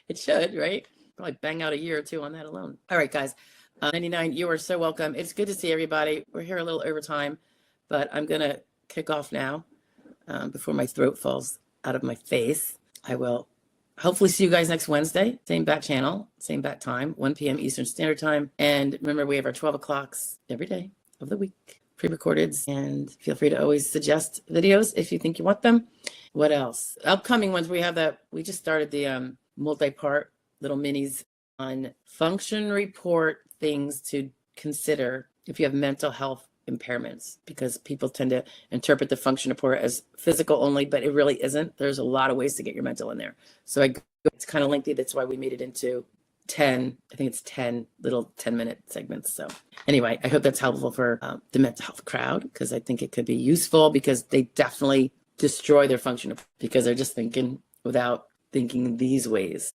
It should, right? Probably bang out a year or two on that alone. All right, guys. 99, you are so welcome. It's good to see everybody. We're here a little over time, but I'm going to kick off now before my throat falls out of my face. I will hopefully see you guys next Wednesday. Same bat channel, same bat time, 1 p.m. Eastern Standard Time. And remember, we have our 12 o'clocks every day of the week, pre-recorded. And feel free to always suggest videos if you think you want them. What else? Upcoming ones, we just started the multi-part little minis on function report things to consider if you have mental health impairments, because people tend to interpret the function report as physical only, but it really isn't. There's a lot of ways to get your mental in there. So it's kind of lengthy. That's why we made it into 10, I think it's 10 little 10-minute segments. So anyway, I hope that's helpful for the mental health crowd, because I think it could be useful, because they definitely destroy their function because they're just thinking without thinking these ways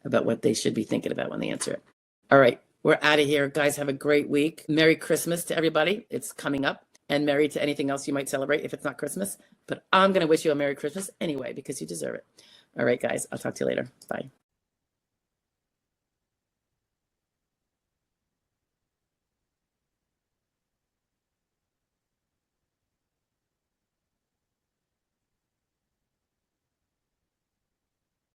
about what they should be thinking about when they answer it. All right, we're out of here. Guys, have a great week. Merry Christmas to everybody. It's coming up. And merry to anything else you might celebrate if it's not Christmas. But I'm going to wish you a Merry Christmas anyway, because you deserve it. All right, guys, I'll talk to you later. Bye.